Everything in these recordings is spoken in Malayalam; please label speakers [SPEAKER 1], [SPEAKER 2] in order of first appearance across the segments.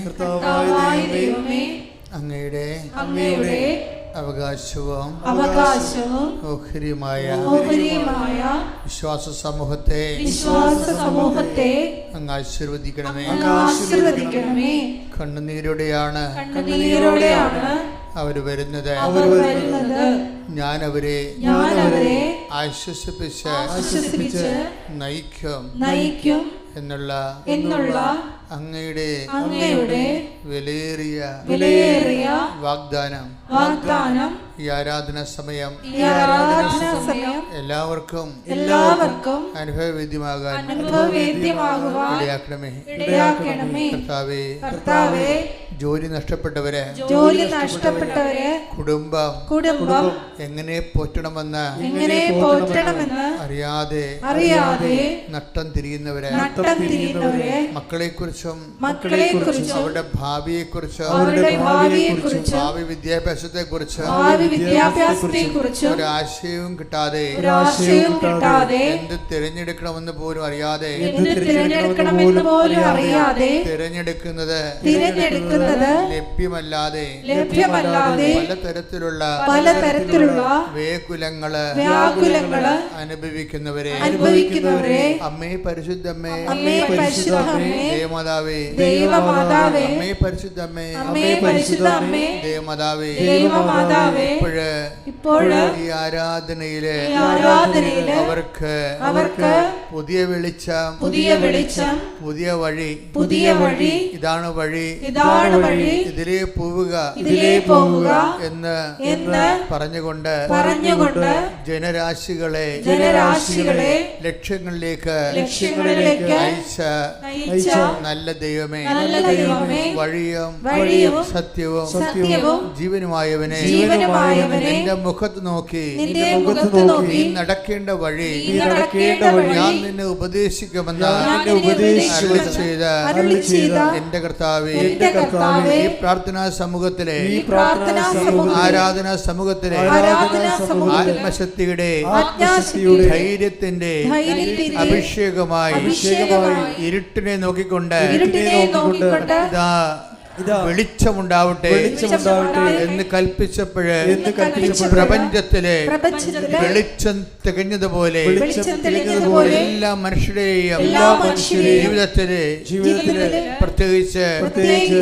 [SPEAKER 1] കർത്താവായ ദൈവമേ, അങ്ങയുടെ അവകാശവും ഓഹരിയുമായ വിശ്വാസ സമൂഹത്തെ അങ്ങ് ആശീർവദിക്കണമേ. കണ്ണുനീരോടെയാണ് അവർ വരുന്നത്. ഞാൻ അവരെ ആശ്വസിപ്പിച്ച് നയിക്കും എന്നുള്ള അങ്ങയുടെ വിലയേറിയ വാഗ്ദാനം ഈ ആരാധന സമയം എല്ലാവർക്കും അനുഭവവേദ്യമാകാൻ ഇടയാക്കണമേ. കർത്താവേ, ജോലി നഷ്ടപ്പെട്ടവരെ കുടുംബം എങ്ങനെ പോറ്റണമെന്ന് അറിയാതെ നട്ടം തിരിയുന്നവരെ മക്കളെക്കുറിച്ചും അവരുടെ ഭാവിയെക്കുറിച്ചും ഭാവി വിദ്യാഭ്യാസത്തെക്കുറിച്ചും ഒരാശയവും കിട്ടാതെ എന്ത് തിരഞ്ഞെടുക്കണമെന്ന് പോലും അറിയാതെ തിരഞ്ഞെടുക്കുന്നത് ലഭ്യമല്ലാതെ പലതരത്തിലുള്ള വ്യാകുലങ്ങള് അനുഭവിക്കുന്നവരെ അമ്മേ പരിശുദ്ധമ്മേ, ദേവമാതാവേ, അമ്മേ പരിശുദ്ധമ്മേ, ദേവമാതാവേ, ഇപ്പോഴ് ഈ ആരാധനയില് അവർക്ക് പുതിയ വെളിച്ചം, പുതിയ വഴി, ഇതാണ് വഴി, ഇതിലേ പോവുക എന്ന് പറഞ്ഞുകൊണ്ട് ജനരാശികളെ ലക്ഷ്യങ്ങളിലേക്ക് അയച്ച നല്ല ദൈവമേ, വഴിയും സത്യവും ജീവനുമായവനെ, നിന്റെ മുഖത്ത് നോക്കി നടക്കേണ്ട വഴി ഞാൻ നിന്നെ ഉപദേശിക്കുമെന്ന് അരുളി ചെയ്ത എന്റെ കർത്താവേ, ഈ പ്രാർത്ഥനാ സമൂഹത്തിലെ ആരാധനാ സമൂഹത്തിലെ ആത്മശക്തിയുടെ ധൈര്യത്തിന്റെ അഭിഷേകമായി ഇരുട്ടിനെ നോക്കിക്കൊണ്ട് വെളിച്ചമുണ്ടാവട്ടെ എന്ന് കൽപ്പിച്ചപ്പോഴ് പ്രപഞ്ചത്തിലെ വെളിച്ചം തികഞ്ഞതുപോലെ എല്ലാ മനുഷ്യരുടെയും ജീവിതത്തിലെ പ്രത്യേകിച്ച്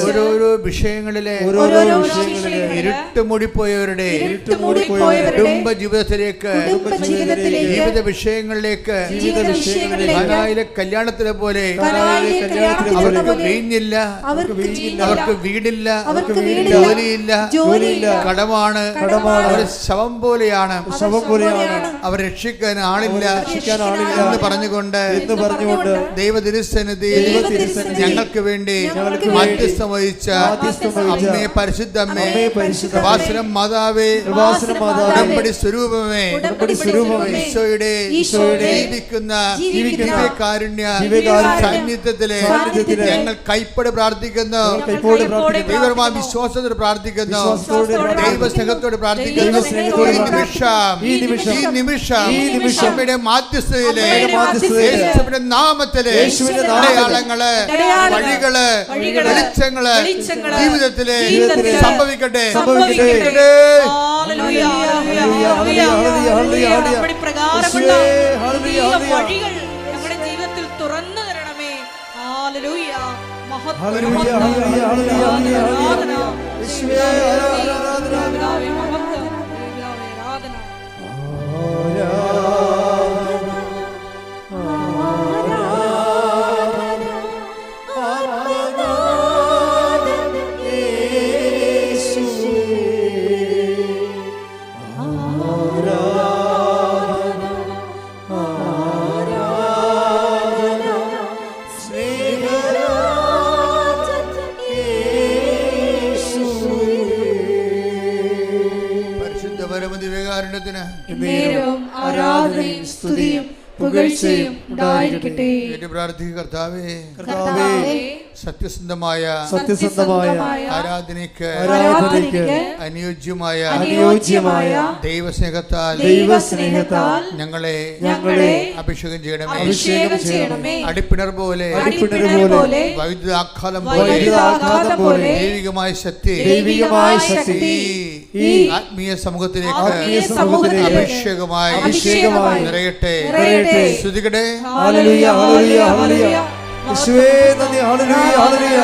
[SPEAKER 1] ഓരോരോ വിഷയങ്ങളിലെ ഇരുട്ട് മൂടിപ്പോയവരുടെ കുടുംബ ജീവിതത്തിലേക്ക്, ജീവിത വിഷയങ്ങളിലേക്ക്, കല്യാണത്തിലെ പോലെ അവർക്ക് വീഞ്ഞില്ല, അവർക്ക് വീടില്ല, ജോലിയില്ല, കടമാണ്, അവർ ശവം പോലെയാണ്, അവർ രക്ഷിക്കാൻ ആളില്ല എന്ന് പറഞ്ഞുകൊണ്ട് ദൈവതിരുസന്നിധിയിൽ ഞങ്ങൾക്ക് വേണ്ടി മധ്യസ്ഥം വഹിച്ച അമ്മേ പരിശുദ്ധമ്മേ, കൃപാസനം മാതാവേ, ഉടമ്പടി സ്വരൂപമേ, ഈശോയുടെ ജീവിക്കുന്ന ദിവ്യകാരുണ്യ സാന്നിധ്യത്തിലെ ഞങ്ങൾ കൈപ്പടി പ്രാർത്ഥിക്കുന്നു, വിശ്വാസത്തോട് പ്രാർത്ഥിക്കുന്നു, ദൈവസ്നേഹത്തോട് പ്രാർത്ഥിക്കുന്നു. ഈ നിമിഷം അമ്മയുടെ മാധ്യസ്ഥതയിലെ യേശുവിന്റെ നാമത്തിലെ അടയാളങ്ങള്, വഴികള്, വെളിച്ചങ്ങള് ജീവിതത്തിലെ സംഭവിക്കട്ടെ.
[SPEAKER 2] നമ്മുടെ ജീവിതത്തിൽ തുറന്നു തരണമേ. ഹല്ലേലൂയ.
[SPEAKER 1] ദിവ്യകാരുണ്യത്തിന്
[SPEAKER 2] ആരാധനയും സ്തുതിയും പുകഴ്ചയും ഉണ്ടായിരിക്കട്ടെ.
[SPEAKER 1] കർത്താവേ, സത്യസന്ധമായ ആരാധനയ്ക്ക് അനുയോജ്യമായ ദൈവസ്നേഹത്താൽ ഞങ്ങളെ അഭിഷേകം ചെയ്യണമേ. അടിപ്പിണർ പോലെ വൈദ്യുതാഘാതം പോലെ ദൈവികമായ ശക്തി ഈ ആത്മീയ സമൂഹത്തിലേക്ക് അഭിഷേകമായി നിറയട്ടെ. സ്തുതിക്കട്ടെ.
[SPEAKER 3] Hallelujah, hallelujah, hallelujah. യേശുവേ നന്ദി. Hallelujah, hallelujah.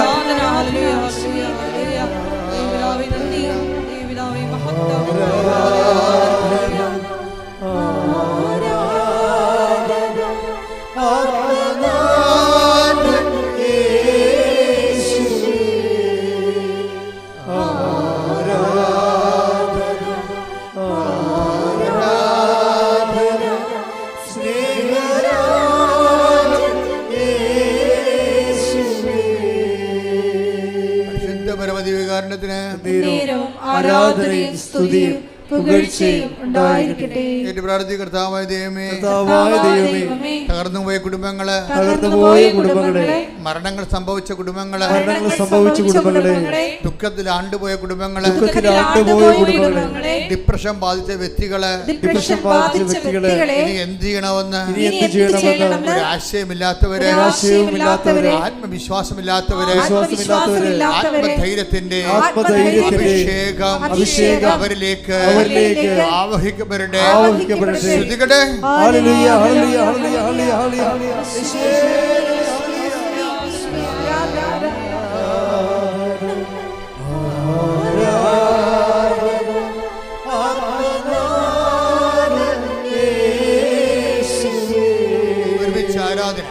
[SPEAKER 3] ആരാധനയും സ്തുതിയും പുകഴ്ചയും ഉണ്ടായിരിക്കട്ടെ.
[SPEAKER 1] കർത്താവായ ദൈവമേ, തകർന്നുപോയ കുടുംബങ്ങളെ, മരണങ്ങൾ സംഭവിച്ച കുടുംബങ്ങളെ, ദുഃഖത്തിൽ ആണ്ടുപോയ കുടുംബങ്ങളെ, ഡിപ്രഷൻ ബാധിച്ച വ്യക്തികളെ, ഇനി എന്ത് ചെയ്യണമെന്ന് ഒരു ആശയമില്ലാത്തവരെ, ആത്മവിശ്വാസമില്ലാത്തവരെ, ആത്മധൈര്യത്തിന്റെ അഭിഷേകം അവരിലേക്ക് ആവഹിക്കപ്പെടട്ടെ. ശ്രുതികട്ടെ.
[SPEAKER 3] Hallelujah, hallelujah, hallelujah, hallelujah.
[SPEAKER 1] ഒരുമിച്ച് ആരാധന.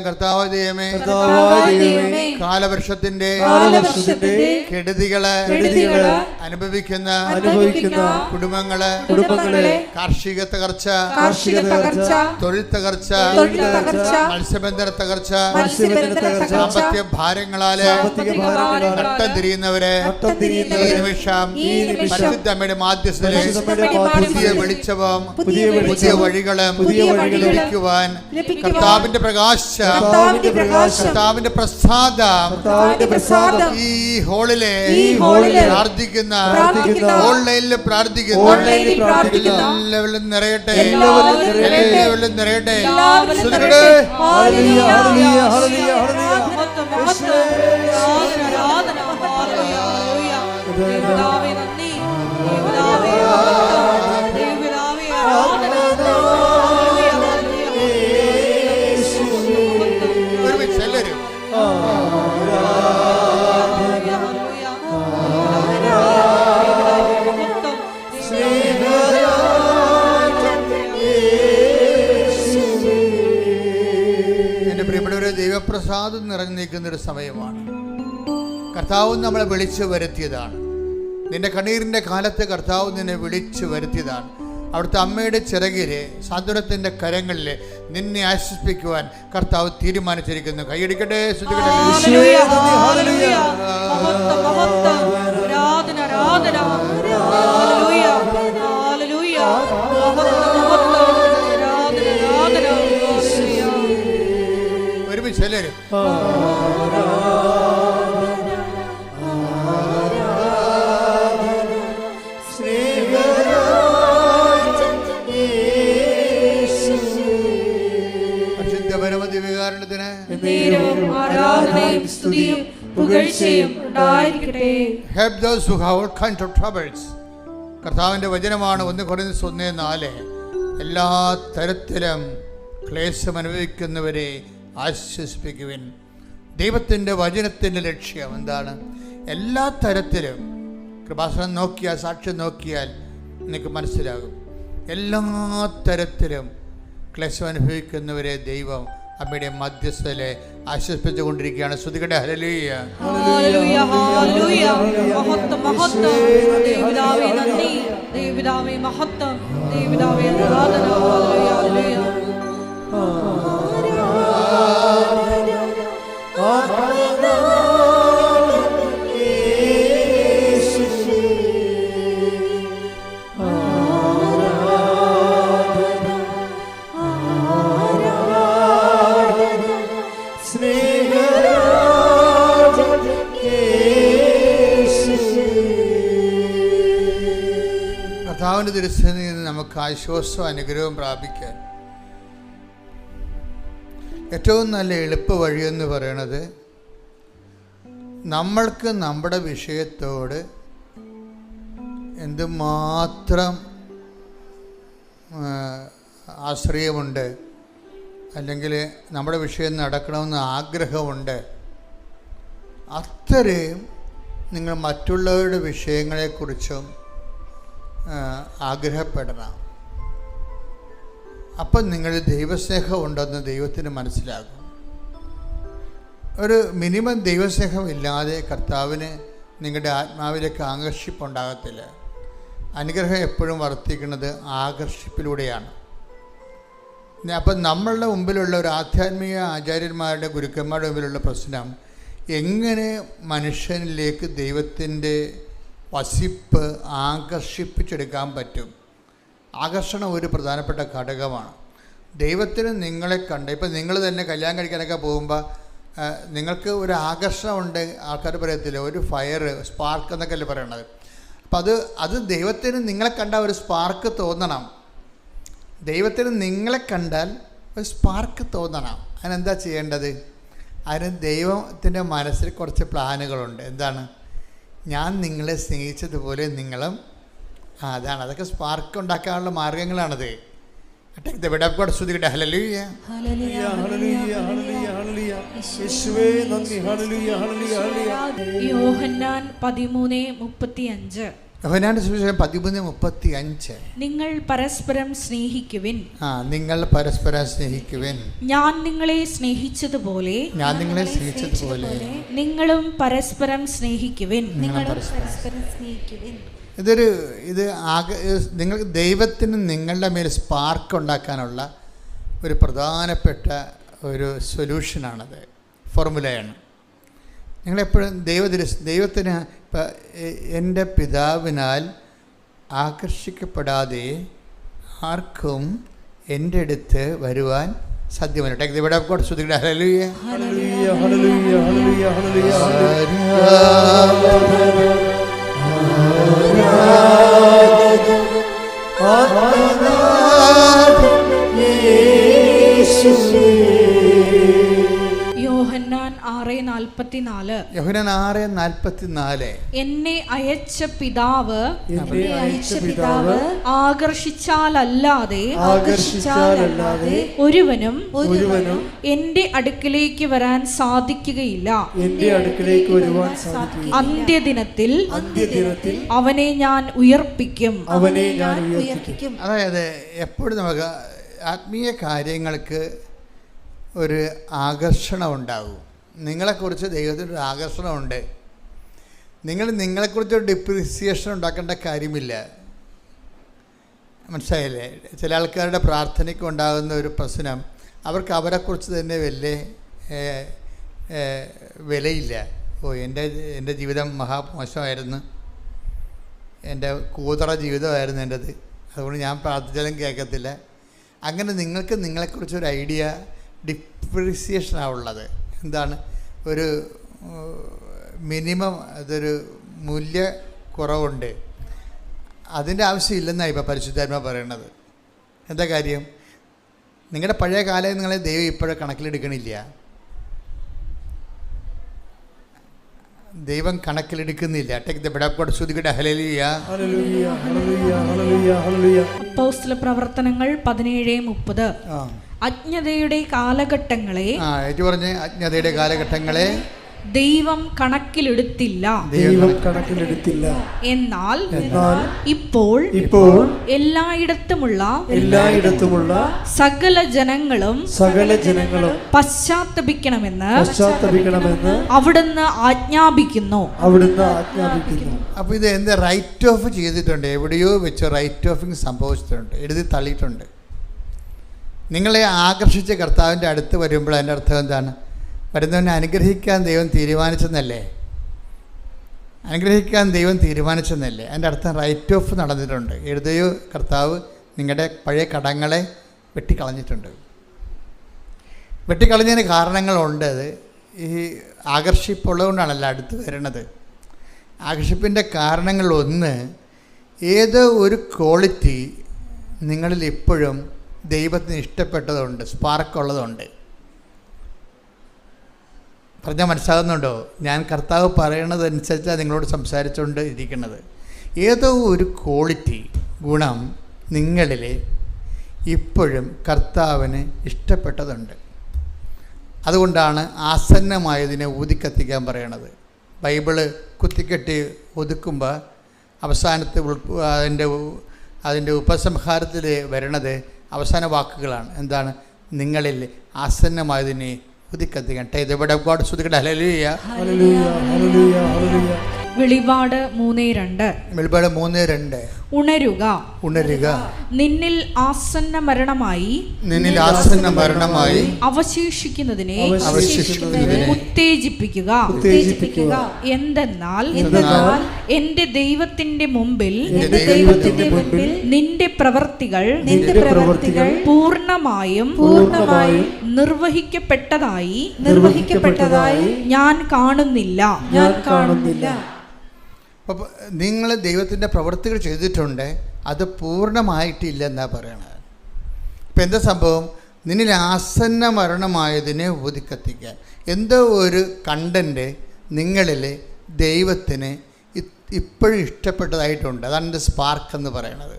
[SPEAKER 1] കർത്താവ് ദൈവമേ, കാലവർഷത്തിന്റെ കെടുതികളെ അനുഭവിക്കുന്ന കുടുംബങ്ങളെ, കാർഷിക തകർച്ച, തൊഴിൽ തകർച്ച, മത്സ്യബന്ധന തകർച്ച, സാമ്പത്തിക ഭാരങ്ങളാല് നട്ടം തിരിയുന്നവരെ നിമിഷം പരിശുദ്ധമ്മയുടെ മാധ്യസ്ഥതയിൽ പുതിയ വെളിച്ചവും പുതിയ വഴികളും ലഭിക്കുവാൻ കർത്താവിന്റെ പ്രകാശം, കർത്താവിന്റെ പ്രസാദം ഈ ഹോളിലെ പ്രാർത്ഥിക്കുന്ന, ഓൺലൈനിൽ പ്രാർത്ഥിക്കുന്ന എല്ലാവരും നിറയട്ടെ, എല്ലാവരും നിറയട്ടെ. ദൈവപ്രസാദം നിറഞ്ഞു നിൽക്കുന്നൊരു സമയമാണ്. കർത്താവ് നമ്മളെ വിളിച്ചു വരുത്തിയതാണ്. നിന്റെ കണ്ണീരിൻ്റെ കാലത്ത് കർത്താവ് നിന്നെ വിളിച്ചു വരുത്തിയതാണ്. അവിടുത്തെ അമ്മയുടെ ചിറകിലെ സാന്ത്വനത്തിൻ്റെ കരങ്ങളിൽ നിന്നെ ആശ്വസിപ്പിക്കുവാൻ കർത്താവ് തീരുമാനിച്ചിരിക്കുന്നു. കൈയടിക്കട്ടെ. ഒരുമിച്ച് എല്ലാവരും കർത്താവിന്റെ വചനമാണ് 1 Corinthians 1:4. എല്ലാ തരത്തിലും ക്ലേശം അനുഭവിക്കുന്നവരെ ആശ്വസിപ്പിക്കുവിൻ. ദൈവത്തിൻ്റെ വചനത്തിൻ്റെ ലക്ഷ്യം എന്താണ്? എല്ലാ തരത്തിലും കൃപാസനം നോക്കിയാൽ, സാക്ഷ്യം നോക്കിയാൽ നിങ്ങൾക്ക് മനസ്സിലാകും. എല്ലാ തരത്തിലും ക്ലേശം അനുഭവിക്കുന്നവരെ ദൈവം അമ്മയുടെ മധ്യസ്ഥലെ ആശ്വസിപ്പിച്ചുകൊണ്ടിരിക്കുകയാണ്. ശ്രുതികട്ടെ ഹല്ലേലൂയ.
[SPEAKER 2] Hallelujah, hallelujah. മഹത്വം, മഹത്വം. ദൈവപിതാവേ നന്ദി, ദൈവപിതാവേ മഹത്വം, ദൈവപിതാവേ ആരാധന. Hallelujah, hallelujah.
[SPEAKER 1] കർത്താവിൻ്റെ തിരുസന്നിധിയിൽ നിന്ന് നമുക്ക് ആശ്വാസവും അനുഗ്രഹവും പ്രാപിക്കാൻ ഏറ്റവും നല്ല എളുപ്പ വഴിയെന്ന് പറയണത് നമ്മൾക്ക് നമ്മുടെ വിഷയത്തോട് എന്തുമാത്രം ആശ്രയമുണ്ട്, അല്ലെങ്കിൽ നമ്മുടെ വിഷയം നടക്കണമെന്ന് ആഗ്രഹമുണ്ട്, അത്രയും നിങ്ങൾ മറ്റുള്ളവരുടെ വിഷയങ്ങളെക്കുറിച്ചും ആഗ്രഹപ്പെടണം. അപ്പം നിങ്ങൾ ദൈവസ്നേഹം ഉണ്ടെന്ന് ദൈവത്തിന് മനസ്സിലാകും. ഒരു മിനിമം ദൈവസ്നേഹം ഇല്ലാതെ കർത്താവിന് നിങ്ങളുടെ ആത്മാവിലേക്ക് ആകർഷിപ്പുണ്ടാകത്തില്ല. അനുഗ്രഹം എപ്പോഴും വർദ്ധിക്കുന്നത് ആകർഷിപ്പിലൂടെയാണ്. അപ്പം നമ്മളുടെ മുമ്പിലുള്ള ഒരു ആധ്യാത്മിക ആചാര്യന്മാരുടെ ഗുരുക്കന്മാരുടെ മുമ്പിലുള്ള പ്രശ്നം, എങ്ങനെ മനുഷ്യനിലേക്ക് ദൈവത്തിൻ്റെ വസിപ്പ് ആകർഷിപ്പിച്ചെടുക്കാൻ പറ്റും. ആകർഷണം ഒരു പ്രധാനപ്പെട്ട ഘടകമാണ്. ദൈവത്തിന് നിങ്ങളെ കണ്ട്, ഇപ്പം നിങ്ങൾ തന്നെ കല്യാണം കഴിക്കാനൊക്കെ പോകുമ്പോൾ നിങ്ങൾക്ക് ഒരു ആകർഷണമുണ്ട്. ആൾക്കാർ പറയത്തില്ല, ഒരു ഫയർ, സ്പാർക്ക് എന്നൊക്കെ അല്ലേ പറയണത്. അപ്പം അത് ദൈവത്തിന് നിങ്ങളെ കണ്ടാൽ ഒരു സ്പാർക്ക് തോന്നണം. ദൈവത്തിന് നിങ്ങളെ കണ്ടാൽ ഒരു സ്പാർക്ക് തോന്നണം. അതിനെന്താ ചെയ്യേണ്ടത്? അതിന് ദൈവത്തിൻ്റെ മനസ്സിൽ കുറച്ച് പ്ലാനുകളുണ്ട്. എന്താണ്? ഞാൻ നിങ്ങളെ സ്നേഹിച്ചതുപോലെ നിങ്ങളും. അതാണ്, അതൊക്കെ സ്പാർക്ക് ഉണ്ടാക്കാനുള്ള മാർഗങ്ങളാണത്.
[SPEAKER 2] യോഹന്നാൻ 13:35.
[SPEAKER 1] യോഹന്നാന്റെ സുവിശേഷം 13:35.
[SPEAKER 2] നിങ്ങൾ പരസ്പരം സ്നേഹിക്കുവിൻ.
[SPEAKER 1] നിങ്ങൾ പരസ്പരം സ്നേഹിക്കുവിൻ.
[SPEAKER 2] ഞാൻ നിങ്ങളെ സ്നേഹിച്ചതുപോലെ നിങ്ങളും പരസ്പരം സ്നേഹിക്കുവിൻ.
[SPEAKER 1] നിങ്ങൾക്ക് ദൈവത്തിന് നിങ്ങളുടെ മേൽ സ്പാർക്ക് ഉണ്ടാക്കാനുള്ള ഒരു പ്രധാനപ്പെട്ട ഒരു സൊല്യൂഷനാണത്, ഫോർമുലയാണ്. നിങ്ങളെപ്പോഴും ദൈവത്തിന് ഇപ്പം എൻ്റെ പിതാവിനാൽ ആകർഷിക്കപ്പെടാതെ ആർക്കും എൻ്റെ അടുത്ത് വരുവാൻ സാധ്യമല്ല. Take the word of God. സ്തുതിക്കട്ടെ. Hallelujah, hallelujah, hallelujah, hallelujah,
[SPEAKER 2] Yohannan 6:44. എന്നെ അയച്ച പിതാവ് ആകർഷിച്ചാലല്ലാതെ ഒരുവനും എന്റെ അടുക്കിലേക്ക് വരാൻ സാധിക്കുകയില്ല. അന്ത്യദിനത്തിൽ അവനെ ഞാൻ ഉയർപ്പിക്കും.
[SPEAKER 1] അതായത് എപ്പോഴും നമുക്ക് ആത്മീയ കാര്യങ്ങൾക്ക് ഒരു ആകർഷണം ഉണ്ടാകും. നിങ്ങളെക്കുറിച്ച് ദൈവത്തിൻ്റെ ഒരു ആകർഷണമുണ്ട്. നിങ്ങളെക്കുറിച്ചൊരു ഡിപ്രിസിയേഷൻ ഉണ്ടാക്കേണ്ട കാര്യമില്ല. മനസ്സിലായില്ലേ? ചില ആൾക്കാരുടെ പ്രാർത്ഥനയ്ക്ക് ഉണ്ടാകുന്ന ഒരു പ്രശ്നം, അവർക്ക് അവരെക്കുറിച്ച് തന്നെ വലിയ വിലയില്ല. എൻ്റെ ജീവിതം മഹാമോശമായിരുന്നു, എൻ്റെ കൂതറ ജീവിതമായിരുന്നു എൻ്റെത്, അതുകൊണ്ട് ഞാൻ പ്രാർത്ഥിച്ചാലും കേൾക്കത്തില്ല. അങ്ങനെ നിങ്ങൾക്ക് നിങ്ങളെക്കുറിച്ചൊരു ഐഡിയ, ഡിപ്രിസിയേഷനാണ് ഉള്ളത്. എന്താണ്? ഒരു മിനിമം അതൊരു മൂല്യക്കുറവുണ്ട്. അതിൻ്റെ ആവശ്യമില്ലെന്നാണ് ഇപ്പോൾ പരിശുദ്ധാത്മാ പറയണത്. എന്താ കാര്യം? നിങ്ങളുടെ പഴയ കാലം നിങ്ങളെ ദൈവം ഇപ്പോഴും കണക്കിലെടുക്കണില്ല. ദൈവം കണക്കിലെടുക്കുന്നില്ല. Take the word of God. സ്തുതിക്കട്ടെ. Hallelujah, hallelujah, hallelujah, hallelujah, hallelujah.
[SPEAKER 2] അപ്പോസ്തല പ്രവർത്തനങ്ങൾ 17:30. അജ്ഞതയുടെ കാലഘട്ടങ്ങളെ,
[SPEAKER 1] ഏറ്റു പറഞ്ഞ്, അജ്ഞതയുടെ കാലഘട്ടങ്ങളെ
[SPEAKER 2] ദൈവം കണക്കിലെടുത്തില്ല.
[SPEAKER 3] ദൈവം കണക്കിലെടുത്തില്ല.
[SPEAKER 2] എന്നാൽ
[SPEAKER 3] ഇപ്പോൾ
[SPEAKER 2] എല്ലായിടത്തുമുള്ള
[SPEAKER 3] സകല ജനങ്ങളും
[SPEAKER 2] പശ്ചാത്തപിക്കണമെന്ന്
[SPEAKER 3] അവിടുന്ന്
[SPEAKER 2] ആജ്ഞാപിക്കുന്നു.
[SPEAKER 1] അപ്പോൾ ഇത് എന്ത് റൈറ്റ് ഓഫ് ചെയ്തിട്ടുണ്ട്, എവിടെയോ വെച്ച് റൈറ്റ് ഓഫിങ് സംഭവിച്ചിട്ടുണ്ട്, എഴുതി തള്ളിയിട്ടുണ്ട്. നിങ്ങളെ ആകർഷിച്ച കർത്താവിൻ്റെ അടുത്ത് വരുമ്പോൾ അതിൻ്റെ അർത്ഥം എന്താണ്? വരുന്നവനെ അനുഗ്രഹിക്കാൻ ദൈവം തീരുമാനിച്ചെന്നല്ലേ? അനുഗ്രഹിക്കാൻ ദൈവം തീരുമാനിച്ചെന്നല്ലേ? അതിൻ്റെ അർത്ഥം റൈറ്റ് ഓഫ് നടന്നിട്ടുണ്ട്. എഴുതിയോ കർത്താവ് നിങ്ങളുടെ പഴയ കടങ്ങളെ വെട്ടിക്കളഞ്ഞിട്ടുണ്ട്. വെട്ടിക്കളഞ്ഞതിന് കാരണങ്ങളുണ്ട്. അത് ഈ ആകർഷിപ്പുള്ളതുകൊണ്ടാണല്ലോ അടുത്ത് വരുന്നത്. ആകർഷിപ്പിൻ്റെ കാരണങ്ങളൊന്ന്, ഏതോ ഒരു ക്വാളിറ്റി നിങ്ങളിൽ ഇപ്പോഴും ദൈവത്തിന് ഇഷ്ടപ്പെട്ടതുണ്ട്, സ്പാർക്കുള്ളതുണ്ട്. പറഞ്ഞാൽ മനസ്സിലാകുന്നുണ്ടോ? ഞാൻ കർത്താവ് പറയണതനുസരിച്ചാണ് നിങ്ങളോട് സംസാരിച്ചുകൊണ്ട് ഇരിക്കുന്നത്. ഏതോ ഒരു ക്വാളിറ്റി, ഗുണം നിങ്ങളിൽ ഇപ്പോഴും കർത്താവിന് ഇഷ്ടപ്പെട്ടതുണ്ട്. അതുകൊണ്ടാണ് ആസന്നമായതിനെ ഊതിക്കത്തിക്കാൻ പറയണത്. ബൈബിള് കുത്തിക്കെട്ടി ഒതുക്കുമ്പോൾ അവസാനത്തെ അതിൻ്റെ ഉപസംഹാരത്തിൽ വരണത് അവസാന വാക്കുകളാണ്. എന്താണ്? നിങ്ങളിൽ ആസന്നമായതിനെ ഉദിക്കത്തിക്കാൻ.
[SPEAKER 2] വെളിപാട് 3:2.
[SPEAKER 1] വെളിപാട് 3:2.
[SPEAKER 2] ഉണരുക, നിന്നിൽ ആസന്ന മരണമായി അവശേഷിക്കുന്നതിനെ ഉത്തേജിപ്പിക്കുക. എന്തെന്നാൽ എന്റെ ദൈവത്തിന്റെ മുമ്പിൽ നിന്റെ പ്രവൃത്തികൾ പൂർണ്ണമായും നിർവഹിക്കപ്പെട്ടതായി ഞാൻ കാണുന്നില്ല.
[SPEAKER 1] അപ്പോൾ നിങ്ങൾ ദൈവത്തിൻ്റെ പ്രവൃത്തികൾ ചെയ്തിട്ടുണ്ട്, അത് പൂർണ്ണമായിട്ടില്ല എന്നാണ് പറയണത്. ഇപ്പം എന്താ സംഭവം? നിന്നിൽ ആസന്ന മരണമായതിനെ ഊതിക്കത്തിക്കാൻ എന്തോ ഒരു കണ്ടൻറ്റ് നിങ്ങളിൽ ദൈവത്തിന് ഇപ്പോഴും ഇഷ്ടപ്പെട്ടതായിട്ടുണ്ട്. അതാണ് എൻ്റെ സ്പാർക്ക് എന്ന് പറയണത്.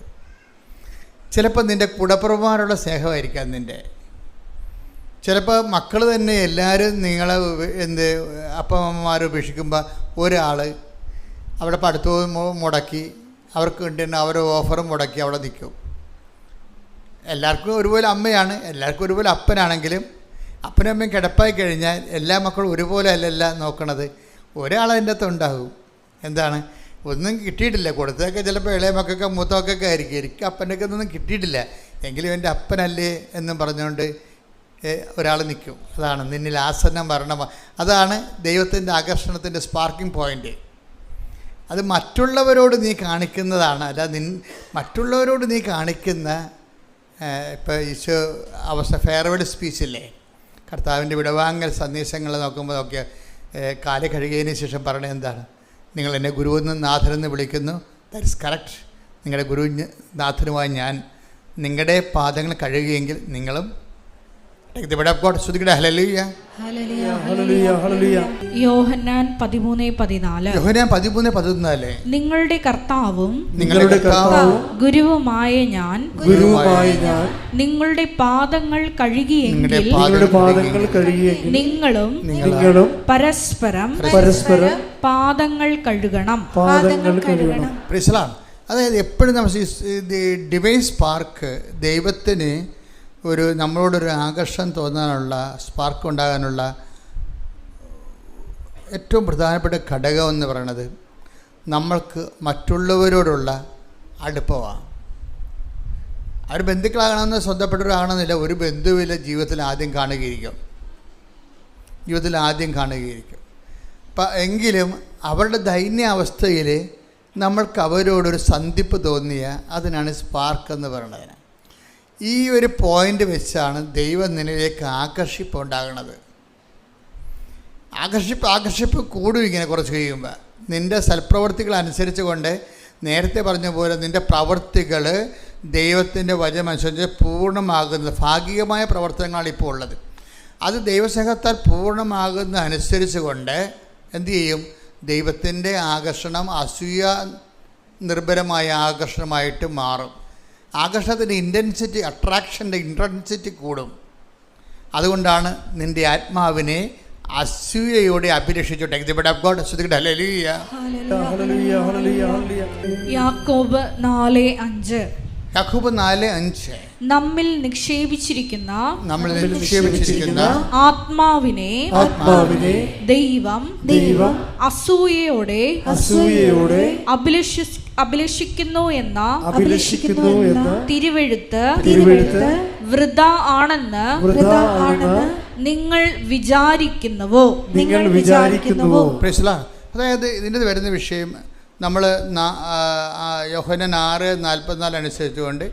[SPEAKER 1] ചിലപ്പോൾ നിൻ്റെ കുടപ്പുറമാരുള്ള സ്നേഹമായിരിക്കാം നിൻ്റെ. ചിലപ്പോൾ മക്കൾ തന്നെ എല്ലാവരും നിങ്ങളെ അപ്പമ്മമാർ ഉപേക്ഷിക്കുമ്പോൾ ഒരാൾ അവിടെ പഠിത്തവും മുടക്കി, അവർക്ക് വേണ്ടി തന്നെ അവരുടെ ഓഫറും മുടക്കി അവിടെ നിൽക്കും. എല്ലാവർക്കും ഒരുപോലെ അമ്മയാണ്, എല്ലാവർക്കും ഒരുപോലെ അപ്പനാണെങ്കിലും അപ്പനും അമ്മയും കിടപ്പായി കഴിഞ്ഞാൽ എല്ലാ മക്കളും ഒരുപോലെ അല്ലല്ല നോക്കണത്. ഒരാളതിൻ്റെ അകത്ത് ഉണ്ടാകും. എന്താണ്? ഒന്നും കിട്ടിയിട്ടില്ല, കൊടുത്തതൊക്കെ ചിലപ്പോൾ ഇളയ മക്കൾക്ക് മൂത്ത മക്കൾക്ക് ആയിരിക്കും. എനിക്ക് അപ്പൻ്റെ ഒക്കെ ഒന്നും കിട്ടിയിട്ടില്ല, എങ്കിലും എൻ്റെ അപ്പനല്ലേ എന്നും പറഞ്ഞുകൊണ്ട് ഒരാൾ നിൽക്കും. അതാണ് നിന്നിൽ ആസന്നം മരണം. അതാണ് ദൈവത്തിൻ്റെ ആകർഷണത്തിൻ്റെ സ്പാർക്കിംഗ് പോയിൻ്റ്. അത് മറ്റുള്ളവരോട് നീ കാണിക്കുന്നതാണ്. അല്ല, മറ്റുള്ളവരോട് നീ കാണിക്കുന്ന ഇപ്പോൾ ഈശോ ഫെയർവെൽ സ്പീച്ചില്ലേ, കർത്താവിൻ്റെ വിടവാങ്ങൽ സന്ദേശങ്ങൾ നോക്കുമ്പോൾ കാല് കഴുകിയതിന് ശേഷം പറയണത് എന്താണ്? നിങ്ങൾ എന്നെ ഗുരുവെന്നും നാഥനെന്ന് വിളിക്കുന്നു. That is correct. നിങ്ങളുടെ ഗുരു നാഥനുമായി ഞാൻ നിങ്ങളുടെ പാദങ്ങൾ കഴുകിയെങ്കിൽ നിങ്ങളും
[SPEAKER 2] യോഹന്നാൻ 13:14. നിങ്ങളുടെ കർത്താവും ഗുരുവുമായ ഞാൻ നിങ്ങളുടെ പാദങ്ങൾ കഴുകിയെങ്കിൽ നിങ്ങളും പരസ്പരം പാദങ്ങൾ കഴുകണം.
[SPEAKER 1] അതായത് എപ്പോഴും നമ്മൾ ഡിവൈൻ സ്പാർക്ക്, ദൈവത്തിന് നമ്മളോടൊരു ആകർഷണം തോന്നാനുള്ള, സ്പാർക്ക് ഉണ്ടാകാനുള്ള ഏറ്റവും പ്രധാനപ്പെട്ട ഘടകം എന്ന് പറയുന്നത് നമ്മൾക്ക് മറ്റുള്ളവരോടുള്ള അടുപ്പമാണ്. അവർ ബന്ധുക്കളാകണമെന്ന് സ്വന്തപ്പെട്ടവരാകണമെന്നില്ല. ഒരു ബന്ധുവില്ല ജീവിതത്തിൽ ആദ്യം കാണുകയായിരിക്കും. എങ്കിലും അവരുടെ ദൈന്യാവസ്ഥയിൽ നമ്മൾക്ക് അവരോടൊരു സന്ധിപ്പ് തോന്നിയ അതിനാണ് സ്പാർക്ക് എന്ന് പറയുന്നത്. ഈ ഒരു പോയിൻ്റ് വെച്ചാണ് ദൈവം നിന്നിലേക്ക് ആകർഷിപ്പ് ഉണ്ടാകുന്നത്. ആകർഷിപ്പ് കൂടും ഇങ്ങനെ കുറച്ച് കഴിയുമ്പോൾ. നിൻ്റെ സൽപ്രവർത്തികൾ അനുസരിച്ച് കൊണ്ട് നേരത്തെ പറഞ്ഞ പോലെ നിൻ്റെ പ്രവർത്തികൾ ദൈവത്തിൻ്റെ വചനമനുസരിച്ച് പൂർണ്ണമാകുന്നത്, ഭാഗികമായ പ്രവർത്തനങ്ങളാണ് ഇപ്പോൾ ഉള്ളത്. അത് ദൈവസ്നേഹത്താൽ പൂർണ്ണമാകുന്ന അനുസരിച്ച് കൊണ്ട് എന്തു ചെയ്യും? ദൈവത്തിൻ്റെ ആകർഷണം അസൂയ നിർഭരമായ ആകർഷണമായിട്ട് മാറും. ആകർഷണത്തിൻ്റെ ഇൻറ്റൻസിറ്റി, അട്രാക്ഷൻ്റെ ഇൻറ്റൻസിറ്റി കൂടും. അതുകൊണ്ടാണ് നിൻ്റെ ആത്മാവിനെ അസൂയയോടെ അഭിലഷിച്ചു. Take the word of God. ശ്രദ്ധിക്കട്ടെ. Hallelujah.
[SPEAKER 3] Hallelujah hallelujah hallelujah.
[SPEAKER 2] Yakob 4:5.
[SPEAKER 1] യാക്കോബ് 4:5.
[SPEAKER 2] നമ്മിൽ നിക്ഷേപിച്ചിരിക്കുന്ന ആത്മാവിനെ ദൈവം അസൂയയോടെ അഭിലഷിക്കുന്നു എന്ന തിരുവെഴുത്ത് വൃഥാ ആണെന്ന് നിങ്ങൾ വിചാരിക്കുന്നുവോ?
[SPEAKER 1] അതായത് ഇതിൻ്റെ വരുന്ന വിഷയം നമ്മൾ യോഹന്നാൻ 6:44 അനുസരിച്ചുകൊണ്ട്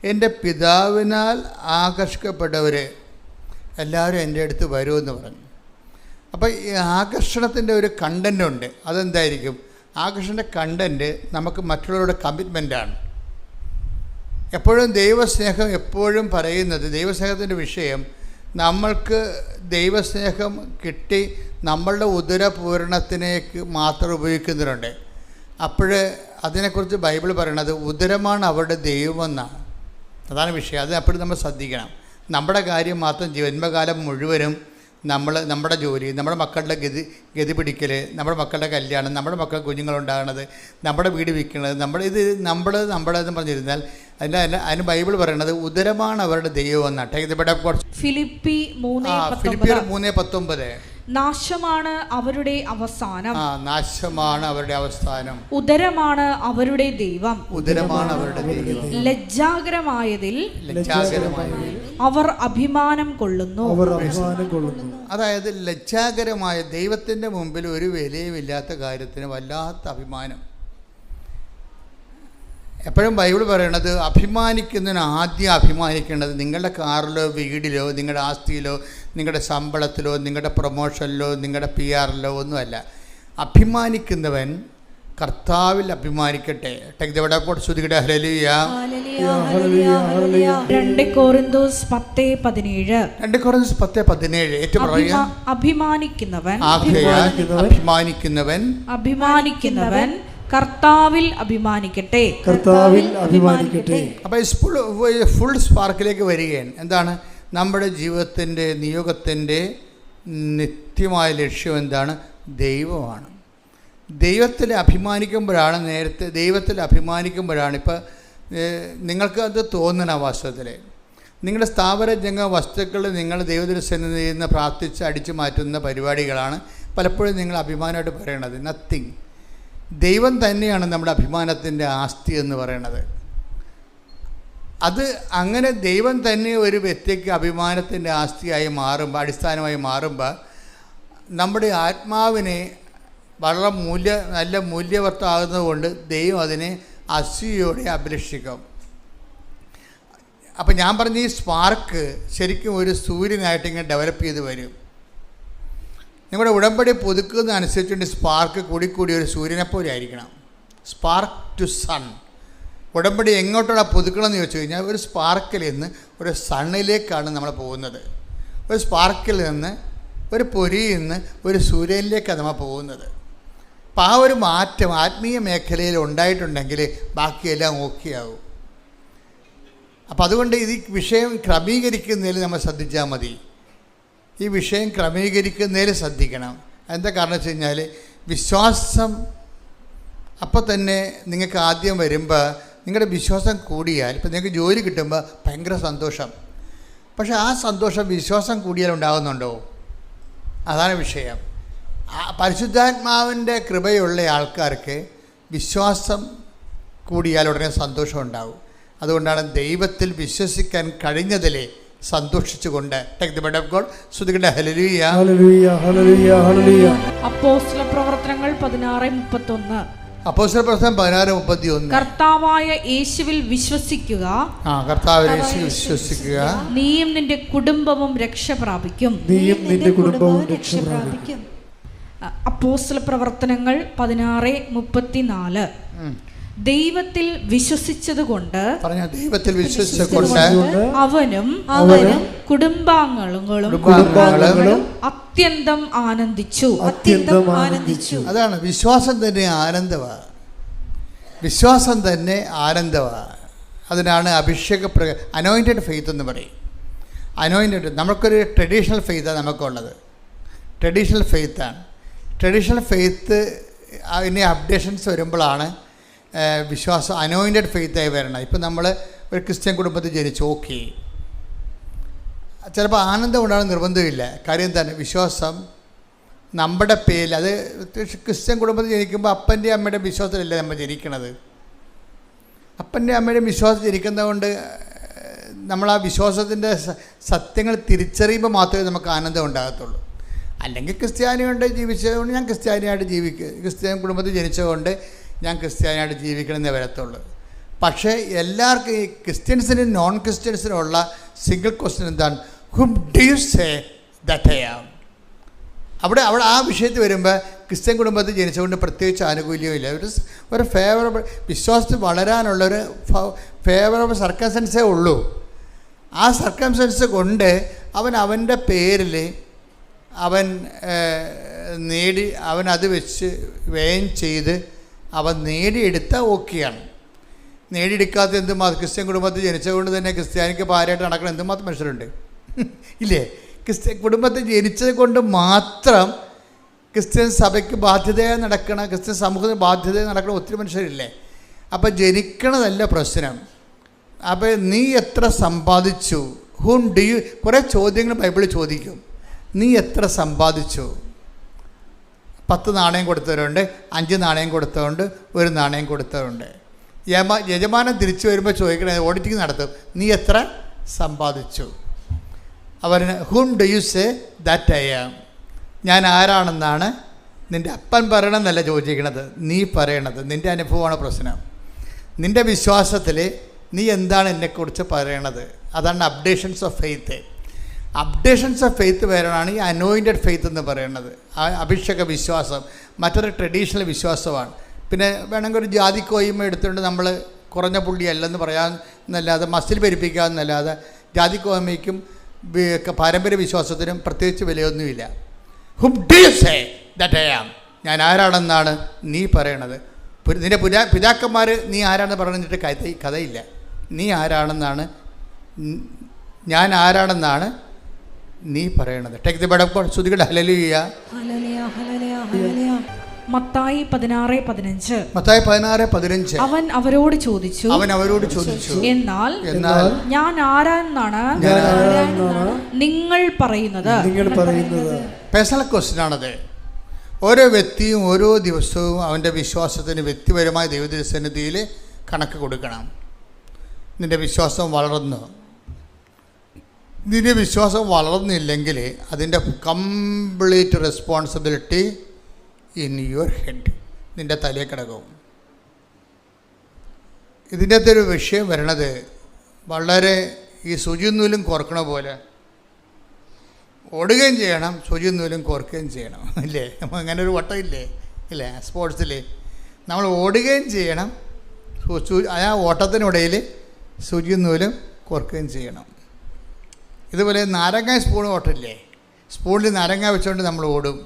[SPEAKER 1] എൻ്റെ പിതാവിനാൽ ആകർഷിക്കപ്പെട്ടവർ എല്ലാവരും എൻ്റെ അടുത്ത് വരുമെന്ന് പറഞ്ഞു. അപ്പോൾ ഈ ആകർഷണത്തിൻ്റെ ഒരു കണ്ടൻ്റ് ഉണ്ട്. അതെന്തായിരിക്കും? ആകർഷണൻ്റെ കണ്ടൻറ്റ് നമുക്ക് മറ്റുള്ളവരുടെ കമ്മിറ്റ്മെൻറ്റാണ്. എപ്പോഴും ദൈവസ്നേഹം എപ്പോഴും പറയുന്നത്, ദൈവസ്നേഹത്തിൻ്റെ വിഷയം നമ്മൾക്ക് ദൈവസ്നേഹം കിട്ടി നമ്മളുടെ ഉദരപൂരണത്തിനേക്ക് മാത്രം ഉപയോഗിക്കുന്നവരുണ്ട്. അപ്പോൾ അതിനെക്കുറിച്ച് ബൈബിൾ പറയണത് ഉദരമാണ് അവരുടെ ദൈവമെന്നാണ്. അതാണ് വിഷയം. അത് എപ്പോഴും നമ്മൾ ശ്രദ്ധിക്കണം. നമ്മുടെ കാര്യം മാത്രം ജന്മകാലം മുഴുവനും നമ്മുടെ ജോലി, നമ്മുടെ മക്കളുടെ ഗതി പിടിക്കൽ, നമ്മുടെ മക്കളുടെ കല്യാണം, നമ്മുടെ മക്കൾ കുഞ്ഞുങ്ങളുണ്ടാകണത്, നമ്മുടെ വീട് വിൽക്കുന്നത്, നമ്മുടേതെന്ന് പറഞ്ഞിരുന്നാൽ അതിന് ബൈബിൾ പറയണത് ഉദരമാണ് അവരുടെ ദൈവം എന്നാണ്.
[SPEAKER 2] ഫിലിപ്പിയർ
[SPEAKER 1] 3:19.
[SPEAKER 2] നാശമാണ് അവരുടെ അവസാനം.
[SPEAKER 1] നാശമാണ് അവരുടെ അവസാനം.
[SPEAKER 2] ഉദരമാണ് അവരുടെ ദൈവം.
[SPEAKER 1] ഉദരമാണ് അവരുടെ ദൈവം.
[SPEAKER 2] ലജ്ജാകരമായതിൽ അവർ അഭിമാനം കൊള്ളുന്നു.
[SPEAKER 1] അതായത് ലജ്ജാകരമായ ദൈവത്തിൻ്റെ മുമ്പിൽ ഒരു വിലയുമില്ലാത്ത കാര്യത്തിന് വല്ലാത്ത അഭിമാനം. എപ്പോഴും ബൈബിൾ പറയണത് അഭിമാനിക്കുന്നതിന് ആദ്യം അഭിമാനിക്കേണ്ടത് നിങ്ങളുടെ കാറിലോ വീടിലോ നിങ്ങളുടെ ആസ്തിയിലോ നിങ്ങളുടെ ശമ്പളത്തിലോ നിങ്ങളുടെ പ്രൊമോഷനിലോ നിങ്ങളുടെ PR-ലോ ഒന്നുമല്ല. അഭിമാനിക്കുന്നവൻ കർത്താവിൽ അഭിമാനിക്കട്ടെ. Take the word of God. ശ്രുതികട ഹല്ലേലൂയ.
[SPEAKER 2] 2 കൊരിന്തോസ് 10:17.
[SPEAKER 1] 2 കൊരിന്തോസ് 10:17 ഏറ്റു പറയുക. അഭിമാനിക്കുന്നവൻ
[SPEAKER 2] കർത്താവിൽ അഭിമാനിക്കട്ടെ.
[SPEAKER 1] അപ്പോൾ ഫുൾ സ്പാർക്കിലേക്ക് വരികയാണ്. എന്താണ് നമ്മുടെ ജീവിതത്തിൻ്റെ നിയോഗത്തിൻ്റെ നിത്യമായ ലക്ഷ്യം? എന്താണ്? ദൈവമാണ്. ദൈവത്തിൽ അഭിമാനിക്കുമ്പോഴാണ് ഇപ്പോൾ നിങ്ങൾക്ക് അത് തോന്നണ വാസ്തവത്തിൽ നിങ്ങളുടെ സ്ഥാപന ജംഗ വസ്തുക്കൾ നിങ്ങൾ ദൈവദർശനത്തിൽ നിന്ന് പ്രാർത്ഥിച്ച് അടിച്ചു മാറ്റുന്ന പരിപാടികളാണ് പലപ്പോഴും നിങ്ങൾ അഭിമാനമായിട്ട് പറയണത്. നത്തിങ്. ദൈവം തന്നെയാണ് നമ്മുടെ അഭിമാനത്തിൻ്റെ ആസ്തി എന്ന് പറയണത്. അത് അങ്ങനെ ദൈവം തന്നെ ഒരു വ്യക്തിക്ക് അഭിമാനത്തിൻ്റെ ആസ്തിയായി മാറുമ്പോൾ, അടിസ്ഥാനമായി മാറുമ്പോൾ നമ്മുടെ ആത്മാവിനെ വളരെ നല്ല മൂല്യവത്താകുന്നത് കൊണ്ട് ദൈവം അതിനെ അസൂയയോടെ അഭിലഷിക്കും. അപ്പം ഞാൻ പറഞ്ഞ ഈ സ്പാർക്ക് ശരിക്കും ഒരു സൂര്യനായിട്ട് ഇങ്ങനെ ഡെവലപ്പ് ചെയ്ത് വരും. നിങ്ങളുടെ ഉടമ്പടി പുതുക്കുന്ന അനുസരിച്ചുകൊണ്ട് സ്പാർക്ക് കൂടി ഒരു സൂര്യനെപ്പോലെ ആയിരിക്കണം. Spark to sun. ഉടമ്പടി എങ്ങോട്ടാണ് പുതുക്കണം എന്ന് ചോദിച്ചു കഴിഞ്ഞാൽ ഒരു സ്പാർക്കിൽ നിന്ന് ഒരു സണ്ണിലേക്കാണ് നമ്മൾ പോകുന്നത്. ഒരു സ്പാർക്കിൽ നിന്ന് ഒരു പൊരിയിൽ നിന്ന് ഒരു സൂര്യനിലേക്കാണ് നമ്മൾ പോകുന്നത്. അപ്പം ആ ഒരു മാറ്റം ആത്മീയ മേഖലയിൽ ഉണ്ടായിട്ടുണ്ടെങ്കിൽ ബാക്കിയെല്ലാം ഓക്കെ ആവും. അപ്പം അതുകൊണ്ട് ഇത് വിഷയം ക്രമീകരിക്കുന്നതിൽ നമ്മൾ ശ്രദ്ധിച്ചാൽ മതി. ഈ വിഷയം ക്രമീകരിക്കുന്നതിൽ ശ്രദ്ധിക്കണം. എന്താ കാരണം വെച്ച് കഴിഞ്ഞാൽ വിശ്വാസം അപ്പോൾ തന്നെ നിങ്ങൾക്ക് ആദ്യം വരുമ്പോൾ നിങ്ങളുടെ വിശ്വാസം കൂടിയാൽ, ഇപ്പം നിങ്ങൾക്ക് ജോലി കിട്ടുമ്പോൾ ഭയങ്കര സന്തോഷം. പക്ഷേ ആ സന്തോഷം വിശ്വാസം കൂടിയാൽ ഉണ്ടാകുന്നുണ്ടോ? അതാണ് വിഷയം. പരിശുദ്ധാത്മാവിൻ്റെ കൃപയുള്ള ആൾക്കാർക്ക് വിശ്വാസം കൂടിയാൽ ഉടനെ സന്തോഷം ഉണ്ടാവും. അതുകൊണ്ടാണ് ദൈവത്തിൽ വിശ്വസിക്കാൻ കഴിഞ്ഞതിലെ സന്തോഷിച്ചുകൊണ്ട് take the word of God. ശ്രുതികട ഹല്ലേലൂയ.
[SPEAKER 2] അപ്പോസ്തലപ്രവർത്തനങ്ങൾ 16:31.
[SPEAKER 1] അപ്പോസ്തലപ്രവർത്തനം 16:31.
[SPEAKER 2] കർത്താവായ യേശുവിൽ വിശ്വസിക്കുക. നീയും നിന്റെ കുടുംബവും രക്ഷ പ്രാപിക്കും. അപ്പോസ്തലപ്രവർത്തനങ്ങൾ 16:34. ദൈവത്തിൽ വിശ്വസിച്ചതുകൊണ്ട് അവനും കുടുംബാംഗങ്ങളും അത്യന്തം ആനന്ദിച്ചു.
[SPEAKER 1] അതാണ് വിശ്വാസം തന്നെ ആനന്ദമാണ്. വിശ്വാസം തന്നെ ആനന്ദമാണ്. അതിനാണ് അഭിഷേക അനോയിൻറ്റഡ് ഫെയ്ത്ത് എന്ന് പറയും. അനോയിൻറ്റഡ് നമുക്കൊരു ട്രഡീഷണൽ ഫെയ്ത്താണ് നമുക്കുള്ളത്. ട്രഡീഷണൽ ഫെയ്ത്താണ്. ട്രഡീഷണൽ ഫെയ്ത്ത് ഇനി അപ്ഡേഷൻസ് വരുമ്പോഴാണ് വിശ്വാസം അനോയിൻറ്റഡ് ഫെയ്ത്തായി വരണം. ഇപ്പം നമ്മൾ ഒരു ക്രിസ്ത്യൻ കുടുംബത്തിൽ ജനിച്ചു, ഓക്കെ, ചിലപ്പോൾ ആനന്ദം ഉണ്ടാകുന്ന നിർബന്ധമില്ല. കാര്യം എന്താണ്? വിശ്വാസം നമ്മുടെ പേരിൽ, അത് ക്രിസ്ത്യൻ കുടുംബത്തിൽ ജനിക്കുമ്പോൾ അപ്പൻ്റെ അമ്മയുടെ വിശ്വാസത്തിലല്ലേ നമ്മൾ ജനിക്കണത്. അപ്പൻ്റെ അമ്മയുടെ വിശ്വാസം ജനിക്കുന്നതുകൊണ്ട് നമ്മൾ ആ വിശ്വാസത്തിൻ്റെ സത്യങ്ങൾ തിരിച്ചറിയുമ്പോൾ മാത്രമേ നമുക്ക് ആനന്ദം ഉണ്ടാകത്തുള്ളൂ. അല്ലെങ്കിൽ ക്രിസ്ത്യാനിയുണ്ട് ജീവിച്ചതുകൊണ്ട് ഞാൻ ക്രിസ്ത്യാനിയായിട്ട് ക്രിസ്ത്യൻ കുടുംബത്തിൽ ജനിച്ചതുകൊണ്ട് ഞാൻ ക്രിസ്ത്യാനിയായിട്ട് ജീവിക്കണമെന്നേ വരത്തുള്ളൂ. പക്ഷേ എല്ലാവർക്കും ഈ ക്രിസ്ത്യൻസിനും നോൺ ക്രിസ്ത്യൻസിനുമുള്ള സിംഗിൾ ക്വസ്റ്റ്യൻ എന്താണ്? Whom do you say that I am? അവിടെ ആ വിഷയത്തിൽ വരുമ്പോൾ ക്രിസ്ത്യൻ കുടുംബത്തിൽ ജനിച്ചുകൊണ്ട് പ്രത്യേകിച്ച് ആനുകൂല്യമില്ല. ഒരു ഫേവറബിൾ വിശ്വാസത്തിൽ വളരാനുള്ളൊരു ഫേവറബിൾ സർക്കംസ്റ്റൻസേ ഉള്ളൂ. ആ സർക്കംസ്റ്റൻസ് കൊണ്ട് അവൻ്റെ പേരിൽ അവൻ അത് വെച്ച് വ്യയം ചെയ്ത് അവൻ നേടിയെടുത്ത ഓക്കെയാണ്. നേടിയെടുക്കാത്ത എന്തുമാത്രം ക്രിസ്ത്യൻ കുടുംബത്തിൽ ജനിച്ചതുകൊണ്ട് തന്നെ ക്രിസ്ത്യാനിക്ക് ഭാര്യയായിട്ട് നടക്കണം എന്തുമാത്രം മനുഷ്യരുണ്ട് ഇല്ലേ? ക്രിസ്ത്യൻ കുടുംബത്തിൽ ജനിച്ചത് കൊണ്ട് മാത്രം ക്രിസ്ത്യൻ സഭയ്ക്ക് ബാധ്യതയായി നടക്കണം, ക്രിസ്ത്യൻ സമൂഹത്തിന് ബാധ്യതയായി നടക്കണം ഒത്തിരി മനുഷ്യരില്ലേ? അപ്പം ജനിക്കണതല്ല പ്രശ്നം. അപ്പോൾ നീ എത്ര സമ്പാദിച്ചു? ഹൂം ഡു യു? കുറേ ചോദ്യങ്ങൾ ബൈബിളിൽ ചോദിക്കും. നീ എത്ര സമ്പാദിച്ചു? 10 നാണയം കൊടുത്തവരുണ്ട്, 5 നാണയം കൊടുത്തവരുണ്ട്, 1 നാണയം കൊടുത്തവരുണ്ട്. യജമാനൻ തിരിച്ചു വരുമ്പോൾ ചോദിക്കണേ, ഓഡിറ്റിംഗ് നടത്തും, നീ എത്ര സമ്പാദിച്ചു? അവന് whom do you say that I am? ഞാൻ ആരാണെന്നാണ് നിൻ്റെ അപ്പൻ പറയണമെന്നല്ല ചോദിക്കണത്, നീ പറയണത്. നിൻ്റെ അനുഭവമാണ് പ്രശ്നം. നിൻ്റെ വിശ്വാസത്തിൽ നീ എന്താണ് എന്നെക്കുറിച്ച് പറയണത്? അതാണ് updations of faith. Updations of faith വരണമാണ് ഈ അനോയിൻറ്റഡ് ഫെയ്ത്ത് എന്ന് പറയുന്നത്. അഭിഷേക വിശ്വാസം മറ്റൊരു ട്രഡീഷണൽ വിശ്വാസമാണ്. പിന്നെ വേണമെങ്കിൽ ഒരു ജാതിക്കോയ്മ എടുത്തുകൊണ്ട് നമ്മൾ കുറഞ്ഞ പുള്ളിയല്ലെന്ന് പറയാമെന്നല്ലാതെ, മസിൽ പെരുപ്പിക്കാമെന്നല്ലാതെ ജാതിക്കോയ്മയ്ക്കും പാരമ്പര്യ വിശ്വാസത്തിനും പ്രത്യേകിച്ച് വിലയൊന്നുമില്ല. Whom do you say that I am? ഞാൻ ആരാണെന്നാണ് നീ പറയണത്? നിൻ്റെ പിതാക്കന്മാർ നീ ആരാണെന്ന് പറഞ്ഞിട്ട് കഥയില്ല. നീ ആരാണെന്നാണ്, ഞാൻ ആരാണെന്നാണ് നീ പറയണത്. ടേക്ക് ദി ബെഡ് ഓഫ് ശ്രുതികളുടെ ഹല്ലേലൂയ.
[SPEAKER 2] മത്തായി 16:15.
[SPEAKER 1] മത്തായി 16:15.
[SPEAKER 2] അവൻ അവരോട് ചോദിച്ചു, എന്നാൽ ഞാൻ ആരാണെന്നാണ് നിങ്ങൾ പറയുന്നത്?
[SPEAKER 1] പേഴ്സണൽ ക്വസ്റ്റ്യൻ ആണത്. ഓരോ വ്യക്തിയും ഓരോ ദിവസവും അവൻ്റെ വിശ്വാസത്തിന് വ്യക്തിപരമായ ദൈവസന്നിധിയിൽ കണക്ക് കൊടുക്കണം. നിൻ്റെ വിശ്വാസം വളർന്നു. നിൻ്റെ വിശ്വാസം വളർന്നില്ലെങ്കിൽ അതിൻ്റെ complete responsibility in your head, നിൻ്റെ തലയിൽ കിടക്കും. ഇതിൻ്റെ അകത്തൊരു വിഷയം വരണത് വളരെ ഈ സൂചിനൂലും കോർക്കണ പോലെ. ഓടുകയും ചെയ്യണം, സൂചിനൂലും കോർക്കുകയും ചെയ്യണം, ഇല്ലേ? അങ്ങനെ ഒരു വട്ടം ഇല്ലേ? ഇല്ലേ? സ്പോർട്സിൽ നമ്മൾ ഓടുകയും ചെയ്യണം, ആ ഓട്ടത്തിനിടയിൽ സൂചിനൂലും കോർക്കുകയും ചെയ്യണം. ഇതുപോലെ നാരങ്ങ സ്പൂൺ ഓട്ടമില്ലേ? സ്പൂണിൽ നാരങ്ങ വെച്ചുകൊണ്ട് നമ്മൾ ഓടും,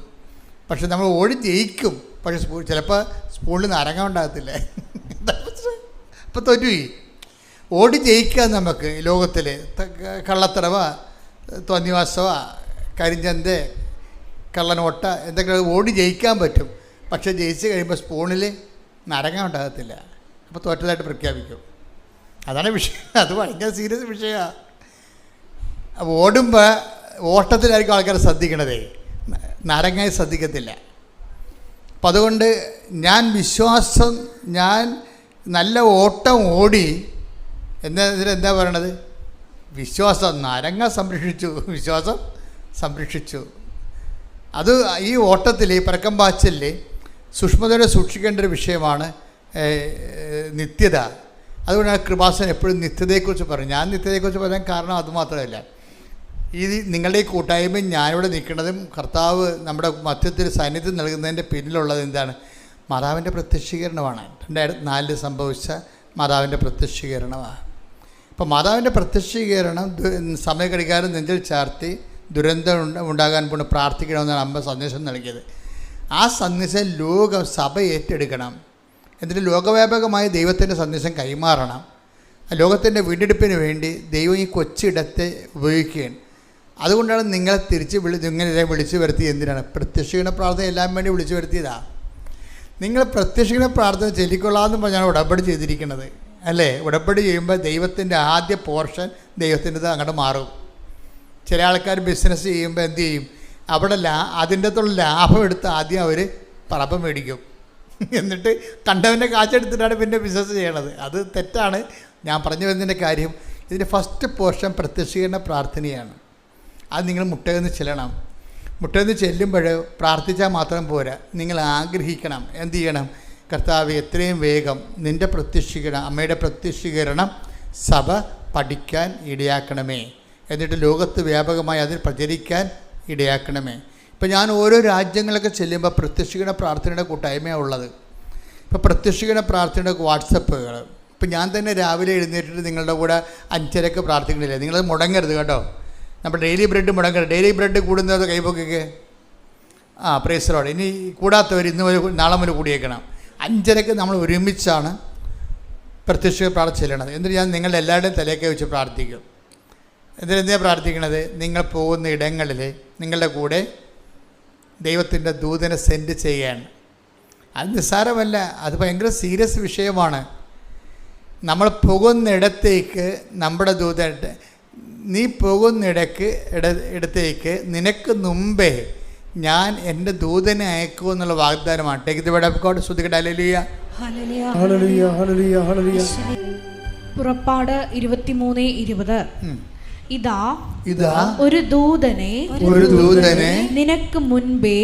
[SPEAKER 1] പക്ഷെ നമ്മൾ ഓടി ജയിക്കും. പക്ഷെ ചിലപ്പോൾ സ്പൂണിൽ നാരങ്ങ ഉണ്ടാകത്തില്ലേ? അപ്പോൾ തോറ്റുപോയി. ഓടി ജയിക്കാൻ നമുക്ക് ലോകത്തിൽ കള്ളത്തറവ, തോന്നിവാസവ, കരിഞ്ചന്ത, കള്ളനോട്ട എന്തൊക്കെ ഓടി ജയിക്കാൻ പറ്റും. പക്ഷെ ജയിച്ച് കഴിയുമ്പോൾ സ്പൂണിൽ നാരങ്ങ ഉണ്ടാകത്തില്ല. അപ്പോൾ തോറ്റതായിട്ട് പ്രഖ്യാപിക്കും. അതാണ് വിഷയം. അത് ഭയങ്കര സീരിയസ് വിഷയമാണ്. അപ്പോൾ ഓടുമ്പോൾ ഓട്ടത്തിലായിരിക്കും ആൾക്കാർ ശ്രദ്ധിക്കണതേ, നാരങ്ങയെ ശ്രദ്ധിക്കത്തില്ല. അപ്പം അതുകൊണ്ട് ഞാൻ നല്ല ഓട്ടം ഓടി എന്താ പറയണത്? വിശ്വാസം നാരങ്ങ വിശ്വാസം സംരക്ഷിച്ചു. അത് ഈ ഓട്ടത്തിൽ, ഈ പരക്കം പാച്ചിൽ സൂക്ഷ്മതയോടെ സൂക്ഷിക്കേണ്ട ഒരു വിഷയമാണ് നിത്യത. അതുകൊണ്ടാണ് കൃപാസൻ എപ്പോഴും നിത്യതയെക്കുറിച്ച് പറയും. ഞാൻ നിത്യതയെക്കുറിച്ച് പറയാൻ കാരണം അതുമാത്രമല്ല, ഈ നിങ്ങളുടെ ഈ കൂട്ടായ്മയും ഞാനിവിടെ നിൽക്കുന്നതും കർത്താവ് നമ്മുടെ മധ്യത്തിൽ സാന്നിധ്യം നൽകുന്നതിൻ്റെ പിന്നിലുള്ളത് എന്താണ്? മാതാവിൻ്റെ പ്രത്യക്ഷീകരണമാണ്. 2004 സംഭവിച്ച മാതാവിൻ്റെ പ്രത്യക്ഷീകരണമാണ്. അപ്പോൾ മാതാവിൻ്റെ പ്രത്യക്ഷീകരണം സമയഘടികാരം നെഞ്ചിൽ ചാർത്തി ദുരന്തം ഉണ്ടാകാൻ പോണ് പ്രാർത്ഥിക്കണമെന്നാണ് അമ്മ സന്ദേശം നൽകിയത്. ആ സന്ദേശം സഭ ഏറ്റെടുക്കണം. എന്നിട്ട് ലോകവ്യാപകമായ ദൈവത്തിൻ്റെ സന്ദേശം കൈമാറണം. ലോകത്തിൻ്റെ വീണ്ടെടുപ്പിന് വേണ്ടി ദൈവം ഈ കൊച്ചിടത്തെ ഉപയോഗിക്കുകയാണ്. അതുകൊണ്ടാണ് നിങ്ങളെ തിരിച്ച് ഇങ്ങനെ വിളിച്ചു വരുത്തി. എന്തിനാണ്? പ്രത്യക്ഷീകരണ പ്രാർത്ഥന എല്ലാം വേണ്ടി വിളിച്ചു വരുത്തിയതാണ്. നിങ്ങൾ പ്രത്യക്ഷീകരണ പ്രാർത്ഥന ചൊല്ലിക്കൊള്ളാമെന്ന് പറഞ്ഞാണ് ഉടമ്പടി ചെയ്തിരിക്കുന്നത്, അല്ലേ? ഉടമ്പടി ചെയ്യുമ്പോൾ ദൈവത്തിൻ്റെ ആദ്യ പോർഷൻ ദൈവത്തിൻ്റെത് അങ്ങോട്ട് മാറും. ചില ആൾക്കാർ ബിസിനസ് ചെയ്യുമ്പോൾ എന്ത് ചെയ്യും? അവിടെ അതിൻ്റെ അകത്തുള്ള ലാഭം എടുത്ത് ആദ്യം അവർ പറപ്പം മേടിക്കും, എന്നിട്ട് കണ്ടവൻ്റെ കാശെടുത്തിട്ടാണ് പിന്നെ ബിസിനസ് ചെയ്യണത്. അത് തെറ്റാണ്. ഞാൻ പറഞ്ഞു വരുന്നതിൻ്റെ കാര്യം, ഇതിൻ്റെ ഫസ്റ്റ് പോർഷൻ പ്രത്യക്ഷീകരണ പ്രാർത്ഥനയാണ്. അത് നിങ്ങൾ മുട്ടയെന്ന് ചെല്ലണം. മുട്ടയെന്ന് ചെല്ലുമ്പോൾ പ്രാർത്ഥിച്ചാൽ മാത്രം പോരാ, നിങ്ങൾ ആഗ്രഹിക്കണം. എന്ത് ചെയ്യണം? കർത്താവ് എത്രയും വേഗം നിൻ്റെ പ്രത്യക്ഷീകരണം, അമ്മയുടെ പ്രത്യക്ഷീകരണം സഭ പഠിക്കാൻ ഇടയാക്കണമേ, എന്നിട്ട് ലോകത്ത് വ്യാപകമായി അതിൽ പ്രചരിക്കാൻ ഇടയാക്കണമേ. ഇപ്പം ഞാൻ ഓരോ രാജ്യങ്ങളൊക്കെ ചെല്ലുമ്പോൾ പ്രത്യക്ഷീകരണ പ്രാർത്ഥനയുടെ കൂട്ടായ്മയാണ് ഉള്ളത്. ഇപ്പോൾ പ്രത്യക്ഷീകരണ പ്രാർത്ഥനയുടെ വാട്സപ്പുകൾ, ഇപ്പം ഞാൻ തന്നെ രാവിലെ എഴുന്നേറ്റിട്ട് നിങ്ങളുടെ കൂടെ 5:30 പ്രാർത്ഥിക്കണില്ലേ? നിങ്ങളത് മുടങ്ങരുത് കേട്ടോ. നമ്മൾ ഡെയിലി ബ്രെഡ് മുടങ്ങരുത്. ഡെയിലി ബ്രെഡ് കൂടുന്നത് കൈപ്പൊക്കെ പ്രൈസ് ലോർഡ്. ഇനി കൂടാത്തവർ ഇന്ന് നാളെ മുതൽ കൂടിയേക്കണം. 5:30 നമ്മൾ ഒരുമിച്ചാണ് പ്രത്യക്ഷ പ്രാർത്ഥന ചെല്ലണത്. എന്നിട്ട് ഞാൻ നിങ്ങളുടെ എല്ലാവരുടെയും തലയൊക്കെ വെച്ച് പ്രാർത്ഥിക്കും. എന്തിനാണ് പ്രാർത്ഥിക്കണത്? നിങ്ങൾ പോകുന്ന ഇടങ്ങളിൽ നിങ്ങളുടെ കൂടെ ദൈവത്തിൻ്റെ ദൂതനെ സെൻഡ് ചെയ്യാണ്. അത് നിസ്സാരമല്ല, അത് ഭയങ്കര സീരിയസ് വിഷയമാണ്. നമ്മൾ പോകുന്നിടത്തേക്ക് നമ്മുടെ ദൂതൻ, നീ പോകുന്നിടത്തേക്ക് നിനക്ക് മുമ്പേ ഞാൻ എൻ്റെ ദൂതനെ അയക്കുമെന്നുള്ള വാഗ്ദാനമാണ്. Take the word of God. ശ്രുതിക്കട്ടെ. Hallelujah,
[SPEAKER 3] hallelujah, hallelujah, hallelujah.
[SPEAKER 2] പുറപ്പാട് 23:20. ഇതാ ഒരു ദൂതനെ നിനക്ക് മുൻപേ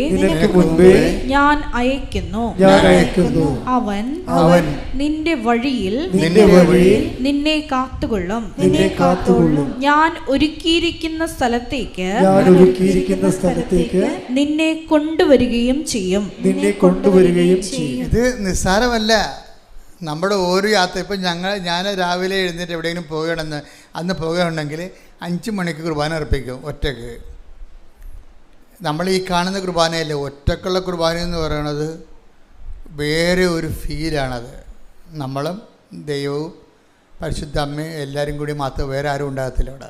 [SPEAKER 2] ഞാൻ അയക്കുന്നു. അവൻ നിന്റെ വഴിയിൽ നിന്നെ കാത്തുകൊള്ളും. ഞാൻ ഒരുക്കിയിരിക്കുന്ന സ്ഥലത്തേക്ക് നിന്നെ കൊണ്ടുവരികയും ചെയ്യും.
[SPEAKER 1] ഇത് നിസ്സാരമല്ല. നമ്മുടെ ഓരോ യാത്ര, ഇപ്പം ഞാൻ രാവിലെ എഴുന്നേറ്റ് എവിടെയെങ്കിലും പോകണമെന്ന് അന്ന് പോകുകയാണെങ്കിൽ 5 മണിക്ക് കുർബാന അർപ്പിക്കും ഒറ്റയ്ക്ക്. നമ്മൾ ഈ കാണുന്ന കുർബാനയല്ലേ, ഒറ്റക്കുള്ള കുർബാന എന്ന് പറയുന്നത് വേറെ ഒരു ഫീലാണത്. നമ്മളും ദൈവവും പരിശുദ്ധ അമ്മയും എല്ലാവരും കൂടി മാത്രം, വേറെ ആരും ഉണ്ടാകത്തില്ല അവിടെ.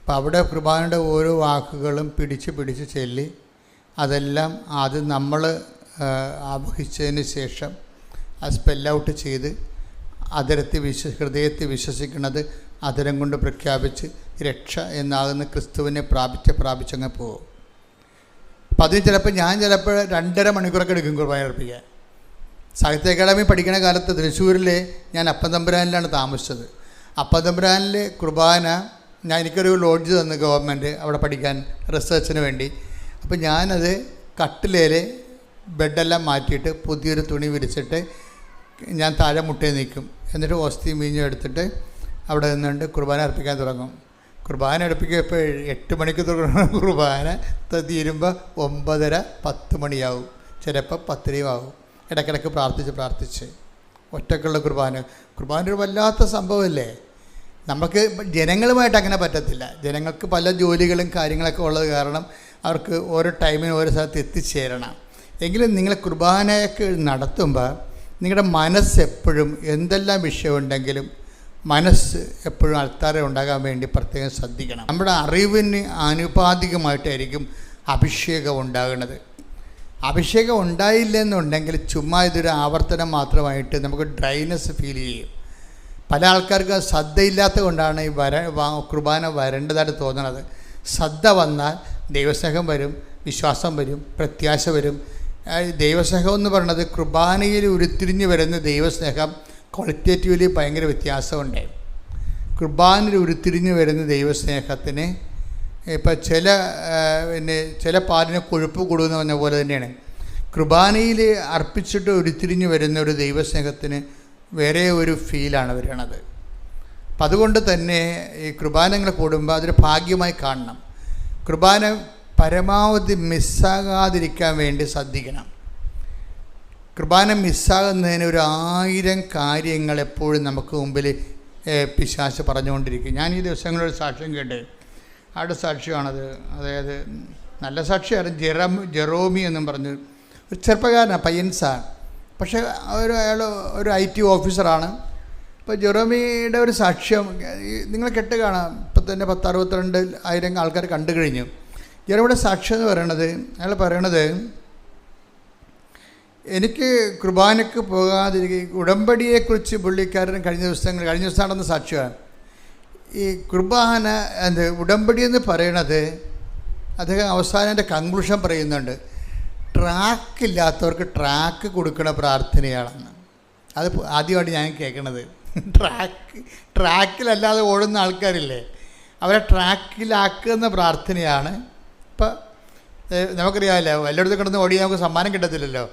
[SPEAKER 1] അപ്പം അവിടെ കുർബാനയുടെ ഓരോ വാക്കുകളും പിടിച്ച് ചൊല്ലി അതെല്ലാം ആദ്യം നമ്മൾ ആവഹിച്ചതിന് ശേഷം ആ സ്പെല്ലൗട്ട് ചെയ്ത് ഹൃദയത്തിൽ വിശ്വസിക്കുന്നത് അതിരം കൊണ്ട് പ്രഖ്യാപിച്ച് രക്ഷ എന്നാകുന്ന ക്രിസ്തുവിനെ പ്രാപിച്ചങ്ങ് പോകും. അപ്പം അതിന് ചിലപ്പോൾ ഞാൻ 2.5 മണിക്കൂറൊക്കെ എടുക്കും കുർബാന അർപ്പിക്കാൻ. സാഹിത്യ അക്കാദമി പഠിക്കുന്ന കാലത്ത് തൃശ്ശൂരിൽ ഞാൻ അപ്പന്തമ്പുരാനിലാണ് താമസിച്ചത്. അപ്പന്തമ്പുരാനിൽ കുർബാന എനിക്കൊരു ലോഡ്ജ് തന്നു ഗവൺമെൻറ് അവിടെ പഠിക്കാൻ, റിസർച്ചിന് വേണ്ടി. അപ്പോൾ ഞാനത് കട്ടിലേൽ ബെഡെല്ലാം മാറ്റിയിട്ട് പുതിയൊരു തുണി വിരിച്ചിട്ട് ഞാൻ താഴെ മുട്ടയിൽ നിൽക്കും. എന്നിട്ട് ഓസ്തിയും വീഞ്ഞും എടുത്തിട്ട് അവിടെ നിന്നുകൊണ്ട് കുർബാന അർപ്പിക്കാൻ തുടങ്ങും. കുർബാന അടുപ്പിക്കുക ഇപ്പോൾ 8 മണിക്ക് തുടങ്ങുന്ന കുർബാന തീരുമ്പോൾ 9:30-10 മണിയാവും, ചിലപ്പോൾ 10 ആവും. ഇടയ്ക്കിടയ്ക്ക് പ്രാർത്ഥിച്ച് ഒറ്റക്കുള്ള കുർബാന ഒരു വല്ലാത്ത സംഭവമല്ലേ. നമുക്ക് ജനങ്ങളുമായിട്ട് അങ്ങനെ പറ്റത്തില്ല. ജനങ്ങൾക്ക് പല ജോലികളും കാര്യങ്ങളൊക്കെ ഉള്ളത് കാരണം അവർക്ക് ഓരോ ടൈമിന് ഓരോ സ്ഥലത്ത് എത്തിച്ചേരണം. എങ്കിലും നിങ്ങൾ കുർബാനയൊക്കെ നടത്തുമ്പോൾ നിങ്ങളുടെ മനസ്സെപ്പോഴും എന്തെല്ലാം വിഷയമുണ്ടെങ്കിലും മനസ്സ് എപ്പോഴും അൾത്താരെ ഉണ്ടാകാൻ വേണ്ടി പ്രത്യേകം ശ്രദ്ധിക്കണം. നമ്മുടെ അറിവിന് ആനുപാതികമായിട്ടായിരിക്കും അഭിഷേകം ഉണ്ടാകുന്നത്. അഭിഷേകം ഉണ്ടായില്ലെന്നുണ്ടെങ്കിൽ ചുമ്മാ ഇതൊരു ആവർത്തനം മാത്രമായിട്ട് നമുക്ക് ഡ്രൈനെസ് ഫീൽ ചെയ്യും. പല ആൾക്കാർക്ക് ശ്രദ്ധയില്ലാത്തത് കൊണ്ടാണ് ഈ കുർബാന വരേണ്ടതായിട്ട് തോന്നുന്നത്. ശ്രദ്ധ വന്നാൽ ദൈവസ്നേഹം വരും, വിശ്വാസം വരും, പ്രത്യാശ വരും. ദൈവസ്നേഹം എന്ന് പറയുന്നത് കുർബാനയിൽ ഉരുത്തിരിഞ്ഞ് വരുന്ന ദൈവസ്നേഹം ക്വാളിറ്റേറ്റീവ്ലി ഭയങ്കര വ്യത്യാസമുണ്ട്. കുർബാനയിൽ ഉരുത്തിരിഞ്ഞ് വരുന്ന ദൈവസ്നേഹത്തിന് ഇപ്പം ചില പാലിന് കൊഴുപ്പ് കൂടുമെന്ന് പറഞ്ഞ പോലെ തന്നെയാണ് കുർബാനയിൽ അർപ്പിച്ചിട്ട് ഉരുത്തിരിഞ്ഞ് വരുന്ന ഒരു ദൈവസ്നേഹത്തിന് വേറെ ഒരു ഫീലാണ് വരണത്. അപ്പം അതുകൊണ്ട് തന്നെ ഈ കുർബാനകൾ കൂടുമ്പോൾ അതൊരു ഭാഗ്യമായി കാണണം. കുർബാന പരമാവധി മിസ്സാകാതിരിക്കാൻ വേണ്ടി ശ്രദ്ധിക്കണം. കുർബാന മിസ്സാകുന്നതിന് 1000 കാര്യങ്ങൾ എപ്പോഴും നമുക്ക് മുമ്പിൽ പിശാച് പറഞ്ഞുകൊണ്ടിരിക്കും. ഞാൻ ഈ ദിവസങ്ങളൊരു സാക്ഷ്യം കേട്ട്, ആരുടെ സാക്ഷ്യമാണത്, അതായത് നല്ല സാക്ഷിയാണ്, ജെറോമി എന്നും പറഞ്ഞ് ഒരു ചെറുപ്പക്കാരനാണ്, പയ്യൻസാണ്. പക്ഷേ അയാൾ ഒരു IT ഓഫീസറാണ്. ഇപ്പോൾ ജെറോമിയുടെ ഒരു സാക്ഷ്യം നിങ്ങൾ കേട്ട് കാണാം. ഇപ്പം തന്നെ 10-62,000 ആൾക്കാർ കണ്ടു കഴിഞ്ഞു. ഇവിടെ സാക്ഷ്യം എന്ന് പറയണത്, അയാൾ പറയണത്, എനിക്ക് കുർബാനയ്ക്ക് പോകാതിരിക്കുക, ഉടമ്പടിയെക്കുറിച്ച് പുള്ളിക്കാരൻ കഴിഞ്ഞ ദിവസം നടന്ന സാക്ഷ്യമാണ്. ഈ കുർബാന ഉടമ്പടി എന്ന് പറയണത് അദ്ദേഹം അവസാനം എൻ്റെ കൺക്ലൂഷൻ പറയുന്നുണ്ട്, ട്രാക്കില്ലാത്തവർക്ക് ട്രാക്ക് കൊടുക്കുന്ന പ്രാർത്ഥനയാണെന്ന്. അത് ആദ്യമായിട്ട് ഞാൻ കേൾക്കണത്. ട്രാക്കിലല്ലാതെ ഓടുന്ന ആൾക്കാരില്ലേ, അവരെ ട്രാക്കിലാക്കുന്ന പ്രാർത്ഥനയാണ്. ഇപ്പം നമുക്കറിയാമല്ലോ, എല്ലായിടത്തും കിടന്ന് ഓടിയാൽ നമുക്ക് സമ്മാനം കിട്ടത്തില്ലല്ലോ.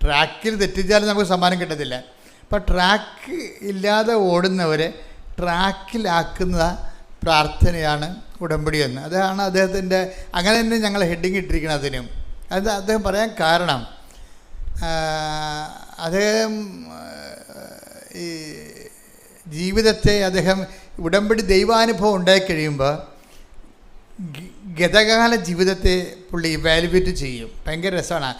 [SPEAKER 1] ട്രാക്കിൽ തെറ്റിച്ചാലും നമുക്ക് സമ്മാനം കിട്ടത്തില്ല. അപ്പം ട്രാക്ക് ഇല്ലാതെ ഓടുന്നവരെ ട്രാക്കിലാക്കുന്ന പ്രാർത്ഥനയാണ് ഉടമ്പടി എന്ന്. അതാണ് അദ്ദേഹത്തിൻ്റെ, അങ്ങനെ തന്നെ ഞങ്ങൾ ഹെഡിങ് ഇട്ടിരിക്കണം അതിനും. അത് അദ്ദേഹം പറയാൻ കാരണം, അദ്ദേഹം ഈ ജീവിതത്തെ അദ്ദേഹം ഉടമ്പടി ദൈവാനുഭവം ഉണ്ടായിക്കഴിയുമ്പോൾ ഗതകാല ജീവിതത്തെ പുള്ളി ഇവാലുവേറ്റ് ചെയ്യും. ഭയങ്കര രസമാണ്.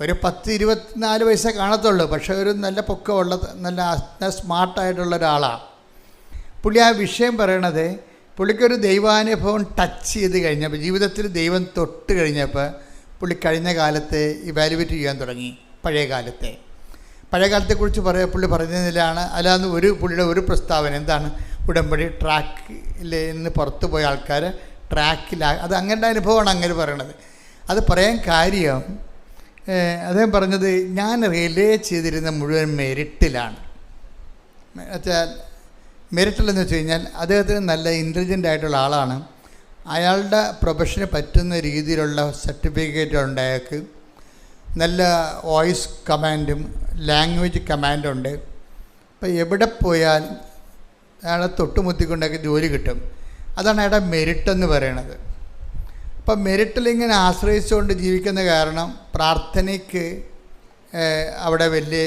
[SPEAKER 1] ഒരു 10-24 വയസ്സേ കാണത്തുള്ളൂ, പക്ഷേ ഒരു നല്ല പൊക്കമുള്ള നല്ല സ്മാർട്ടായിട്ടുള്ള ഒരാളാണ് പുള്ളി. ആ വിഷയം പറയണത്, പുള്ളിക്കൊരു ദൈവാനുഭവം ടച്ച് ചെയ്ത് കഴിഞ്ഞപ്പോൾ, ജീവിതത്തിൽ ദൈവം തൊട്ട് കഴിഞ്ഞപ്പോൾ പുള്ളി കഴിഞ്ഞ കാലത്തെ ഇവാലുവേറ്റ് ചെയ്യാൻ തുടങ്ങി. പഴയ കാലത്തെക്കുറിച്ച് പുള്ളി പറയുന്നതിലാണ്. അല്ലാതെ പുള്ളിയുടെ ഒരു പ്രസ്താവന എന്താണ്, ഉടമ്പടി ട്രാക്കിൽ നിന്ന് പുറത്തു പോയ ആൾക്കാർ അത് അങ്ങനത്തെ അനുഭവമാണ് അങ്ങനെ പറയണത്. അത് പറയാൻ കാര്യം, അദ്ദേഹം പറഞ്ഞത്, ഞാൻ റിലേ ചെയ്തിരുന്ന മുഴുവൻ മെരിറ്റിലാണ്. എന്നുവെച്ചാൽ മെരിറ്റിലെന്ന് വെച്ച് കഴിഞ്ഞാൽ അദ്ദേഹത്തിന് നല്ല ഇൻ്റലിജൻ്റ് ആയിട്ടുള്ള ആളാണ്. അയാളുടെ പ്രൊഫഷന് പറ്റുന്ന രീതിയിലുള്ള സർട്ടിഫിക്കറ്റ് ഉണ്ട് അയാൾക്ക്. നല്ല വോയിസ് കമാൻഡും ലാംഗ്വേജ് കമാൻഡുണ്ട്. അപ്പോൾ എവിടെ പോയാൽ അയാളെ തൊട്ടുമുത്തിക്കൊണ്ടൊക്കെ ജോലി കിട്ടും. അതാണ് അയാളുടെ മെരിറ്റെന്ന് പറയണത്. അപ്പം മെരിറ്റിലിങ്ങനെ ആശ്രയിച്ചുകൊണ്ട് ജീവിക്കുന്ന കാരണം പ്രാർത്ഥനയ്ക്ക് അവിടെ വലിയ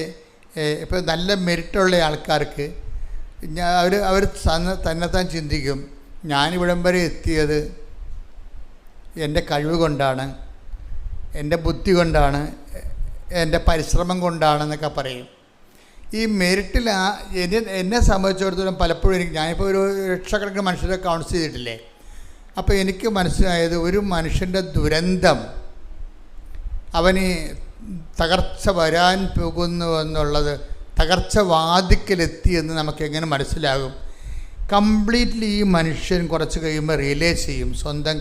[SPEAKER 1] ഇപ്പോൾ നല്ല മെരിറ്റുള്ള ആൾക്കാർക്ക് അവർ തന്നെത്താൻ ചിന്തിക്കും, ഞാനിവിടം വരെ എത്തിയത് എൻ്റെ കഴിവ് കൊണ്ടാണ്, എൻ്റെ ബുദ്ധി കൊണ്ടാണ്, എൻ്റെ പരിശ്രമം കൊണ്ടാണെന്നൊക്കെ പറയും. ഈ മെരിറ്റിൽ എന്നെ സംബന്ധിച്ചിടത്തോളം പലപ്പോഴും ഞാനിപ്പോൾ ഒരു ലക്ഷക്കണക്കിന് മനുഷ്യരെ കൗൺസിൽ ചെയ്തിട്ടില്ലേ, അപ്പോൾ എനിക്ക് മനസ്സിലായത്, ഒരു മനുഷ്യൻ്റെ ദുരന്തം അവന് തകർച്ച വരാൻ പോകുന്നു എന്നുള്ളത്, തകർച്ച വാതിക്കലെത്തിയെന്ന് നമുക്ക് എങ്ങനെ മനസ്സിലാകും? കംപ്ലീറ്റ്ലി ഈ മനുഷ്യൻ കുറച്ച് കഴിയുമ്പോൾ റിയലൈസ് ചെയ്യും, സ്വന്തം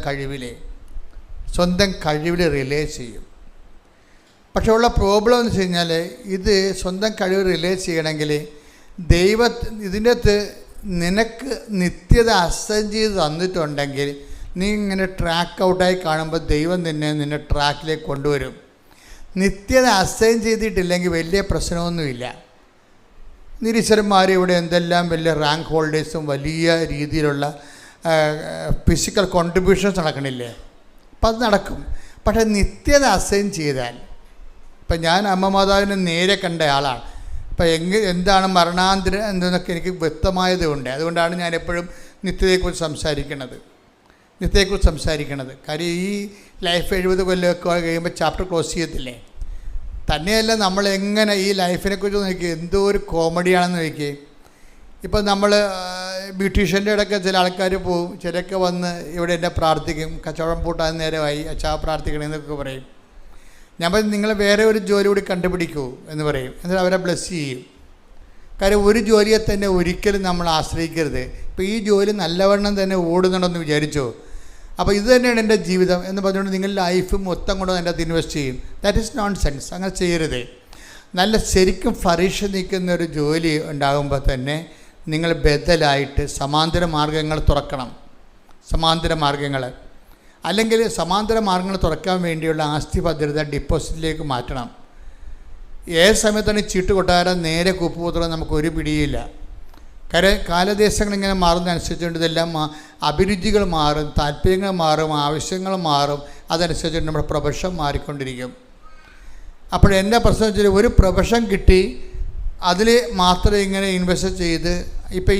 [SPEAKER 1] കഴിവിൽ റിയലൈസ് ചെയ്യും. പക്ഷേ ഉള്ള പ്രോബ്ലം എന്ന് വെച്ച് കഴിഞ്ഞാൽ, ഇത് സ്വന്തം കഴിവ് റിയലൈസ് ചെയ്യണമെങ്കിൽ ഇതിൻ്റെ അകത്ത് നിനക്ക് നിത്യത അസൈൻ ചെയ്ത് തന്നിട്ടുണ്ടെങ്കിൽ, നീ ഇങ്ങനെ ട്രാക്ക് ഔട്ടായി കാണുമ്പോൾ ദൈവം നിന്നെ ട്രാക്കിലേക്ക് കൊണ്ടുവരും. നിത്യത അസൈൻ ചെയ്തിട്ടില്ലെങ്കിൽ വലിയ പ്രശ്നമൊന്നുമില്ല. നിരീശ്വരന്മാർ ഇവിടെ എന്തെല്ലാം വലിയ റാങ്ക് ഹോൾഡേഴ്സും വലിയ രീതിയിലുള്ള ഫിസിക്കൽ കോൺട്രിബ്യൂഷൻസ് നടക്കണില്ലേ, അപ്പം അത് നടക്കും. പക്ഷേ നിത്യത അസൈൻ ചെയ്താൽ, ഇപ്പം ഞാൻ അമ്മ മാതാവിനെ നേരെ കണ്ട ആളാണ്. അപ്പം എന്താണ് മരണാന്തരം എന്നൊക്കെ എനിക്ക് വ്യക്തമായതുകൊണ്ട്, അതുകൊണ്ടാണ് ഞാൻ എപ്പോഴും നിത്യതയെക്കുറിച്ച് സംസാരിക്കണത്. കാര്യം ഈ ലൈഫ് 70 കൊല്ലമൊക്കെ കഴിയുമ്പോൾ ചാപ്റ്റർ ക്ലോസ് ചെയ്യത്തില്ലേ. തന്നെയല്ല, നമ്മളെങ്ങനെ ഈ ലൈഫിനെക്കുറിച്ച് നോക്കി എന്തോ ഒരു കോമഡിയാണെന്ന് നോക്കി. ഇപ്പം നമ്മൾ ബ്യൂട്ടീഷ്യൻ്റെ ഇടയ്ക്ക് ചില ആൾക്കാർ പോവും, ചിലരൊക്കെ വന്ന് ഇവിടെ എന്നെ പ്രാർത്ഥിക്കും, കച്ചവടം പൂട്ടാൻ നേരമായി, അച്ഛാ പ്രാർത്ഥിക്കണമെന്നൊക്കെ പറയും. ഞാൻ പറയും, നിങ്ങൾ വേറെ ഒരു ജോലി കൂടി കണ്ടുപിടിക്കൂ എന്ന് പറയും. എന്നിട്ട് അവരെ ബ്ലെസ് ചെയ്യും. കാര്യം ഒരു ജോലിയെ തന്നെ ഒരിക്കലും നമ്മൾ ആശ്രയിക്കരുത്. ഇപ്പോൾ ഈ ജോലി നല്ലവണ്ണം തന്നെ ഓടുന്നുണ്ടെന്ന് വിചാരിച്ചോ, അപ്പോൾ ഇത് തന്നെയാണ് എൻ്റെ ജീവിതം എന്ന് പറഞ്ഞുകൊണ്ട് നിങ്ങൾ ലൈഫ് മൊത്തം കൊണ്ട് എൻ്റെ അത് ഇൻവെസ്റ്റ് ചെയ്യും. That is known sense. അങ്ങനെ ചെയ്യരുത്. നല്ല ശരിക്കും ഫറിഷ് നിൽക്കുന്ന ഒരു ജോലി ഉണ്ടാകുമ്പോൾ തന്നെ നിങ്ങൾ ബദലായിട്ട് സമാന്തര മാർഗ്ഗങ്ങൾ തുറക്കണം. അല്ലെങ്കിൽ സമാന്തര മാർഗ്ഗങ്ങൾ തുറക്കാൻ വേണ്ടിയുള്ള ആസ്തി ഭദ്രത ഡിപ്പോസിറ്റിലേക്ക് മാറ്റണം. ഏത് സമയത്താണ് ചീട്ട് കൊട്ടാരം നേരെ കൂപ്പുപൂത്രം നമുക്കൊരു പിടിയില്ല. കാലദേശങ്ങളിങ്ങനെ മാറുന്നതനുസരിച്ചുകൊണ്ട് ഇതെല്ലാം അഭിരുചികൾ മാറും, താല്പര്യങ്ങൾ മാറും, ആവശ്യങ്ങൾ മാറും. അതനുസരിച്ച് നമ്മുടെ പ്രൊഫഷൻ മാറിക്കൊണ്ടിരിക്കും. അപ്പോൾ എൻ്റെ പ്രശ്നം വെച്ചാൽ, ഒരു പ്രൊഫഷൻ കിട്ടി അതിൽ മാത്രം ഇങ്ങനെ ഇൻവെസ്റ്റ് ചെയ്ത്, ഇപ്പം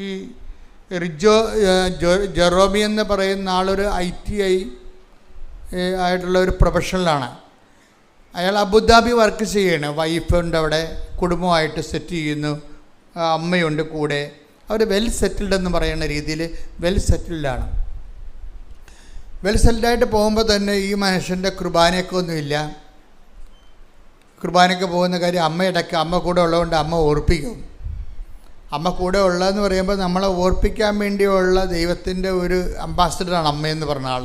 [SPEAKER 1] ഈ ജെറോമി എന്ന് പറയുന്ന ആളൊരു ITI ആയിട്ടുള്ള ഒരു പ്രൊഫഷണലാണ്. അയാൾ അബുദാബി വർക്ക് ചെയ്യണം. വൈഫുണ്ട് അവിടെ, കുടുംബമായിട്ട് സെറ്റ് ചെയ്യുന്നു, അമ്മയുണ്ട് കൂടെ. അവർ വെൽ സെറ്റിൽഡ് എന്ന് പറയുന്ന രീതിയിൽ വെൽ സെറ്റിൽഡാണ്. വെൽ സെറ്റിൽഡായിട്ട് പോകുമ്പോൾ തന്നെ ഈ മനുഷ്യൻ്റെ കുർബാനയൊക്കെ ഒന്നുമില്ല. കുർബാനയ്ക്ക് പോകുന്ന കാര്യം അമ്മ കൂടെ ഉള്ളതുകൊണ്ട് അമ്മ ഓർപ്പിക്കും. അമ്മ കൂടെ ഉള്ളതെന്ന് പറയുമ്പോൾ നമ്മളെ ഓർപ്പിക്കാൻ വേണ്ടിയുള്ള ദൈവത്തിൻ്റെ ഒരു അംബാസിഡറാണ് അമ്മയെന്ന് പറഞ്ഞ ആൾ.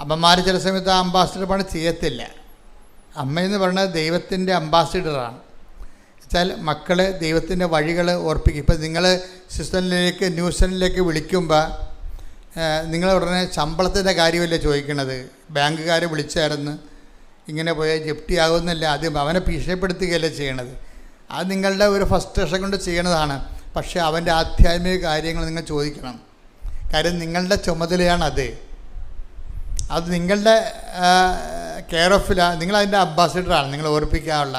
[SPEAKER 1] അമ്മമാർ ചില സമയത്ത് ആ അംബാസിഡർ പണി ചെയ്യത്തില്ല. അമ്മയെന്ന് പറഞ്ഞാൽ ദൈവത്തിൻ്റെ അംബാസിഡറാണ്. വെച്ചാൽ മക്കളെ ദൈവത്തിൻ്റെ വഴികൾ ഓർപ്പിക്കും. ഇപ്പം നിങ്ങൾ സിസ്റ്ററിലേക്ക് ന്യൂസിലേക്ക് വിളിക്കുമ്പോൾ നിങ്ങൾ ഉടനെ ശമ്പളത്തിൻ്റെ കാര്യമല്ലേ ചോദിക്കണത്. ബാങ്കുകാരെ വിളിച്ചായിരുന്നു ഇങ്ങനെ പോയാൽ ജപ്തി ആകുമെന്നല്ല, അത് അവനെ ഭീഷണിപ്പെടുത്തുകയല്ലേ ചെയ്യണത്. അത് നിങ്ങളുടെ ഒരു ഫ്രസ്ട്രേഷൻ കൊണ്ട് ചെയ്യണതാണ്. പക്ഷേ അവൻ്റെ ആധ്യാത്മിക കാര്യങ്ങൾ നിങ്ങൾ ചോദിക്കണം. കാര്യം നിങ്ങളുടെ ചുമതലയാണത്. അത് നിങ്ങളുടെ കെയർ ഓഫിലാണ്. നിങ്ങളതിൻ്റെ അംബാസിഡറാണ്. നിങ്ങൾ ഓർപ്പിക്കാനുള്ള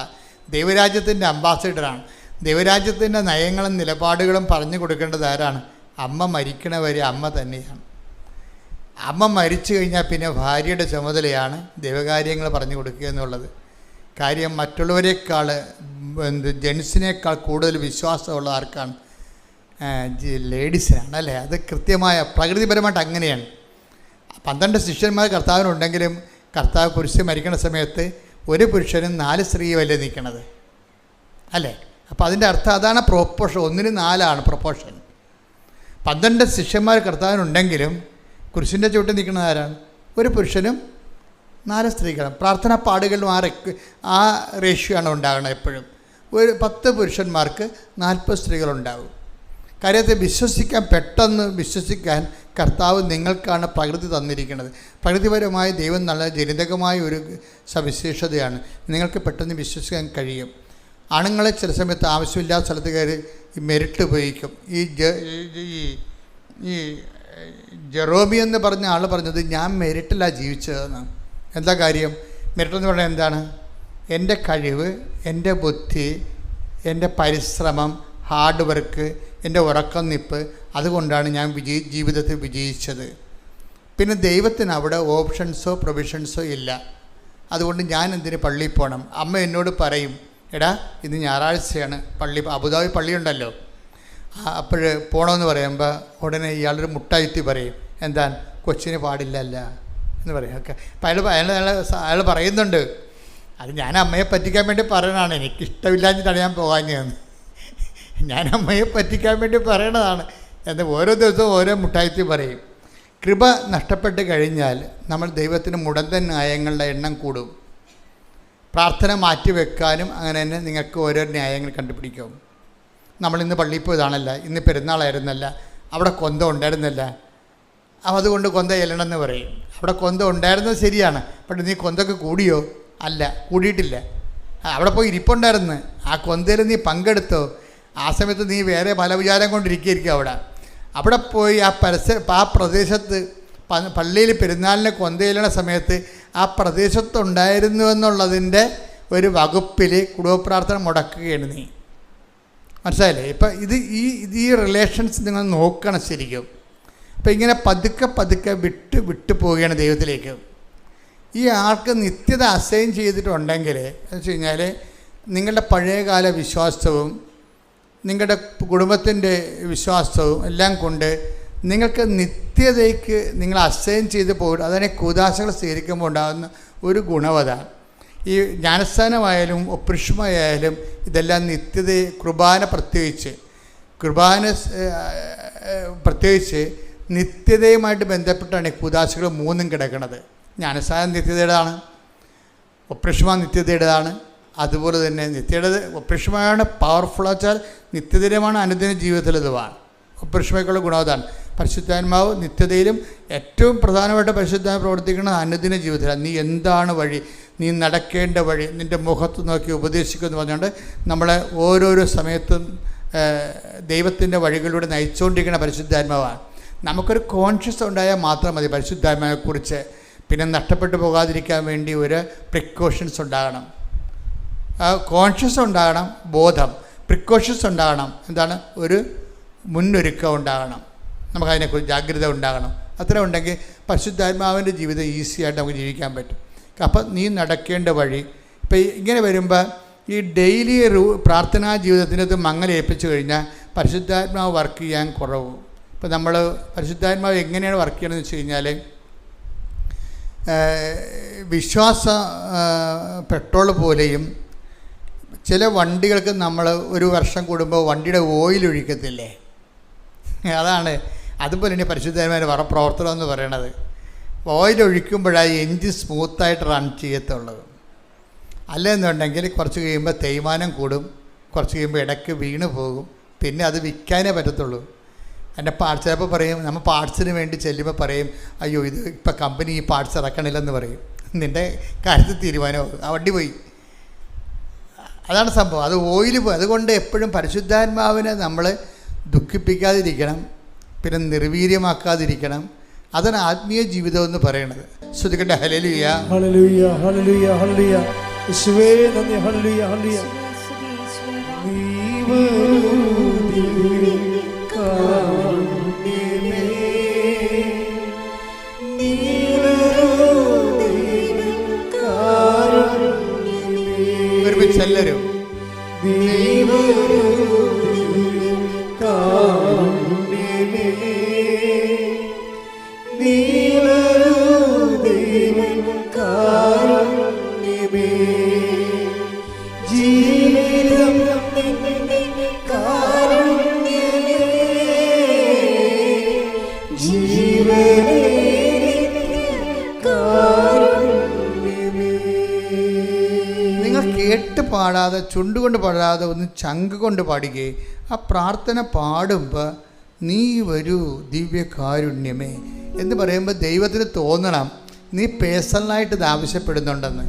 [SPEAKER 1] ദൈവരാജ്യത്തിൻ്റെ അംബാസിഡറാണ്. ദൈവരാജ്യത്തിൻ്റെ നയങ്ങളും നിലപാടുകളും പറഞ്ഞു കൊടുക്കേണ്ടത് ആരാണ്? അമ്മ മരിക്കണവരെ അമ്മ തന്നെയാണ്. അമ്മ മരിച്ചു കഴിഞ്ഞാൽ പിന്നെ ഭാര്യയുടെ ചുമതലയാണ് ദൈവകാര്യങ്ങൾ പറഞ്ഞു കൊടുക്കുക എന്നുള്ളത്. കാര്യം മറ്റുള്ളവരെക്കാൾ ജെൻസിനേക്കാൾ കൂടുതൽ വിശ്വാസമുള്ള ആർക്കാണ്? ലേഡീസിനാണ്, അല്ലേ? അത് കൃത്യമായ പ്രകൃതിപരമായിട്ട് അങ്ങനെയാണ്. 12 ശിഷ്യന്മാർ കർത്താവിനുണ്ടെങ്കിലും കർത്താവ് കുരിശിൽ മരിക്കുന്ന സമയത്ത് ഒരു പുരുഷനും 4 സ്ത്രീയുമല്ലേ നിൽക്കണത്, അല്ലേ? അപ്പോൾ അതിൻ്റെ അർത്ഥം അതാണ് പ്രൊപ്പോർഷൻ. 1:4 പ്രൊപ്പോർഷൻ. 12 ശിഷ്യന്മാർ കർത്താവിനുണ്ടെങ്കിലും കുരിശിൻ്റെ ചുവട്ടിൽ നിൽക്കുന്നത് ആരാണ്? ഒരു പുരുഷനും 4 സ്ത്രീകളും. പ്രാർത്ഥനാ പാടുകളിലും ആ റേഷ്യോ ആണ് ഉണ്ടാകുന്നത് എപ്പോഴും. ഒരു 10 പുരുഷന്മാർക്ക് 40 സ്ത്രീകളുണ്ടാകും. കാര്യത്തെ പെട്ടെന്ന് വിശ്വസിക്കാൻ കർത്താവ് നിങ്ങൾക്കാണ് പ്രകൃതി തന്നിരിക്കുന്നത്. പ്രകൃതിപരമായ ദൈവം നല്ല ജനിതകമായ ഒരു സവിശേഷതയാണ്. നിങ്ങൾക്ക് പെട്ടെന്ന് വിശ്വസിക്കാൻ കഴിയും. ആണുങ്ങളെ ചില സമയത്ത് ആവശ്യമില്ലാത്ത സ്ഥലത്ത് കയറി മെരിറ്റ് ഉപയോഗിക്കും. ഈ ജെറോമി എന്ന് പറഞ്ഞ ആൾ പറഞ്ഞത് ഞാൻ മെരിറ്റിലാണ് ജീവിച്ചതെന്ന്. എന്താ കാര്യം? മെരിറ്റ് എന്ന് പറഞ്ഞാൽ എന്താണ്? എൻ്റെ കഴിവ്, എൻ്റെ ബുദ്ധി, എൻ്റെ പരിശ്രമം, ഹാർഡ് വർക്ക്, എൻ്റെ ഉറക്കം നിപ്പ്, അതുകൊണ്ടാണ് ഞാൻ ജീവിതത്തിൽ വിജയിച്ചത്. പിന്നെ ദൈവത്തിന് അവിടെ ഓപ്ഷൻസോ പ്രൊവിഷൻസോ ഇല്ല. അതുകൊണ്ട് ഞാൻ എന്തിന് പള്ളിയിൽ പോകണം? അമ്മ എന്നോട് പറയും, എടാ ഇന്ന് ഞായറാഴ്ചയാണ്, അബുദാബി പള്ളിയുണ്ടല്ലോ, അപ്പോൾ പോകണമെന്ന് പറയുമ്പോൾ ഉടനെ ഇയാളൊരു മുട്ടായിത്തി പറയും, എന്താ കൊച്ചിന് പാടില്ലല്ല എന്ന് പറയും. ഓക്കെ, അപ്പം അയാൾ പറയുന്നുണ്ട്, അത് ഞാൻ അമ്മയെ പറ്റിക്കാൻ വേണ്ടി പറയണതാണ്, എനിക്കിഷ്ടമില്ലാഞ്ഞിട്ടാണ് ഞാൻ പോകാഞ്ഞതെന്ന്. ഞാൻ അമ്മയെ പറ്റിക്കാൻ വേണ്ടി പറയണതാണ് എന്ന് ഓരോ ദിവസവും ഓരോ മുട്ടായിത്തി പറയും. കൃപ നഷ്ടപ്പെട്ട് കഴിഞ്ഞാൽ നമ്മൾ ദൈവത്തിന് മുടന്തൻ ന്യായങ്ങളുടെ എണ്ണം കൂടും. പ്രാർത്ഥന മാറ്റിവെക്കാനും അങ്ങനെ തന്നെ നിങ്ങൾക്ക് ഓരോ ന്യായങ്ങൾ കണ്ടുപിടിക്കും. നമ്മളിന്ന് പള്ളിയിൽ പോയതാണല്ല, ഇന്ന് പെരുന്നാളായിരുന്നല്ല, അവിടെ കൊന്ത ഉണ്ടായിരുന്നില്ല, അതുകൊണ്ട് കൊന്ത ചെല്ലണമെന്ന് പറയും. അവിടെ കൊന്ത ഉണ്ടായിരുന്നത് ശരിയാണ്, പക്ഷേ നീ കൊന്തൊക്കെ കൂടിയോ? അല്ല, കൂടിയിട്ടില്ല. അവിടെ പോയി ഇരിപ്പുണ്ടായിരുന്നു, ആ കൊന്തയിൽ നീ പങ്കെടുത്തോ? ആ സമയത്ത് നീ വേറെ പല വിചാരം കൊണ്ടിരിക്കുകയായിരിക്കും. അവിടെ പോയി ആ പ്രദേശത്ത് പള്ളിയിൽ പെരുന്നാളിന് കൊന്തയിലുന്ന സമയത്ത് ആ പ്രദേശത്തുണ്ടായിരുന്നു എന്നുള്ളതിൻ്റെ ഒരു വകുപ്പിൽ കുടുംബപ്രാർത്ഥന മുടക്കുകയാണ് നീ. മനസ്സിലായില്ലേ? ഇപ്പം ഈ റിലേഷൻസ് നിങ്ങൾ നോക്കണം ശരിക്കും. അപ്പം ഇങ്ങനെ പതുക്കെ വിട്ടു പോവുകയാണ് ദൈവത്തിലേക്ക്. ഈ ആൾക്ക് നിത്യത അസൈൻ ചെയ്തിട്ടുണ്ടെങ്കിൽ എന്ന് വെച്ച് കഴിഞ്ഞാൽ നിങ്ങളുടെ പഴയകാല വിശ്വാസവും നിങ്ങളുടെ കുടുംബത്തിൻ്റെ വിശ്വാസവും എല്ലാം കൊണ്ട് നിങ്ങൾക്ക് നിത്യതയ്ക്ക് നിങ്ങൾ അസൈൻ ചെയ്ത് പോകും. അതിനെ കൂദാശകൾ സ്വീകരിക്കുമ്പോൾ ഉണ്ടാകുന്ന ഒരു ഗുണവത, ഈ ജ്ഞാനസ്ഥാനമായാലും ഒപ്രിഷ്മയായാലും ഇതെല്ലാം നിത്യതയെ പ്രത്യേകിച്ച് നിത്യതയുമായിട്ട് ബന്ധപ്പെട്ടാണ് ഈ കൂദാശകൾ 3 കിടക്കുന്നത്. ജ്ഞാനസ്ഥാനം നിത്യതയുടേതാണ്, ഒപ്രിഷ്മ നിത്യതയുടേതാണ്, അതുപോലെ തന്നെ നിത്യയുടെ ഒപ്രിഷ്മയാണ് പവർഫുൾ വെച്ചാൽ നിത്യതയുമാണ് അനുദിന ജീവിതത്തിൽ ഇതുമാണ്. ഒപ്രിഷ്മയ്ക്കുള്ള ഗുണവതാണ്. പരിശുദ്ധാത്മാവ് നിത്യതയിലും ഏറ്റവും പ്രധാനമായിട്ട് പരിശുദ്ധാത്മ പ്രവർത്തിക്കുന്നത് അനുദിന ജീവിതത്തിലാണ്. നീ എന്താണ് വഴി, നീ നടക്കേണ്ട വഴി, നിൻ്റെ മുഖത്ത് നോക്കി ഉപദേശിക്കുമെന്ന് പറഞ്ഞുകൊണ്ട് നമ്മളെ ഓരോരോ സമയത്തും ദൈവത്തിൻ്റെ വഴികളിലൂടെ നയിച്ചുകൊണ്ടിരിക്കുന്ന പരിശുദ്ധാത്മാവാണ്. നമുക്കൊരു കോൺഷ്യസ് ഉണ്ടായാൽ മാത്രം മതി പരിശുദ്ധാത്മാവിനെക്കുറിച്ച്. പിന്നെ നഷ്ടപ്പെട്ടു പോകാതിരിക്കാൻ വേണ്ടി ഒരു പ്രിക്കോഷൻസ് ഉണ്ടാകണം, കോൺഷ്യസ് ഉണ്ടാകണം, ബോധം, പ്രിക്കോഷൻസ് ഉണ്ടാകണം. എന്താണ്? ഒരു മുന്നൊരുക്കം ഉണ്ടാകണം, നമുക്കതിനെക്കുറിച്ച് ജാഗ്രത ഉണ്ടാകണം. അത്ര ഉണ്ടെങ്കിൽ പരിശുദ്ധാത്മാവിൻ്റെ ജീവിതം ഈസിയായിട്ട് നമുക്ക് ജീവിക്കാൻ പറ്റും. അപ്പം നീ നടക്കേണ്ട വഴി. ഇപ്പം ഇങ്ങനെ വരുമ്പോൾ ഈ ഡെയിലി പ്രാർത്ഥനാ ജീവിതത്തിനകത്ത് മങ്ങലേൽപ്പിച്ചു കഴിഞ്ഞാൽ പരിശുദ്ധാത്മാവ് വർക്ക് ചെയ്യാൻ കുറവ്. ഇപ്പോൾ നമ്മൾ പരിശുദ്ധാത്മാവ് എങ്ങനെയാണ് വർക്ക് ചെയ്യണമെന്ന് വെച്ച് കഴിഞ്ഞാൽ, വിശ്വാസ പെട്രോൾ പോലെയും ചില വണ്ടികൾക്ക് നമ്മൾ ഒരു വർഷം കൂടുമ്പോൾ വണ്ടിയുടെ ഓയിൽ ഒഴിക്കത്തില്ലേ, അതാണ് അതുപോലെ തന്നെ പരിശുദ്ധാത്മാവിൻ്റെ പ്രവർത്തനം എന്ന് പറയണത്. ഓയിൽ ഒഴിക്കുമ്പോഴാണ് എൻജിൻ സ്മൂത്തായിട്ട് റൺ ചെയ്യത്തുള്ളത്. അല്ലെന്നുണ്ടെങ്കിൽ കുറച്ച് കഴിയുമ്പോൾ തേയ്മാനം കൂടും, കുറച്ച് കഴിയുമ്പോൾ ഇടയ്ക്ക് വീണ് പോകും, പിന്നെ അത് വിൽക്കാനേ പറ്റത്തുള്ളൂ. എൻ്റെ പാർട്സ് ചിലപ്പോൾ പറയും, നമ്മൾ പാർട്സിന് വേണ്ടി ചെല്ലുമ്പോൾ പറയും, അയ്യോ ഇത് ഇപ്പം കമ്പനി ഈ പാർട്സ് ഇറക്കണില്ലെന്ന് പറയും. നിൻ്റെ കാര്യത്തിൽ തീരുമാനമാകും, ആ വണ്ടി പോയി. അതാണ് സംഭവം. അത് ഓയിൽ പോയി. അതുകൊണ്ട് എപ്പോഴും പരിശുദ്ധാത്മാവിനെ നമ്മൾ ദുഃഖിപ്പിക്കാതിരിക്കണം, പിന്നെ നിർവീര്യമാക്കാതിരിക്കണം. അതാണ് ആത്മീയ ജീവിതം എന്ന് പറയണത്. ശ്രദ്ധിക്കട്ടെ. Hallelujah,
[SPEAKER 3] hallelujah, hallelujah, hallelujah. യേശുവേ നന്ദി. Hallelujah, hallelujah.
[SPEAKER 1] ഒരുമിച്ച് എല്ലാവരും കേട്ട് പാടാതെ, ചുണ്ടുകൊണ്ട് പാടാതെ, ഒന്ന് ചങ്ക് കൊണ്ട് പാടുകയും ആ പ്രാർത്ഥന പാടുമ്പോൾ നീ വരൂ ദിവ്യകാരുണ്യമേ എന്ന് പറയുമ്പോൾ ദൈവത്തിന് തോന്നണം നീ പേഴ്സണലായിട്ട് ഇത് ആവശ്യപ്പെടുന്നുണ്ടെന്ന്.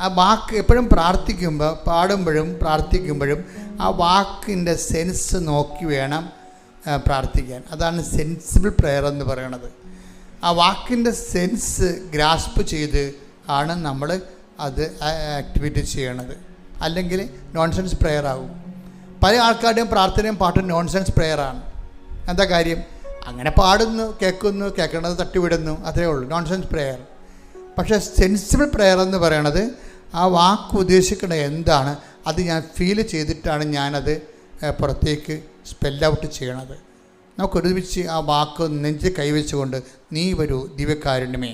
[SPEAKER 1] ആ വാക്ക് എപ്പോഴും പ്രാർത്ഥിക്കുമ്പോൾ, പാടുമ്പോഴും പ്രാർത്ഥിക്കുമ്പോഴും ആ വാക്കിൻ്റെ സെൻസ് നോക്കി വേണം പ്രാർത്ഥിക്കാൻ. അതാണ് സെൻസിബിൾ പ്രെയർ എന്ന് പറയണത്. ആ വാക്കിൻ്റെ സെൻസ് ഗ്രാസ്പ് ചെയ്ത് ആണ് നമ്മൾ അത് ആക്ടിവിറ്റി ചെയ്യണത്. അല്ലെങ്കിൽ നോൺസെൻസ് പ്രെയർ ആകും. പല ആൾക്കാരുടെയും പ്രാർത്ഥനയും പാട്ടും നോൺസെൻസ് പ്രെയറാണ്. എന്താ കാര്യം? അങ്ങനെ പാടുന്നു, കേൾക്കുന്നു, കേൾക്കണത് തട്ടിവിടുന്നു, അത്രേ ഉള്ളൂ നോൺസെൻസ് പ്രെയർ. പക്ഷേ സെൻസിബിൾ പ്രെയർ എന്ന് പറയണത് ആ വാക്ക് ഉദ്ദേശിക്കുന്നത് എന്താണ് അത് ഞാൻ ഫീൽ ചെയ്തിട്ടാണ് ഞാനത് പുറത്തേക്ക് സ്പെൽ ഔട്ട് ചെയ്യണത്. നമുക്കൊരുമിച്ച് ആ വാക്ക് നെഞ്ച് കൈവച്ചുകൊണ്ട് നീ വരൂ ദിവ്യകാരുണ്യമേ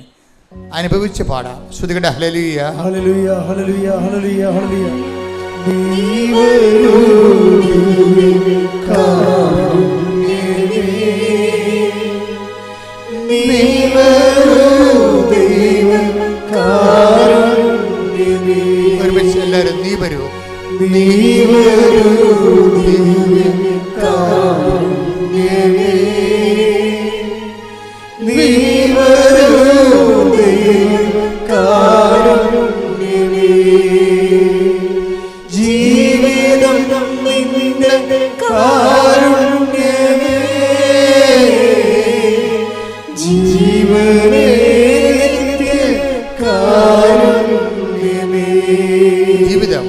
[SPEAKER 1] അനുഭവിച്ച് പാടാം. ശ്രുതികട്ടെ. Hallelujah,
[SPEAKER 3] hallelujah, hallelujah, hallelujah, hallelujah.
[SPEAKER 1] ഒരുമിച്ച് എല്ലാവരും നീ വരൂ,
[SPEAKER 3] നീ വരൂ ദിവ്യകാരുണ്യമേ, നീ വരൂ ദിവ്യകാരുണ്യമേ, ജീവിതം നിന്റെ കാരുണ്യമേ, ജീവനേ കാരുണ്യമേ,
[SPEAKER 1] ജീവിതം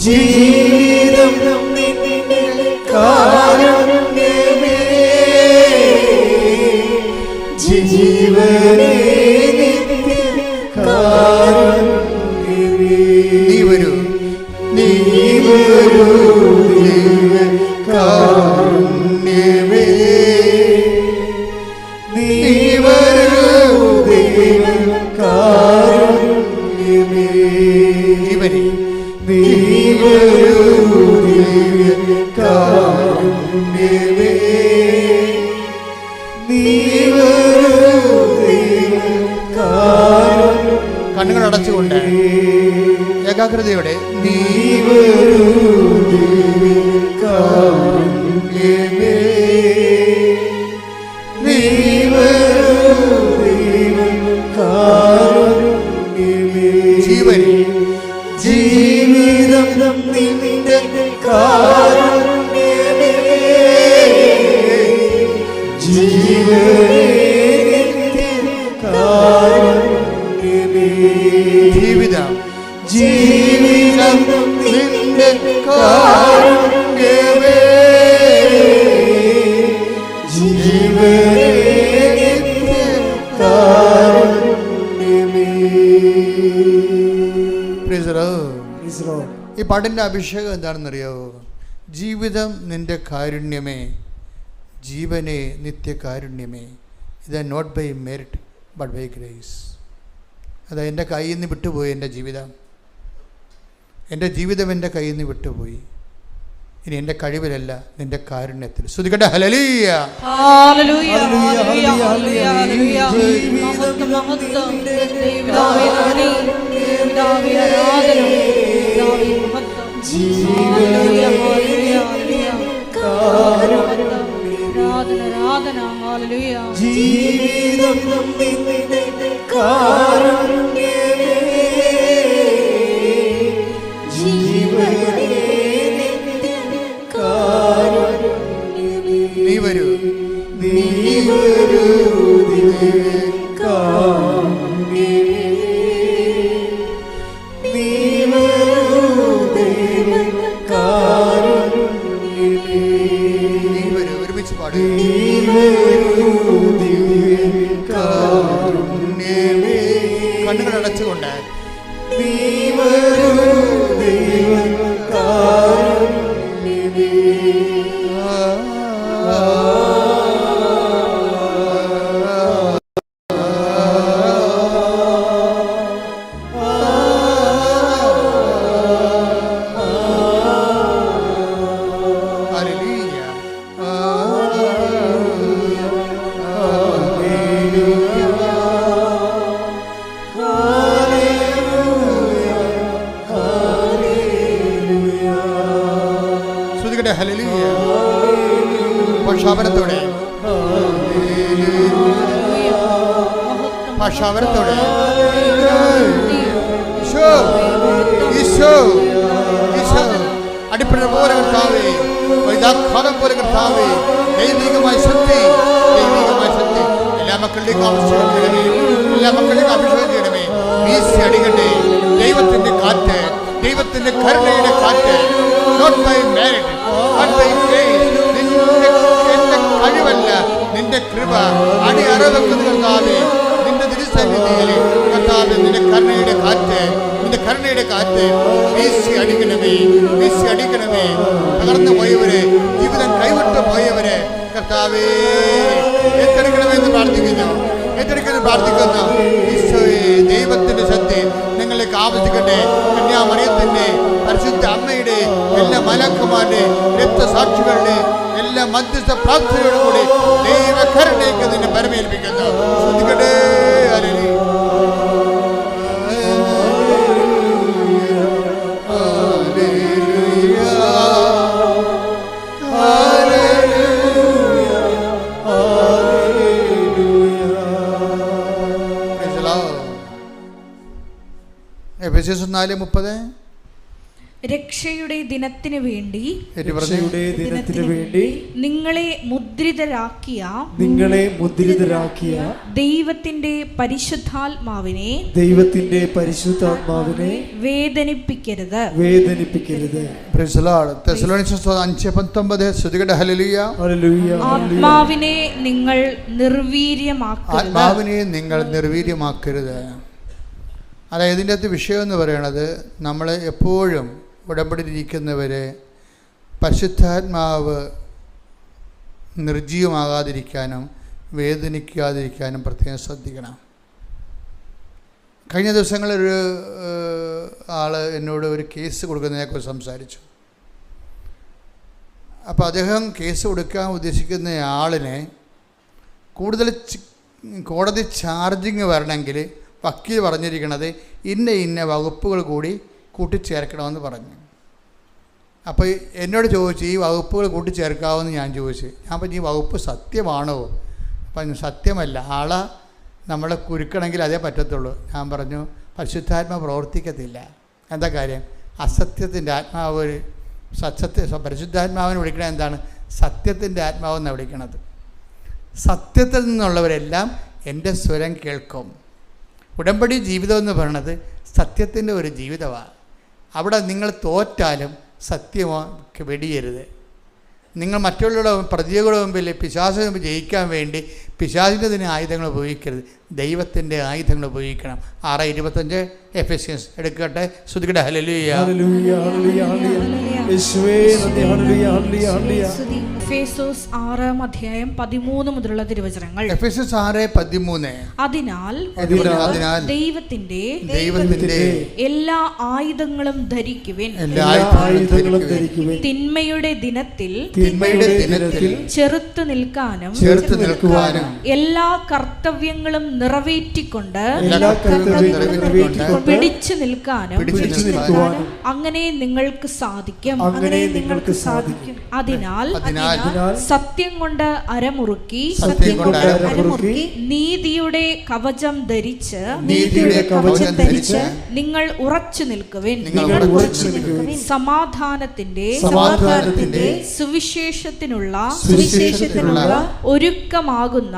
[SPEAKER 3] ജീവിതം നിന്റെ കാരുണ്യമേ, ജീവനേ കാരുണ്യമേ,
[SPEAKER 1] നീ വരൂ,
[SPEAKER 3] നീ വരൂ ദിവ്യകാരുണ്യമേ, നീ വരൂ ദിവ്യകാരുണ്യമേ,
[SPEAKER 1] ജീവനെ
[SPEAKER 3] നീ വരൂ ദിവ്യകാരുണ്യമേ, നീ വരൂ ദിവ്യകാരുണ്യമേ,
[SPEAKER 1] കണ്ണുകൾ അടച്ചുകൊണ്ട് ഏകാഗ്രതയോടെ
[SPEAKER 3] നീ വരൂ ദിവ്യകാരുണ്യമേ, നീ വരൂ ദിവ്യകാരുണ്യമേ,
[SPEAKER 1] ജീവനെ
[SPEAKER 3] ജീവിതം നിന്റെ കാരുണ്യമേ, ജീവനേ കാരുണ്യമേ,
[SPEAKER 1] ജീവിതം
[SPEAKER 3] ജീവിതം നിന്റെ കാരുണ്യമേ, ജീവനേ കാരുണ്യമേ.
[SPEAKER 1] Praise the Lord.
[SPEAKER 3] Praise the Lord.
[SPEAKER 1] ഈ പാട്ടിൻ്റെ അഭിഷേകം എന്താണെന്നറിയാവോ? ജീവിതം നിൻ്റെ കാരുണ്യമേ, ജീവനെ നിത്യകാരുണ്യമേ. ഇത് not by merit but by grace. അത് എൻ്റെ കയ്യിൽ നിന്ന് വിട്ടുപോയി. എൻ്റെ ജീവിതം എൻ്റെ കയ്യിൽ നിന്ന് വിട്ടുപോയി. ഇനി എൻ്റെ കഴിവിലല്ല, നിൻ്റെ കാരുണ്യത്തിൽ. ശ്രുതികട്ടെ ഹല്ലേലൂയ.
[SPEAKER 2] Hallelujah hallelujah hallelujah. മഹത്വം മഹത്വം. ദൈവമേ നന്ദി. ദൈവമേ ആരാധന. ദൈവമേ മഹത്വം. Hallelujah hallelujah hallelujah. ആരാധന ഹല്ലേലൂയ.
[SPEAKER 3] ജീവിതം നിന്റെ കാരുണ്യമേ, ജീവനേ നിന്റെ കാരുണ്യമേ.
[SPEAKER 1] നീ വരൂ,
[SPEAKER 3] നീ വരൂ ദിവ്യകാരുണ്യമേ, നീ വരൂ ദൈവകാരുണ്യമേ,
[SPEAKER 1] നീ വരൂ. ഒരുമിച്ച് പാടുക.
[SPEAKER 3] നീ വരൂ ദിവ്യകാരുണ്യമേ,
[SPEAKER 1] കണ്ണുകൾ അടച്ചുകൊണ്ട്
[SPEAKER 3] നീ വരൂ ദൈവകാരുണ്യമേ.
[SPEAKER 1] ഹല്ലേലൂയ. ശ്രുതികട്ടെ ഹല്ലേലൂയ. ഭാഷാപരത്തോടെ ഭാഷാപരത്തോടെ ഈശോ ഈശോ ഈശോ അടിപ്പിഴ പോലെ കർത്താവേ, വൈദാഘാതം പോലെ കർത്താവേ, ദൈവികമായ ശക്തി, ദൈവികമായ ശക്തി എല്ലാ മക്കളിലേക്ക് അഭിഷേകം ചെയ്യണമേ, എല്ലാ മക്കളിലേക്ക് അഭിഷേകം ചെയ്യണമേ. വീശി അടിക്കട്ടെ ദൈവത്തിന്റെ കാറ്റ്, ദൈവത്തിന്റെ കരുണയുടെ കാറ്റ്. Not by merit but by grace. നിന്റെ കഴിവല്ല, നിന്റെ കൃപ അടിയറവെക്കുന്ന കർത്താവേ, നിന്റെ തിരുസന്നിധിയിൽ കർത്താവേ, നിന്റെ കരുണയുടെ കാറ്റ്, നിന്റെ കരുണയുടെ കാറ്റ് വീശി അടിക്കണമേ, വീശി അടിക്കണമേ. തകർന്നു പോയവരെ, ജീവിതം കൈവിട്ടു പോയവരെ കർത്താവേ ഏറ്റെടുക്കണമെന്ന് പ്രാർത്ഥിക്കുന്നു, ഏറ്റെടുക്കണം പ്രാർത്ഥിക്കുന്നു. ഈശോയെ, ദൈവത്തിന്റെ ശക്തി നിങ്ങളിലേക്ക് ആവശ്യിക്കട്ടെ. കന്യാമറിയത്തിന്റെ, പരിശുദ്ധ അമ്മയുടെ, എല്ലാ മലക്കുമാരുടെ, രക്തസാക്ഷികളുടെ എല്ലാ മധ്യസ്ഥ പ്രാർത്ഥനയോടും കൂടി ദൈവകരുണയ്ക്ക് നിന്നെ പരമേൽപ്പിക്കുന്നു. ശ്രദ്ധിക്കട്ടെ. ഹല്ലേലൂയ. എഫെസ്യർ 4:30
[SPEAKER 2] രക്ഷയുടെ ദിനത്തിനു വേണ്ടി നിങ്ങളെ മുദ്രിതരാക്കിയ ദൈവത്തിന്റെ പരിശുദ്ധാത്മാവിനെ വേദനിപ്പിക്കരുത്.
[SPEAKER 1] Praise the Lord. തെസ്സലോനിക്കൻസ് 5:19 ശ്രുതികട്ടെ ഹല്ലേലൂയ.
[SPEAKER 2] ആത്മാവിനെ നിങ്ങൾ നിർവീര്യമാക്കരുത്.
[SPEAKER 1] അതായത് ഇതിൻ്റെ അകത്ത് വിഷയം എന്ന് പറയുന്നത്, നമ്മൾ എപ്പോഴും ഉടമ്പടിയിലിരിക്കുന്നവരെ പരിശുദ്ധാത്മാവ് നിർജ്ജീവമാകാതിരിക്കാനും വേദനിക്കാതിരിക്കാനും പ്രത്യേകം ശ്രദ്ധിക്കണം. കഴിഞ്ഞ ദിവസങ്ങളൊരു ആൾ എന്നോട് ഒരു കേസ് കൊടുക്കുന്നതിനെക്കുറിച്ച് സംസാരിച്ചു. അപ്പോൾ അദ്ദേഹം കേസ് കൊടുക്കാൻ ഉദ്ദേശിക്കുന്ന ആളിനെ കൂടുതൽ കോടതി ചാർജിങ് വരണമെങ്കിൽ വക്കീൽ പറഞ്ഞിരിക്കുന്നത് ഇന്ന വകുപ്പുകൾ കൂടി കൂട്ടിച്ചേർക്കണമെന്ന് പറഞ്ഞു. അപ്പോൾ എന്നോട് ചോദിച്ചു, ഈ വകുപ്പുകൾ കൂട്ടിച്ചേർക്കാമെന്ന് ഞാൻ ചോദിച്ചു. ഞാൻ പറഞ്ഞു, ഈ വകുപ്പ് സത്യമാണോ? അപ്പം സത്യമല്ല, ആളെ നമ്മളെ കുരുക്കണമെങ്കിൽ അതേ പറ്റത്തുള്ളൂ. ഞാൻ പറഞ്ഞു, പരിശുദ്ധാത്മാവ് പ്രവർത്തിക്കത്തില്ല. എന്താ കാര്യം? അസത്യത്തിൻ്റെ ആത്മാവ്. പരിശുദ്ധാത്മാവിനെ വിളിക്കണത് എന്താണ്? സത്യത്തിൻ്റെ ആത്മാവെന്നാണ് വിളിക്കണത്. സത്യത്തിൽ നിന്നുള്ളവരെല്ലാം എൻ്റെ സ്വരം കേൾക്കും. ഉടമ്പടി ജീവിതം എന്ന് പറയുന്നത് സത്യത്തിൻ്റെ ഒരു ജീവിതമാണ്. അവിടെ നിങ്ങൾ തോറ്റാലും സത്യമോ വെടിയരുത്. നിങ്ങൾ മറ്റുള്ളവരുടെ പ്രതികളുടെ മുമ്പിൽ പിശാചിന് മുമ്പിൽ ജയിക്കാൻ വേണ്ടി പിശാചിൻ്റെ തന്നെ ആയുധങ്ങൾ ഉപയോഗിക്കരുത്, ദൈവത്തിൻ്റെ ആയുധങ്ങൾ ഉപയോഗിക്കണം. 6:25 എഫെസ്യൻസ് എടുക്കട്ടെ. ശ്രുതിക്കട്ടെ. ഹല്ലേലൂയ.
[SPEAKER 2] എഫേസോസ് 6:13 മുതലുള്ള തിരുവചനങ്ങൾ.
[SPEAKER 1] എഫെസോസ് 6:13.
[SPEAKER 2] അതിനാൽ ദൈവത്തിന്റെ എല്ലാ ആയുധങ്ങളും ധരിക്കുവിൻ. തിന്മയുടെ ദിനത്തിൽ ചെറുത്തു നിൽക്കാനും എല്ലാ കർത്തവ്യങ്ങളും നിറവേറ്റിക്കൊണ്ട് പിടിച്ചു നിൽക്കാനും അങ്ങനെ നിങ്ങൾക്ക് സാധിക്കും. അതിനാൽ സത്യം കൊണ്ട് അരമുറുക്കി നീതിയുടെ കവചം ധരിച്ച് നിങ്ങൾ ഉറച്ചു നിൽക്കുവിൻ. സമാധാനത്തിന്റെ സുവിശേഷത്തിനുള്ള ഒരുക്കമാകുന്ന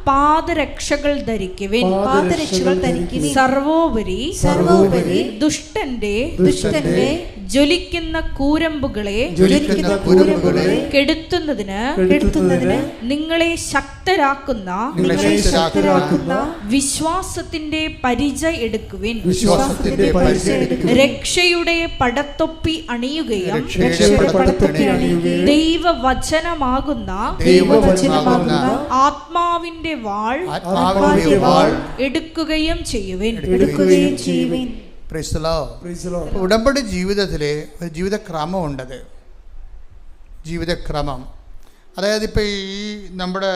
[SPEAKER 2] പാദരക്ഷകൾ ധരിക്കുവിൻ. സർവോപരി ദുഷ്ടന്റെ ജ്വലിക്കുന്ന കൂരമ്പുകളെ കെടുത്തുന്നതിന് നിങ്ങളെ ശക്തരാക്കുന്ന വിശ്വാസത്തിന്റെ പരിച എടുക്കുവിൻ. രക്ഷയുടെ പടത്തൊപ്പി അണിയുകയും ദൈവവചനമാകുന്ന ആത്മാവിന്റെ വാൾ എടുക്കുകയും ചെയ്യുവിൻ.
[SPEAKER 1] ഉടമ്പടി ജീവിതത്തിലെ ഒരു ജീവിതക്രമമുണ്ടത്. ജീവിതക്രമം, അതായത് ഇപ്പോൾ ഈ നമ്മുടെ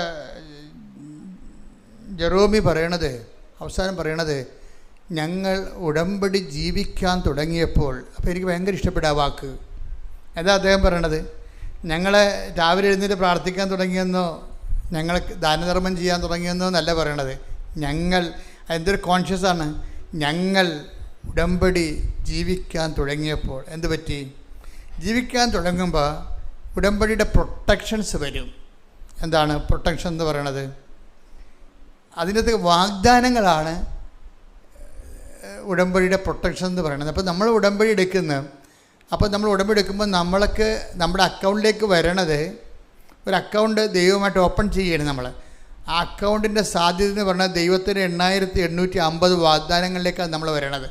[SPEAKER 1] ജെറോമി പറയണത്, അവസാനം പറയണത്, ഞങ്ങൾ ഉടമ്പടി ജീവിക്കാൻ തുടങ്ങിയപ്പോൾ. അപ്പോൾ എനിക്ക് ഭയങ്കര ഇഷ്ടപ്പെട്ട ആ വാക്ക്. എന്താ അദ്ദേഹം പറയണത്? ഞങ്ങളെ രാവിലെ എഴുന്നേറ്റ് പ്രാർത്ഥിക്കാൻ തുടങ്ങിയെന്നോ ഞങ്ങൾ ദാനധർമ്മം ചെയ്യാൻ തുടങ്ങിയെന്നോ എന്നല്ല പറയണത്. ഞങ്ങൾ എന്തൊരു കോൺഷ്യസാണ്. ഞങ്ങൾ ഉടമ്പടി ജീവിക്കാൻ തുടങ്ങിയപ്പോൾ എന്ത് പറ്റി? ജീവിക്കാൻ തുടങ്ങുമ്പോൾ ഉടമ്പടിയുടെ പ്രൊട്ടക്ഷൻസ് വരും. എന്താണ് പ്രൊട്ടക്ഷൻ എന്ന് പറയണത്? അതിനകത്ത് വാഗ്ദാനങ്ങളാണ് ഉടമ്പടിയുടെ പ്രൊട്ടക്ഷൻ എന്ന് പറയുന്നത്. അപ്പോൾ നമ്മൾ ഉടമ്പടി എടുക്കുമ്പോൾ നമ്മൾക്ക് നമ്മുടെ അക്കൗണ്ടിലേക്ക് വരണത്, ഒരു അക്കൗണ്ട് ദൈവമായിട്ട് ഓപ്പൺ ചെയ്യണം നമ്മൾ. ആ അക്കൗണ്ടിൻ്റെ സാധ്യത എന്ന് പറഞ്ഞാൽ ദൈവത്തിന് 8850 വാഗ്ദാനങ്ങളിലേക്കാണ് നമ്മൾ വരണത്.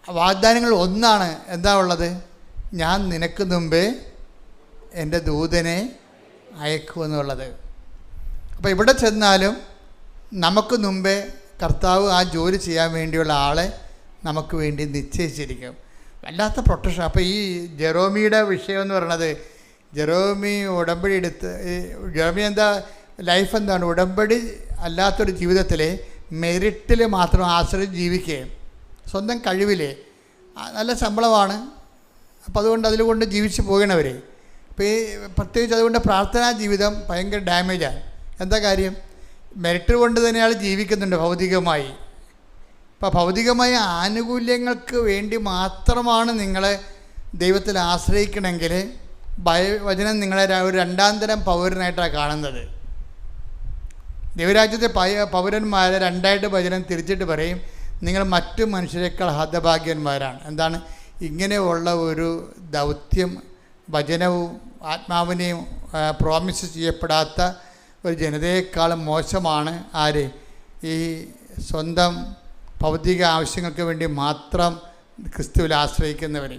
[SPEAKER 1] വാഗ്ദാനങ്ങൾ ഒന്നാണ്. എന്താ ഉള്ളത്? ഞാൻ നിനക്ക് മുമ്പേ എൻ്റെ ദൂതനെ അയക്കുമെന്നുള്ളത്. അപ്പോൾ ഇവിടെ ചെന്നാലും നമുക്ക് മുമ്പേ കർത്താവ് ആ ജോലി ചെയ്യാൻ വേണ്ടിയുള്ള ആളെ നമുക്ക് വേണ്ടി നിശ്ചയിച്ചിരിക്കും. വല്ലാത്ത പ്രൊട്ടക്ഷൻ. അപ്പോൾ ഈ ജെറോമിയുടെ വിഷയം എന്ന് പറയുന്നത്, ജെറോമി ഉടമ്പടി ജെറോമി ലൈഫ് എന്താണ്? ഉടമ്പടി അല്ലാത്തൊരു ജീവിതത്തിൽ മെറിറ്റിൽ മാത്രം ആശ്രയിച്ച് ജീവിക്കുകയും സ്വന്തം കഴിവിൽ നല്ല ശമ്പളമാണ്. അപ്പോൾ അതുകൊണ്ട് അതിലുകൊണ്ട് ജീവിച്ച് പോകണവർ. ഇപ്പോൾ ഈ പ്രത്യേകിച്ച് അതുകൊണ്ട് പ്രാർത്ഥനാ ജീവിതം ഭയങ്കര ഡാമേജാണ്. എന്താ കാര്യം? മെറിറ്റ് കൊണ്ട് തന്നെ അയാൾ ജീവിക്കുന്നുണ്ട് ഭൗതികമായി. അപ്പോൾ ഭൗതികമായ ആനുകൂല്യങ്ങൾക്ക് വേണ്ടി മാത്രമാണ് നിങ്ങളെ ദൈവത്തിൽ ആശ്രയിക്കണമെങ്കിൽ വചനം നിങ്ങളെ ഒരു രണ്ടാം തരം പൗരനായിട്ടാണ് കാണുന്നത്. ദൈവരാജ്യത്തെ പൗരന്മാരെ രണ്ടായിട്ട് വചനം തിരിച്ചിട്ട് പറയും, നിങ്ങൾ മറ്റു മനുഷ്യരെക്കാൾ ഹതഭാഗ്യന്മാരാണ്. എന്താണ്? ഇങ്ങനെയുള്ള ഒരു ദൗത്യം, വചനവും ആത്മാവിനെയും പ്രോമിസ് ചെയ്യപ്പെടാത്ത ഒരു ജനതയെക്കാളും മോശമാണ് ആര്? ഈ സ്വന്തം ഭൗതിക ആവശ്യങ്ങൾക്ക് വേണ്ടി മാത്രം ക്രിസ്തുവിൽ ആശ്രയിക്കുന്നവർ.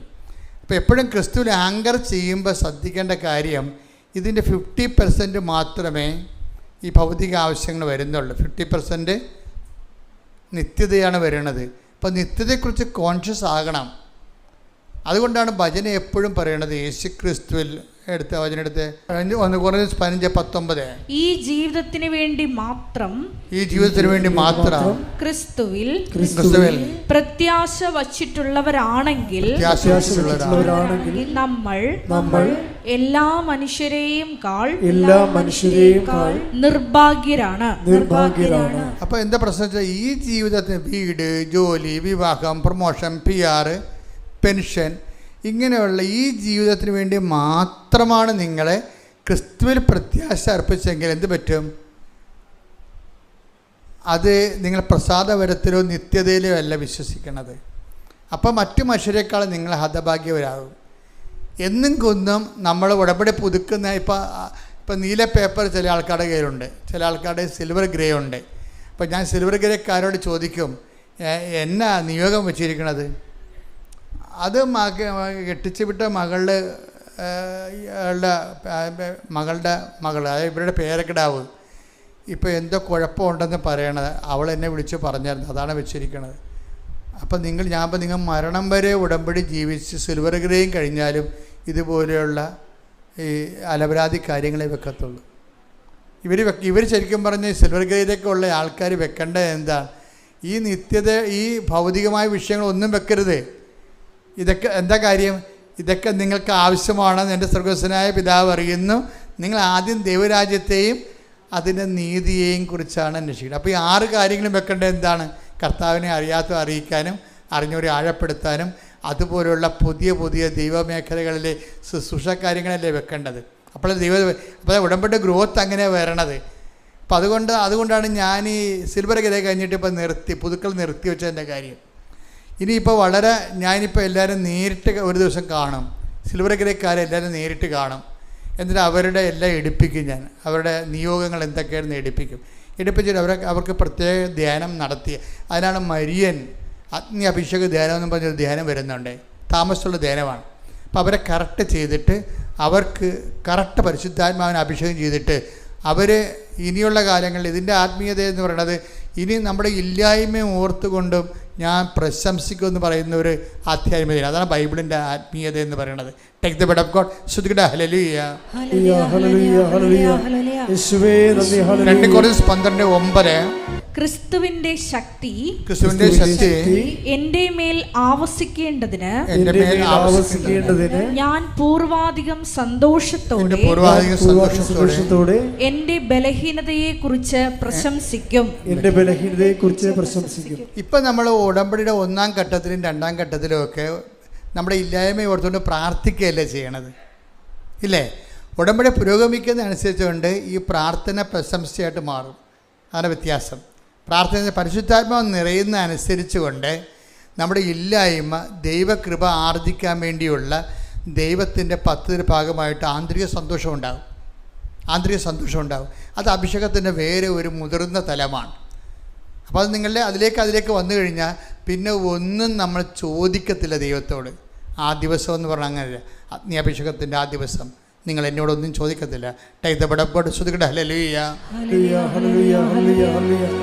[SPEAKER 1] അപ്പോൾ എപ്പോഴും ക്രിസ്തുവിൽ ആങ്കർ ചെയ്യുമ്പോൾ ശ്രദ്ധിക്കേണ്ട കാര്യം, ഇതിൻ്റെ 50% മാത്രമേ ഈ ഭൗതിക ആവശ്യങ്ങൾ വരുന്നുള്ളൂ. 50% നിത്യതയാണ് വരുന്നത്. അപ്പോൾ നിത്യതയെക്കുറിച്ച് കോൺഷ്യസ് ആകണം. അതുകൊണ്ടാണ് ഭജന എപ്പോഴും പറയണത് യേശു ക്രിസ്തുവിൽ. എടുത്ത വചനെടുത്ത് 1:15-19.
[SPEAKER 2] ഈ ജീവിതത്തിന് വേണ്ടി മാത്രം ക്രിസ്തുവിൽ പ്രത്യാശ വച്ചിട്ടുള്ളവരാണെങ്കിൽ നമ്മൾ എല്ലാ മനുഷ്യരെയും കാൾ നിർഭാഗ്യരാണ്.
[SPEAKER 1] അപ്പൊ എന്താ പ്രശ്നം വെച്ചാൽ, ഈ ജീവിതത്തിന് വീട്, ജോലി, വിവാഹം, പ്രൊമോഷൻ, PR, പെൻഷൻ, ഇങ്ങനെയുള്ള ഈ ജീവിതത്തിന് വേണ്ടി മാത്രമാണ് നിങ്ങളെ ക്രിസ്തുവിൽ പ്രത്യാശ അർപ്പിച്ചെങ്കിൽ എന്ത് പറ്റും? അത് നിങ്ങൾ പ്രസാദവരത്തിലോ നിത്യതയിലോ അല്ല വിശ്വസിക്കുന്നത്. അപ്പം മറ്റു മനുഷ്യരെക്കാളും നിങ്ങൾ ഹതഭാഗ്യവരാകും. എന്നും കുന്നും നമ്മൾ ഉടമ്പടി പുതുക്കുന്ന ഇപ്പം നീല പേപ്പർ ചില ആൾക്കാരുടെ കയ്യിലുണ്ട്, ചില ആൾക്കാരുടെ സിൽവർ ഗ്രേ ഉണ്ട്. അപ്പം ഞാൻ സിൽവർ ഗ്രേക്കാരോട് ചോദിക്കും, എന്നാ നിയോഗം വെച്ചിരിക്കണത്? അത് കെട്ടിച്ചു വിട്ട മകളുടെ മകൾ, അതായത് ഇവരുടെ പേരക്കിടാവ് ഇപ്പോൾ എന്തോ കുഴപ്പമുണ്ടെന്ന് പറയണത്, അവൾ എന്നെ വിളിച്ച് പറഞ്ഞായിരുന്നു, അതാണ് വെച്ചിരിക്കണത്. അപ്പം നിങ്ങൾ മരണം വരെ ഉടമ്പടി ജീവിച്ച് സിൽവർ ഗ്രേയും കഴിഞ്ഞാലും ഇതുപോലെയുള്ള ഈ അലപരാധി കാര്യങ്ങളെ വെക്കത്തുള്ളൂ. ഇവർ ശരിക്കും പറഞ്ഞ് സിൽവർ ഗ്രേയിലൊക്കെ ഉള്ള ആൾക്കാർ വെക്കേണ്ടത് എന്താണ്? ഈ നിത്യത, ഈ ഭൗതികമായ വിഷയങ്ങളൊന്നും വെക്കരുത്. ഇതൊക്കെ എന്താ കാര്യം? ഇതൊക്കെ നിങ്ങൾക്ക് ആവശ്യമാണെന്ന് എൻ്റെ സ്വർഗ്ഗസ്ഥനായ പിതാവ് അറിയുന്നു. നിങ്ങൾ ആദ്യം ദൈവരാജ്യത്തെയും അതിൻ്റെ നീതിയെയും കുറിച്ചാണ് അന്വേഷിക്കുന്നത്. അപ്പോൾ ഈ 6 കാര്യങ്ങളും വെക്കേണ്ടത് എന്താണ്? കർത്താവിനെ അറിയിക്കാനും അറിഞ്ഞവരെ ആഴപ്പെടുത്താനും അതുപോലുള്ള പുതിയ ദൈവമേഖലകളിലെ ശുശ്രൂഷ കാര്യങ്ങളല്ലേ വെക്കേണ്ടത്. അപ്പോൾ ഉടമ്പടി ഗ്രോത്ത് അങ്ങനെ വരണത്. അപ്പോൾ അതുകൊണ്ടാണ് ഞാൻ ഈ സിൽവർ ഗ്രേ കഴിഞ്ഞിട്ട് ഇപ്പോൾ പുതുക്കൾ നിർത്തി വെച്ചതിൻ്റെ കാര്യം. ഇനിയിപ്പോൾ ഞാനിപ്പോൾ എല്ലാവരും നേരിട്ട് ഒരു ദിവസം കാണും, സിൽവർ ഗ്രേക്കാരെ എല്ലാവരും നേരിട്ട് കാണും. എന്നിട്ട് അവരുടെ എല്ലാം എടുപ്പിക്കും. ഞാൻ അവരുടെ നിയോഗങ്ങൾ എന്തൊക്കെയാണെന്ന് എടുപ്പിച്ചിട്ട് അവർക്ക് പ്രത്യേക ധ്യാനം നടത്തി. അതിനാണ് മരിയൻ അഗ്നി അഭിഷേക ധ്യാനം എന്ന് പറഞ്ഞൊരു ധ്യാനം വരുന്നുണ്ട്, താമസമുള്ള ധ്യാനമാണ്. അപ്പോൾ അവരെ കറക്റ്റ് ചെയ്തിട്ട് അവർക്ക് കറക്റ്റ് പരിശുദ്ധാത്മാവിനെ അഭിഷേകം ചെയ്തിട്ട് അവർ ഇനിയുള്ള കാലങ്ങളിൽ ഇതിൻ്റെ ആത്മീയത എന്ന് പറയുന്നത് ഇനി നമ്മുടെ ഇല്ലായ്മയും ഓർത്തുകൊണ്ടും ഞാൻ പ്രശംസിക്കുമെന്ന് പറയുന്ന ഒരു ആധ്യാത്മികത, അതാണ് ബൈബിളിൻ്റെ ആത്മീയത എന്ന് പറയുന്നത്. Take the word of God. ശ്രുതികട ഹല്ലേലൂയ. 2 കൊരിന്ത്യർ 12:9
[SPEAKER 2] ക്രിസ്തുവിന്റെ ശക്തി എന്റെ മേൽ ആവസിക്കേണ്ടതിന് ഞാൻ പൂർവാധികം സന്തോഷത്തോടെ എന്റെ ബലഹീനതയെ കുറിച്ച് പ്രശംസിക്കും.
[SPEAKER 1] ഇപ്പൊ നമ്മൾ ഉടമ്പടിയുടെ 1-ാം ഘട്ടത്തിലും 2-ാം ഘട്ടത്തിലും ഒക്കെ നമ്മുടെ ഇല്ലായ്മ ഓർത്തുകൊണ്ട് പ്രാർത്ഥിക്കുകയല്ലേ ചെയ്യണത്, ഇല്ലേ? ഉടമ്പടി പുരോഗമിക്കുന്നതനുസരിച്ചുകൊണ്ട് ഈ പ്രാർത്ഥന പ്രശംസയായിട്ട് മാറും. അതാണ് വ്യത്യാസം. പ്രാർത്ഥന പരിശുദ്ധാത്മാവ് നിറയുന്ന അനുസരിച്ച് കൊണ്ട് നമ്മുടെ ഇല്ലായ്മ ദൈവകൃപ ആർജിക്കാൻ വേണ്ടിയുള്ള ദൈവത്തിൻ്റെ പദ്ധതിയുടെ ഭാഗമായിട്ട് ആന്തരിക സന്തോഷം ഉണ്ടാകും. അത് അഭിഷേകത്തിൻ്റെ വേറെ ഒരു മുതിർന്ന തലമാണ്. അപ്പോൾ അത് അതിലേക്ക് വന്നു കഴിഞ്ഞാൽ പിന്നെ ഒന്നും നമ്മൾ ചോദിക്കത്തില്ല ദൈവത്തോട്. ആ ദിവസം എന്ന് പറഞ്ഞാൽ അങ്ങനെയല്ല. അഗ്നിയഭിഷേകത്തിൻ്റെ ആ ദിവസം നിങ്ങൾ എന്നോടൊന്നും ചോദിക്കത്തില്ല. Take the word of God. ശ്രുതികട ഹല്ലേലൂയ.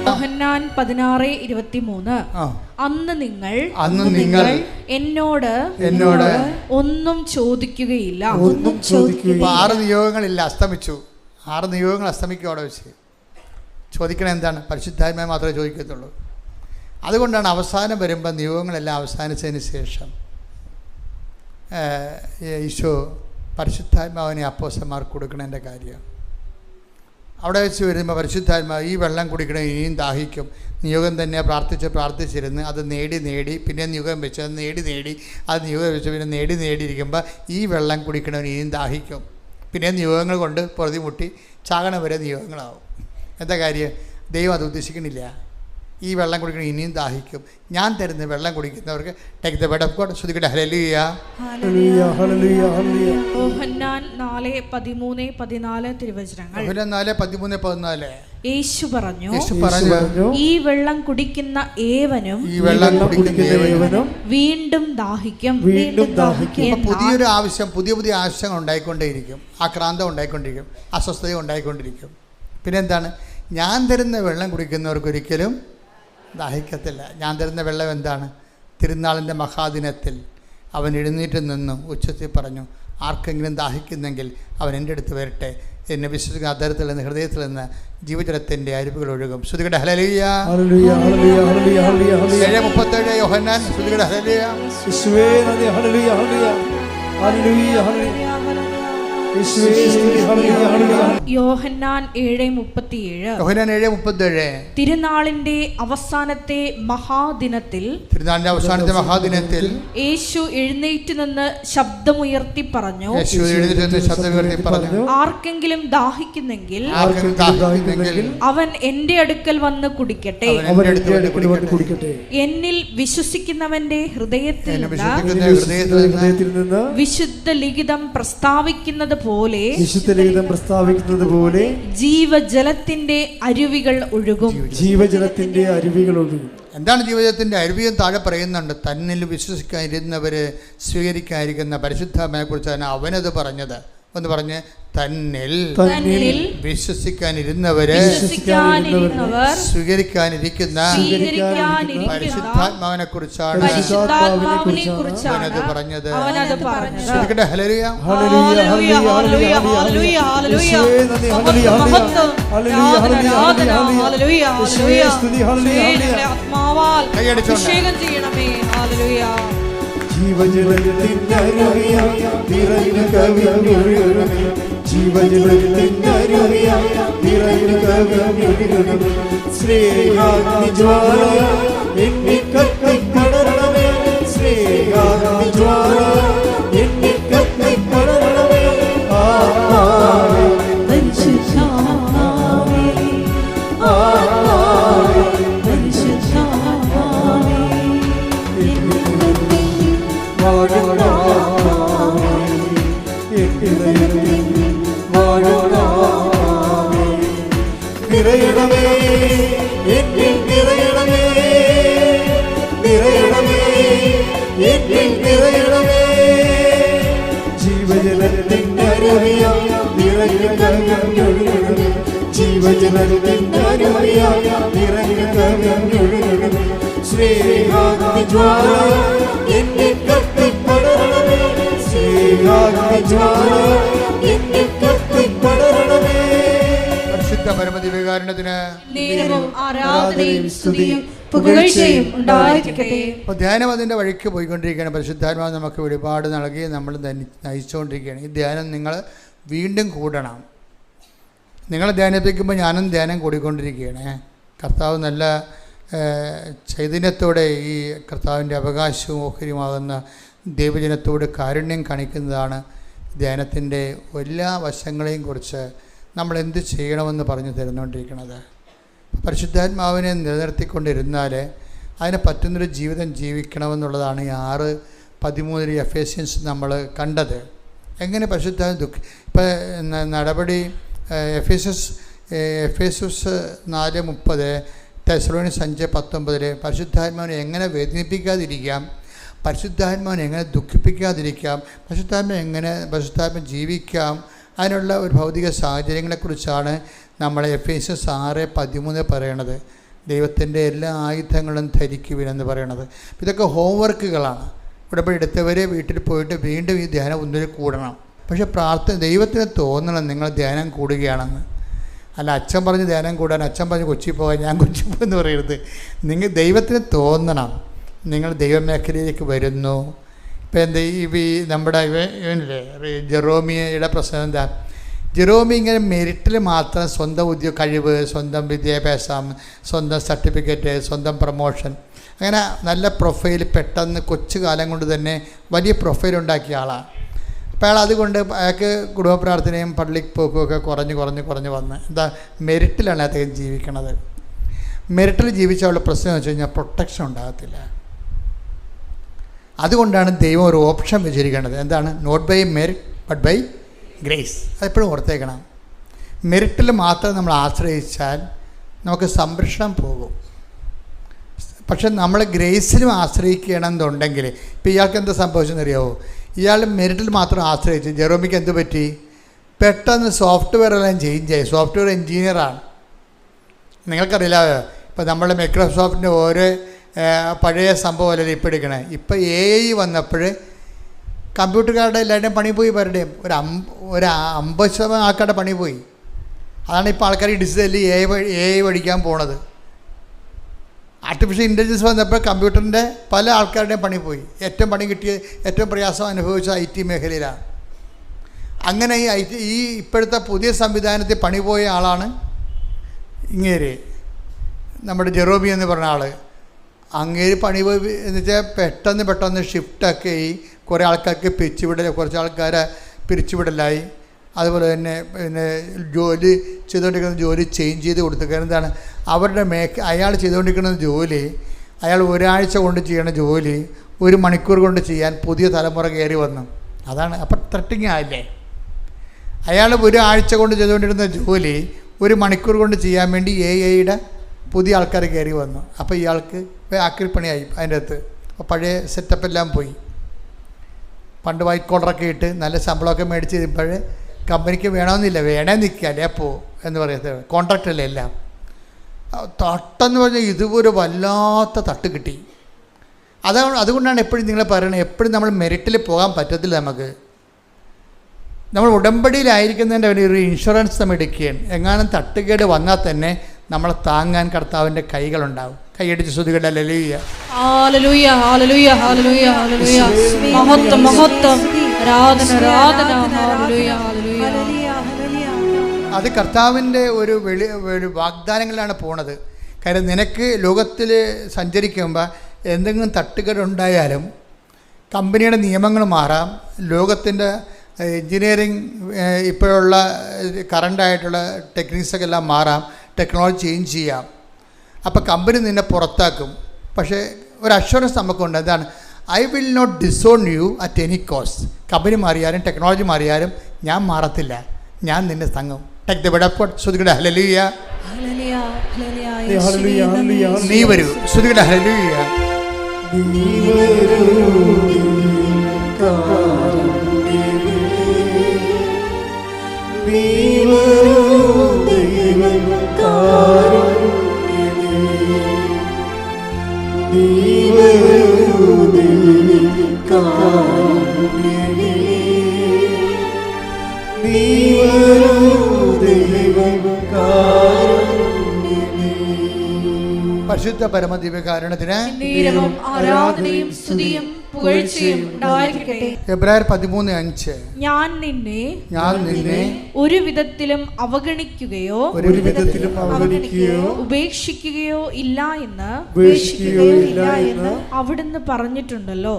[SPEAKER 2] യോഹന്നാൻ 16:23 അന്ന് നിങ്ങൾ എന്നോട് ഒന്നും ചോദിക്കുകയില്ല.
[SPEAKER 1] 6 നിയോഗങ്ങളില്ല, അസ്തമിച്ചു. 6 നിയോഗങ്ങൾ അസ്തമിക്കും. അവിടെ വെച്ച് ചോദിക്കണത് എന്താണ്? പരിശുദ്ധാത്മാവ് മാത്രമേ ചോദിക്കത്തുള്ളൂ. അതുകൊണ്ടാണ് അവസാനം വരുമ്പോൾ നിയോഗങ്ങളെല്ലാം അവസാനിച്ചതിന് ശേഷം ഈശോ പരിശുദ്ധാത്മാവിനെ അപ്പോസ്തലന്മാർക്ക് കൊടുക്കണതിൻ്റെ കാര്യം അവിടെ വെച്ച് വരുമ്പോൾ പരിശുദ്ധാത്മാവ് ഈ വെള്ളം കുടിക്കണം, ഇനിയും ദാഹിക്കും. നിയോഗം തന്നെ പ്രാർത്ഥിച്ചിരുന്ന് അത് നേടി പിന്നെ നിയോഗം വെച്ച് അത് നേടി അത് നിയോഗം വെച്ച് പിന്നെ നേടിയിരിക്കുമ്പോൾ ഈ വെള്ളം കുടിക്കണം, ഇനിയും ദാഹിക്കും. പിന്നെ നിയോഗങ്ങൾ കൊണ്ട് പൊറുതിമുട്ടി ചാകണം വരെ നിയോഗങ്ങളാവും. എന്താ കാര്യം? ദൈവം അത് ഉദ്ദേശിക്കണില്ല. ഈ വെള്ളം കുടിക്കണം, ഇനിയും ദാഹിക്കും. ഞാൻ തരുന്ന വെള്ളം കുടിക്കുന്നവർക്ക് take the word of God. ശ്രുതികട ഹല്ലേലൂയ.
[SPEAKER 2] യോഹന്നാൻ 4:13-14 തിരുവചനങ്ങൾ.
[SPEAKER 1] യോഹന്നാൻ 4:13-14
[SPEAKER 2] യേശു പറഞ്ഞു, ഈ വെള്ളം കുടിക്കുന്ന ഏവനും വീണ്ടും ദാഹിക്കും.
[SPEAKER 1] പുതിയൊരു ആവശ്യം, പുതിയ ആവശ്യങ്ങൾ ഉണ്ടായിക്കൊണ്ടേയിരിക്കും. ആക്രാന്തം ഉണ്ടായിക്കൊണ്ടിരിക്കും, അസ്വസ്ഥത ഉണ്ടായിക്കൊണ്ടിരിക്കും. പിന്നെന്താണ്? ഞാൻ തരുന്ന വെള്ളം കുടിക്കുന്നവർക്കൊരിക്കലും ദാഹിക്കത്തില്ല. ഞാൻ തരുന്ന വെള്ളം എന്താണ്? തിരുനാളിൻ്റെ മഹാദിനത്തിൽ അവൻ എഴുന്നേറ്റ് നിന്നു ഉച്ചത്തിൽ പറഞ്ഞു, ആർക്കെങ്കിലും ദാഹിക്കുന്നെങ്കിൽ അവൻ എൻ്റെ അടുത്ത് വരട്ടെ, എന്നെ വിശ്വസിക്കുന്ന അധരത്തിൽ നിന്ന് ഹൃദയത്തിൽ നിന്ന് ജീവജലത്തിൻ്റെ അരുവികൾ ഒഴുകും. ശ്രുതികട ഹല്ലേലൂയ. 7:37 യോഹന്നാൻ. ശ്രുതികട ഹല്ലേലൂയ.
[SPEAKER 2] യോഹന്നാൻ 7:37.
[SPEAKER 1] യോഹന്നാൻ 7:37.
[SPEAKER 2] തിരുനാളിന്റെ അവസാനത്തെ മഹാദിനത്തിൽ യേശു എഴുന്നേറ്റ് നിന്ന് ശബ്ദമുയർത്തി പറഞ്ഞു, ആർക്കെങ്കിലും ദാഹിക്കുന്നെങ്കിൽ അവൻ എന്റെ അടുക്കൽ വന്ന് കുടിക്കട്ടെ. എന്നിൽ വിശ്വസിക്കുന്നവന്റെ ഹൃദയത്തിൽ നിന്ന് വിശുദ്ധ ലിഖിതം പ്രസ്താവിക്കുന്നത് പോലെ ജീവജലത്തിന്റെ അരുവികൾ ഒഴുകും.
[SPEAKER 1] എന്താണ് ജീവജലത്തിന്റെ അരുവിയും? താഴെ പറയുന്നുണ്ട്, തന്നിൽ വിശ്വസിക്കാതിരുന്നവര് സ്വീകരിക്കാതിരിക്കുന്ന പരിശുദ്ധാത്മാവിനെ കുറിച്ചാണ് അവനത് പറഞ്ഞത്. ഒന്ന് പറഞ്ഞ്, തന്നിൽ വിശ്വസിക്കാനിരുന്നവര് സ്വീകരിക്കാനിരിക്കുന്ന പരിശുദ്ധാത്മാവിനെ കുറിച്ചാണ് അവനത് പറഞ്ഞത്. ഹല്ലേലൂയ. ധ്യാനം അതിൻ്റെ വഴിക്ക് പോയിക്കൊണ്ടിരിക്കുകയാണ്. പരിശുദ്ധാത്മാവ് നമുക്ക് വെളിപാട് നൽകി നമ്മൾ നയിച്ചുകൊണ്ടിരിക്കുകയാണ്. ഈ ധ്യാനം നിങ്ങൾ വീണ്ടും കൂടണം. നിങ്ങൾ ധ്യാനിപ്പിക്കുമ്പോൾ ഞാനും ധ്യാനം കൂടിക്കൊണ്ടിരിക്കുകയാണ്. കർത്താവ് നല്ല ചൈതന്യത്തോടെ ഈ കർത്താവിൻ്റെ അവകാശവും ഓഹരിയുമാകുന്ന ദൈവജനത്തോട് കാരുണ്യം കാണിക്കുന്നതാണ് ധ്യാനത്തിൻ്റെ എല്ലാ വശങ്ങളെയും കുറിച്ച് നമ്മൾ എന്ത് ചെയ്യണമെന്ന് പറഞ്ഞു തരുന്നുകൊണ്ടിരിക്കുന്നത്. പരിശുദ്ധാത്മാവിനെ നിലനിർത്തിക്കൊണ്ടിരുന്നാൽ അതിന് പറ്റുന്നൊരു ജീവിതം ജീവിക്കണമെന്നുള്ളതാണ് ഈ 6:13 എഫേസ്യൻസ് നമ്മൾ കണ്ടത്. എങ്ങനെ പരിശുദ്ധാത്മ ഇപ്പം നടപടി എഫേസസ് 4:30, തെസ്സലോനിക്കർ 5:19 പരിശുദ്ധാത്മാവിനെ എങ്ങനെ വേദനിപ്പിക്കാതിരിക്കാം, പരിശുദ്ധാത്മാവിനെ എങ്ങനെ ദുഃഖിപ്പിക്കാതിരിക്കാം, പരിശുദ്ധാത്മ ജീവിക്കാം, അതിനുള്ള ഒരു ഭൗതിക സാഹചര്യങ്ങളെക്കുറിച്ചാണ് നമ്മൾ എഫേസസ് 6:13 പറയണത്. ദൈവത്തിൻ്റെ എല്ലാ ആയുധങ്ങളും ധരിക്കുവിനെന്ന് പറയണത്. ഇതൊക്കെ ഹോംവർക്കുകളാണ്. ഉടമ്പടി എടുത്തവരെ വീട്ടിൽ പോയിട്ട് വീണ്ടും ഈ ധ്യാനം ഒന്നിൽ കൂടണം. പക്ഷേ ദൈവത്തിന് തോന്നണം നിങ്ങൾ ധ്യാനം കൂടുകയാണെന്ന്. അല്ല അച്ഛൻ പറഞ്ഞ് ധ്യാനം കൂടാൻ, അച്ഛൻ പറഞ്ഞ് കൊച്ചി പോകാൻ, ഞാൻ കൊച്ചി പോകുമെന്ന് പറയരുത്. നിങ്ങൾ ദൈവത്തിന് തോന്നണം നിങ്ങൾ ദൈവമേഖലയിലേക്ക് വരുന്നു. ഇപ്പം എന്താ ഈ നമ്മുടെ ഇവനില്ലേ ജെറോമിയുടെ പ്രശ്നം എന്താ? ജെറോമി ഇങ്ങനെ മെറിറ്റിൽ മാത്രം സ്വന്തം കഴിവ്, സ്വന്തം വിദ്യാഭ്യാസം, സ്വന്തം സർട്ടിഫിക്കറ്റ്, സ്വന്തം പ്രൊമോഷൻ, അങ്ങനെ നല്ല പ്രൊഫൈൽ പെട്ടെന്ന് കൊച്ചു കാലം കൊണ്ട് തന്നെ വലിയ പ്രൊഫൈൽ ഉണ്ടാക്കിയ ആളാണ്. അപ്പോൾ അയാൾ അതുകൊണ്ട് അയാൾക്ക് കുടുംബ പ്രാർത്ഥനയും പള്ളിക്ക് പോക്കും ഒക്കെ കുറഞ്ഞ് വന്ന് എന്താ മെറിറ്റിലാണ് അദ്ദേഹം ജീവിക്കണത്. മെറിറ്റിൽ ജീവിച്ചവളുടെ പ്രശ്നം എന്ന് വെച്ച് കഴിഞ്ഞാൽ പ്രൊട്ടക്ഷൻ ഉണ്ടാകത്തില്ല. അതുകൊണ്ടാണ് ദൈവം ഒരു ഓപ്ഷൻ വെച്ചിരിക്കുന്നത്. എന്താണ്? Not by merit but by grace. അതെപ്പോഴും ഓർത്തേക്കണം. മെറിറ്റിൽ മാത്രം നമ്മൾ ആശ്രയിച്ചാൽ നമുക്ക് സംരക്ഷണം പോകും. പക്ഷെ നമ്മൾ ഗ്രേസിലും ആശ്രയിക്കണമെന്നുണ്ടെങ്കിൽ, ഇപ്പോൾ ഇയാൾക്ക് എന്താ സംഭവിച്ചെന്നറിയാവോ? ഇയാൾ മെറിറ്റിൽ മാത്രം ആശ്രയിച്ച് ജെറോമിക്ക് എന്ത് പറ്റി? പെട്ടെന്ന് സോഫ്റ്റ്വെയർ എല്ലാം ചേഞ്ച് ആയി. സോഫ്റ്റ്വെയർ എൻജിനീയറാണ്. നിങ്ങൾക്കറിയില്ല, ഇപ്പോൾ നമ്മൾ മൈക്രോസോഫ്റ്റിൻ്റെ ഓരോ പഴയ സംഭവം അല്ലല്ലോ ഇപ്പോൾ എടുക്കണേ. ഇപ്പോൾ AI വന്നപ്പോൾ കമ്പ്യൂട്ടർകാരുടെ എല്ലാവരുടെയും പണി പോയി. പലരുടെയും ഒരു 50% ആൾക്കാരുടെ പണി പോയി. അതാണ് ഇപ്പോൾ ആൾക്കാർ ഈ ഡിജിറ്റലി AI പഠിക്കാൻ പോണത്. ആർട്ടിഫിഷ്യൽ ഇൻ്റലിജൻസ് വന്നപ്പോൾ കമ്പ്യൂട്ടറിൻ്റെ പല ആൾക്കാരുടെയും പണി പോയി. ഏറ്റവും പണി കിട്ടിയ, ഏറ്റവും പ്രയാസം അനുഭവിച്ച IT മേഖലയിലാണ്. അങ്ങനെ ഈ ഇപ്പോഴത്തെ പുതിയ സംവിധാനത്തിൽ പണി പോയ ആളാണ് ഇങ്ങേര്, നമ്മുടെ ജെറോബി എന്ന് പറഞ്ഞ ആൾ. അങ്ങേര് പണി പോയി എന്ന് വെച്ചാൽ പെട്ടെന്ന് ഷിഫ്റ്റൊക്കെ ഈ കുറേ ആൾക്കാർക്ക് പിരിച്ചുവിടൽ, കുറച്ച് ആൾക്കാരെ പിരിച്ചുവിടലായി. അതുപോലെ തന്നെ പിന്നെ ജോലി ചെയ്തുകൊണ്ടിരിക്കുന്ന ജോലി ചേഞ്ച് ചെയ്ത് കൊടുത്തു. എന്താണ് അവരുടെ അയാൾ ചെയ്തുകൊണ്ടിരിക്കുന്ന ജോലി, അയാൾ ഒരാഴ്ച കൊണ്ട് ചെയ്യണ ജോലി 1 മണിക്കൂർ കൊണ്ട് ചെയ്യാൻ പുതിയ തലമുറ കയറി വന്നു. അതാണ് അപ്പം ത്രട്ടിങ് ആയില്ലേ. അയാൾ ഒരാഴ്ച കൊണ്ട് ചെയ്തുകൊണ്ടിരുന്ന ജോലി 1 മണിക്കൂർ കൊണ്ട് ചെയ്യാൻ വേണ്ടി AI-യുടെ പുതിയ ആൾക്കാർ കയറി വന്നു. അപ്പോൾ ഇയാൾക്ക് ആക്രിപ്പണിയായി അതിൻ്റെ അകത്ത്. അപ്പോൾ പഴയ സെറ്റപ്പെല്ലാം പോയി. പണ്ട് വൈറ്റ് കോളറൊക്കെ ഇട്ട് നല്ല ശമ്പളമൊക്കെ മേടിച്ച് കഴിയുമ്പോൾ കമ്പനിക്ക് വേണമെന്നില്ല, വേണേ നിൽക്കുക അല്ലേ അപ്പോൾ എന്ന് പറയുന്നത് കോൺട്രാക്റ്റല്ലേ എല്ലാം. തട്ടെന്ന് പറഞ്ഞാൽ ഇതുപോലെ വല്ലാത്ത തട്ട് കിട്ടി. അതുകൊണ്ടാണ് എപ്പോഴും നിങ്ങൾ പറയണത്, എപ്പോഴും നമ്മൾ മെറിറ്റിൽ പോകാൻ പറ്റത്തില്ല. നമ്മൾ ഉടമ്പടിയിലായിരിക്കുന്നതിൻ്റെ ഒരു ഇൻഷുറൻസ് നമ്മൾ എടുക്കുകയാണ്. എങ്ങാനും തട്ടുകേട് വന്നാൽ തന്നെ നമ്മളെ താങ്ങാൻ കർത്താവിൻ്റെ കൈകളുണ്ടാവും. കൈയടിച്ച് സ്തുതിക്കട്ടെ. Hallelujah
[SPEAKER 2] hallelujah hallelujah hallelujah hallelujah. മഹത്വം മഹത്വം, ആരാധന ആരാധന. Hallelujah hallelujah.
[SPEAKER 1] അത് കർത്താവിൻ്റെ ഒരു വാഗ്ദാനങ്ങളിലാണ് പോണത്. കാര്യം നിനക്ക് ലോകത്തിൽ സഞ്ചരിക്കുമ്പോൾ എന്തെങ്കിലും തട്ടുകേടുണ്ടായാലും കമ്പനിയുടെ നിയമങ്ങൾ മാറാം, ലോകത്തിൻ്റെ എൻജിനീയറിങ് ഇപ്പോഴുള്ള കറണ്ടായിട്ടുള്ള ടെക്നിക്സൊക്കെ എല്ലാം മാറാം, ടെക്നോളജി ചേഞ്ച് ചെയ്യാം. അപ്പോൾ കമ്പനി നിന്നെ പുറത്താക്കും. പക്ഷേ ഒരു അഷ്വറൻസ് നമുക്കുണ്ട്. എന്താണ്? I will not disown you at any cost. Company മാറിയാലും ടെക്നോളജി മാറിയാലും ഞാൻ മാറത്തില്ല, ഞാൻ നിന്നെ തങ്ങും. ടേക്ക് ദ ബെഡ് ശ്രുതികട. ഹല്ലേലൂയ നീ വരൂ. ശ്രുതികട. ഹല്ലേലൂയ. പരിശുദ്ധ പരമദിവ്യകാരുണ്യത്തിന്
[SPEAKER 2] ആരാധനയും സ്തുതിയും പുകഴ്ചയും ഉണ്ടായിരിക്കട്ടെ.
[SPEAKER 1] എബ്രായർ 13:5
[SPEAKER 2] ഞാൻ നിന്നെ ഒരു വിധത്തിലും അവഗണിക്കുകയോ ഉപേക്ഷിക്കുകയോ ഇല്ല എന്ന് അവിടുന്ന് പറഞ്ഞിട്ടുണ്ടല്ലോ.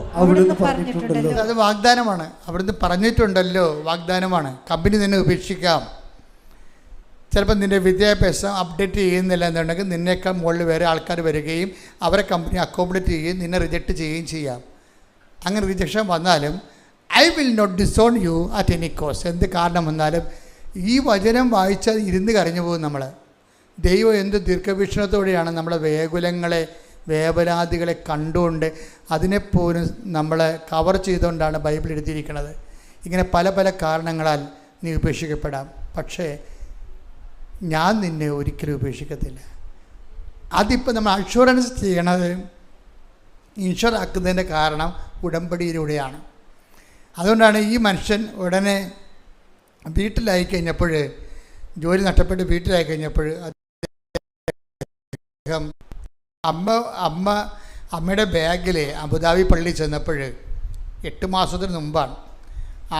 [SPEAKER 1] അത് വാഗ്ദാനമാണ്. അവിടുന്ന് പറഞ്ഞിട്ടുണ്ടല്ലോ, വാഗ്ദാനമാണ്. കമ്പനി നിന്നെ ഉപേക്ഷിക്കാം. ചിലപ്പോൾ നിൻ്റെ വിദ്യാഭ്യാസം അപ്ഡേറ്റ് ചെയ്യുന്നില്ല എന്നുണ്ടെങ്കിൽ നിന്നേക്കാൾ മുകളിൽ വേറെ ആൾക്കാർ വരികയും അവരെ കമ്പനി അക്കോമഡേറ്റ് ചെയ്യുകയും നിന്നെ റിജക്റ്റ് ചെയ്യുകയും ചെയ്യാം. അങ്ങനെ റിജക്ഷൻ വന്നാലും I will not disown you at any cost. എന്ത് കാരണം വന്നാലും ഈ വചനം വായിച്ചാൽ ഇരുന്ന് കരഞ്ഞു പോകും നമ്മൾ. ദൈവം എന്ത് ദീർഘവീക്ഷണത്തോടെയാണ് നമ്മളെ വേകുലങ്ങളെ വേവലാതികളെ കണ്ടുകൊണ്ട് അതിനെപ്പോലും നമ്മളെ കവർ ചെയ്തുകൊണ്ടാണ് ബൈബിൾ എഴുതിയിരിക്കുന്നത്. ഇങ്ങനെ പല പല കാരണങ്ങളാൽ നീ ഉപേക്ഷിക്കപ്പെടാം, പക്ഷേ ഞാൻ നിന്നെ ഒരിക്കലും ഉപേക്ഷിക്കത്തില്ല. അതിപ്പോൾ നമ്മൾ അഷുറൻസ് ചെയ്യണത്, ഇൻഷുർ ആക്കുന്നതിൻ്റെ കാരണം ഉടമ്പടിയിലൂടെയാണ്. അതുകൊണ്ടാണ് ഈ മനുഷ്യൻ ഉടനെ വീട്ടിലായി കഴിഞ്ഞപ്പോൾ, ജോലി നഷ്ടപ്പെട്ട് വീട്ടിലായി കഴിഞ്ഞപ്പോൾ അദ്ദേഹം അമ്മയുടെ ബാഗിൽ അബുദാബി പള്ളി ചെന്നപ്പോൾ 8 മാസത്തിന് മുമ്പാണ്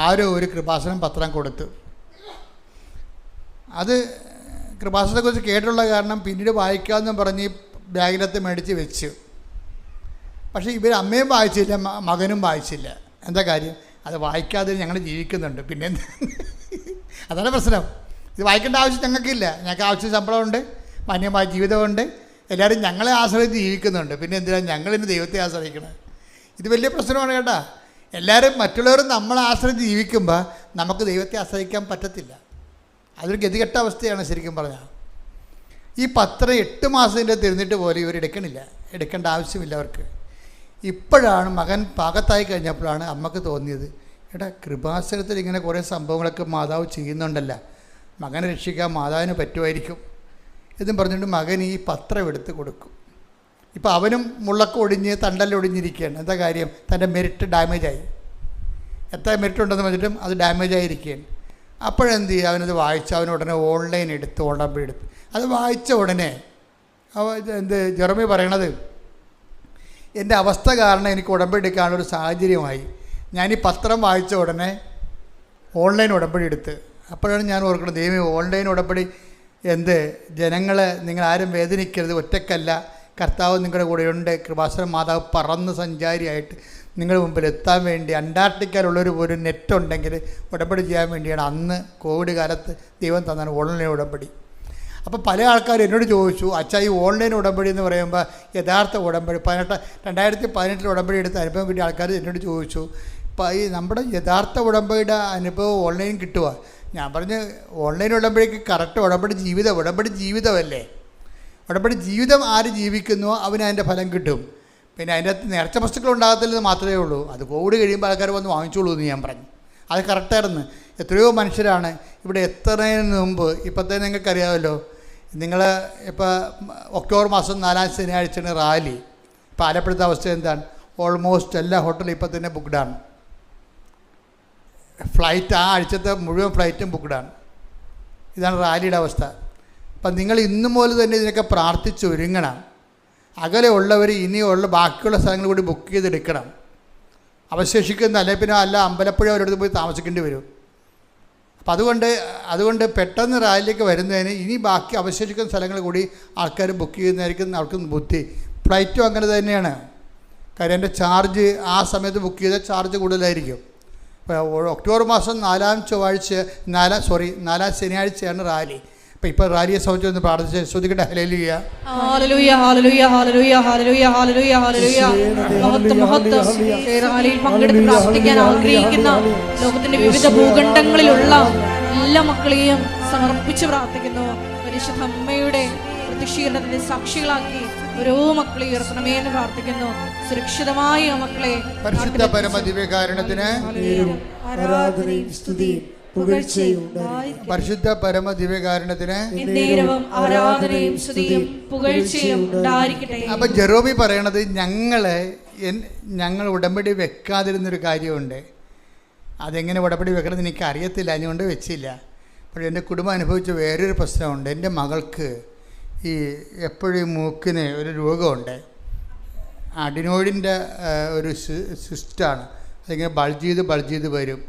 [SPEAKER 1] ആരോ ഒരു കൃപാസനം പത്രം കൊടുത്തു. അത് കൃപാസനത്തെക്കുറിച്ച് കേട്ടുള്ള കാരണം പിന്നീട് വായിക്കാമെന്നും പറഞ്ഞ് ബാഗിനകത്ത് മേടിച്ച് വെച്ചു. പക്ഷേ ഇവർ അമ്മയും വായിച്ചില്ല, മകനും വായിച്ചില്ല. എന്താ കാര്യം? അത് വായിക്കാതെ ഞങ്ങൾ ജീവിക്കുന്നുണ്ട്. പിന്നെ അതാണ് പ്രശ്നം. ഇത് വായിക്കേണ്ട ആവശ്യം ഞങ്ങൾക്കില്ല. ഞങ്ങൾക്ക് ആവശ്യം ശമ്പളമുണ്ട്, മാന്യമായ ജീവിതമുണ്ട്, എല്ലാവരും ഞങ്ങളെ ആശ്രയിച്ച് ജീവിക്കുന്നുണ്ട്. പിന്നെ എന്തിനാണ് ഞങ്ങളിന്ന് ദൈവത്തെ ആശ്രയിക്കണം? ഇത് വലിയ പ്രശ്നമാണ് കേട്ടോ. എല്ലാവരും മറ്റുള്ളവരും നമ്മളെ ആശ്രയിച്ച് ജീവിക്കുമ്പോൾ നമുക്ക് ദൈവത്തെ ആശ്രയിക്കാൻ പറ്റത്തില്ല. അതൊരു ഗതികെട്ട അവസ്ഥയാണ് ശരിക്കും പറഞ്ഞാൽ. ഈ പത്രം 8 മാസത്തിൻ്റെ തിരുന്നിട്ട് പോലും ഇവർ എടുക്കേണ്ട ആവശ്യമില്ല അവർക്ക്. ഇപ്പോഴാണ് മകൻ പാകത്തായി കഴിഞ്ഞപ്പോഴാണ് അമ്മക്ക് തോന്നിയത്, എടാ കൃപാസനത്തിൽ ഇങ്ങനെ കുറേ സംഭവങ്ങളൊക്കെ മാതാവ് ചെയ്യുന്നുണ്ടല്ലോ, മകനെ രക്ഷിക്കാൻ മാതാവിന് പറ്റുമായിരിക്കും എന്നും പറഞ്ഞുകൊണ്ട് മകൻ ഈ പത്രം എടുത്ത് കൊടുക്കും. ഇപ്പോൾ അവനും മുള്ളൊക്കെ ഒടിഞ്ഞ് തണ്ടല്ലൊടിഞ്ഞിരിക്കുകയാണ്. എന്താ കാര്യം? തൻ്റെ മെറിറ്റ് ഡാമേജായി. എത്ര മെറിറ്റ് ഉണ്ടെന്ന് പറഞ്ഞിട്ടും അത് ഡാമേജായിരിക്കുകയാണ്. അപ്പോഴെന്ത് ചെയ്യുക? അവനത് വായിച്ച് അവൻ ഉടനെ ഓൺലൈൻ എടുത്ത് ഉടമ്പടി എടുത്ത് അത് വായിച്ച ഉടനെ ജെറമി പറയണത്, എൻ്റെ അവസ്ഥ കാരണം എനിക്ക് ഉടമ്പടി എടുക്കാനുള്ളൊരു സാഹചര്യമായി. ഞാനീ പത്രം വായിച്ച ഉടനെ ഓൺലൈൻ ഉടമ്പടി എടുത്ത്. അപ്പോഴാണ് ഞാൻ ഓർക്കുന്നത്, ദൈവമേ, ഓൺലൈൻ ഉടമ്പടി എന്ത്, ജനങ്ങളെ നിങ്ങളാരും വേദനിക്കരുത്, ഒറ്റക്കല്ല, കർത്താവ് നിങ്ങളുടെ കൂടെയുണ്ട്. കൃപാസന മാതാവ് പറന്ന് സഞ്ചാരിയായിട്ട് നിങ്ങളുടെ മുമ്പിൽ എത്താൻ വേണ്ടി അന്റാർട്ടിക്കയിലുള്ളൊരു നെറ്റ് ഉണ്ടെങ്കിൽ ഉടമ്പടി ചെയ്യാൻ വേണ്ടിയാണ് അന്ന് കോവിഡ് കാലത്ത് ദൈവം തന്നാണ് ഓൺലൈൻ ഉടമ്പടി. അപ്പോൾ പല ആൾക്കാരും എന്നോട് ചോദിച്ചു, അച്ഛാ ഈ ഓൺലൈൻ ഉടമ്പടി എന്ന് പറയുമ്പോൾ യഥാർത്ഥ ഉടമ്പടി 2018 ഉടമ്പടി എടുത്ത അനുഭവം കിട്ടിയ ആൾക്കാർ എന്നോട് ചോദിച്ചു, ഇപ്പോൾ ഈ നമ്മുടെ യഥാർത്ഥ ഉടമ്പടിയുടെ അനുഭവം ഓൺലൈൻ കിട്ടുക? ഞാൻ പറഞ്ഞ്, ഓൺലൈൻ ഉടമ്പടിക്ക് കറക്റ്റ് ഉടമ്പടി ജീവിതമല്ലേ. ഉടമ്പടി ജീവിതം ആര് ജീവിക്കുന്നുവോ അവന് അതിൻ്റെ ഫലം കിട്ടും. പിന്നെ അതിൻ്റെ അകത്ത് നേർച്ച വസ്തുക്കൾ ഉണ്ടാകത്തില്ലെന്ന് മാത്രമേ ഉള്ളൂ. അത് കോവിഡ് കഴിയുമ്പോൾ ആൾക്കാർ വന്ന് വാങ്ങിച്ചോളൂ എന്ന് ഞാൻ പറഞ്ഞു. അത് കറക്റ്റായിരുന്നു. എത്രയോ മനുഷ്യരാണ് ഇവിടെ എത്തുന്നതിന് മുമ്പ്, ഇപ്പോഴത്തെ നിങ്ങൾക്കറിയാമല്ലോ, നിങ്ങൾ ഇപ്പോൾ ഒക്ടോബർ മാസം 4-ാം ശനിയാഴ്ചയാണ് റാലി. ഇപ്പോൾ ആലപ്പുഴത്തെ അവസ്ഥ എന്താണ്? ഓൾമോസ്റ്റ് എല്ലാ ഹോട്ടലും ഇപ്പോൾ തന്നെ ബുക്ക്ഡാണ്. ഫ്ലൈറ്റ് ആ ആഴ്ചത്തെ മുഴുവൻ ഫ്ലൈറ്റും ബുക്ക്ഡാണ്. ഇതാണ് റാലിയുടെ അവസ്ഥ. അപ്പം നിങ്ങൾ ഇന്നു മുതൽ തന്നെ ഇതിനൊക്കെ പ്രാർത്ഥിച്ചൊരുങ്ങണം. അകലെ ഉള്ളവർ ഇനിയുള്ള ബാക്കിയുള്ള സ്ഥലങ്ങൾ കൂടി ബുക്ക് ചെയ്തെടുക്കണം. അവശേഷിക്കുന്ന അല്ലെങ്കിൽ പിന്നെ അമ്പലപ്പുഴ അവരടുത്ത് പോയി താമസിക്കേണ്ടി വരും. അപ്പം അതുകൊണ്ട് പെട്ടെന്ന് റാലിയിലേക്ക് വരുന്നതിന് ഇനി ബാക്കി അവശേഷിക്കുന്ന സ്ഥലങ്ങൾ കൂടി ആൾക്കാർ ബുക്ക് ചെയ്യുന്നതായിരിക്കും അവർക്ക് ബുദ്ധി. ഫ്ലൈറ്റും അങ്ങനെ തന്നെയാണ്. കാര്യം എൻ്റെ ചാർജ് ആ സമയത്ത് ബുക്ക് ചെയ്ത ചാർജ് കൂടുതലായിരിക്കും. ഒക്ടോബർ മാസം 4-ാം ശനിയാഴ്ചയാണ് റാലി. ഇപ്പോൾ റാലിയെ സംബന്ധിച്ച് ഒന്ന് പ്രാർത്ഥിച്ച് ശ്രദ്ധിക്കട്ടെ. Hallelujah,
[SPEAKER 2] hallelujah, hallelujah, hallelujah, hallelujah, hallelujah, hallelujah. മഹത്വം. റാലിയിൽ പങ്കെടുത്ത് പ്രാർത്ഥിക്കാൻ ആഗ്രഹിക്കുന്ന ലോകത്തിന്റെ വിവിധ ഭൂഖണ്ഡങ്ങളിലുള്ള എല്ലാ മക്കളെയും സമർപ്പിച്ച് പ്രാർത്ഥിക്കുന്നു. പരിശുദ്ധ അമ്മയുടെ പ്രതിഷീകരണത്തിന്റെ സാക്ഷികളാക്കി ഓരോ മക്കളെ ഉയർത്തണമേ എന്ന് പ്രാർത്ഥിക്കുന്നു. സുരക്ഷിതമായ മക്കളെ
[SPEAKER 1] പരിശുദ്ധ പരമദിവ്യകാരുണ്യത്തിന്
[SPEAKER 3] ആരാധനയും സ്തുതിയും പുകഴ്ചയും
[SPEAKER 1] പരിശുദ്ധ പരമദിവ്യകാരുണ്യത്തിന്
[SPEAKER 2] ആരാധനയും സ്തുതിയും പുകഴ്ചയും ഉണ്ടായിരിക്കട്ടെ.
[SPEAKER 1] അപ്പൊ ജെറോമി പറയണത്, ഞങ്ങൾ ഉടമ്പടി വെക്കാതിരുന്നൊരു കാര്യമുണ്ട്. അതെങ്ങനെ ഉടമ്പടി വെക്കണമെന്ന് എനിക്ക് അറിയത്തില്ല, അതുകൊണ്ട് വെച്ചില്ല. പക്ഷേ എൻ്റെ കുടുംബം അനുഭവിച്ച വേറൊരു പ്രശ്നമുണ്ട്. എൻ്റെ മകൾക്ക് ഈ എപ്പോഴും മൂക്കിന് ഒരു രോഗമുണ്ട്. അഡിനോയിഡിൻ്റെ ഒരു സിസ്റ്റാണ്. അതിങ്ങനെ ബൾജ് ചെയ്ത് വരും.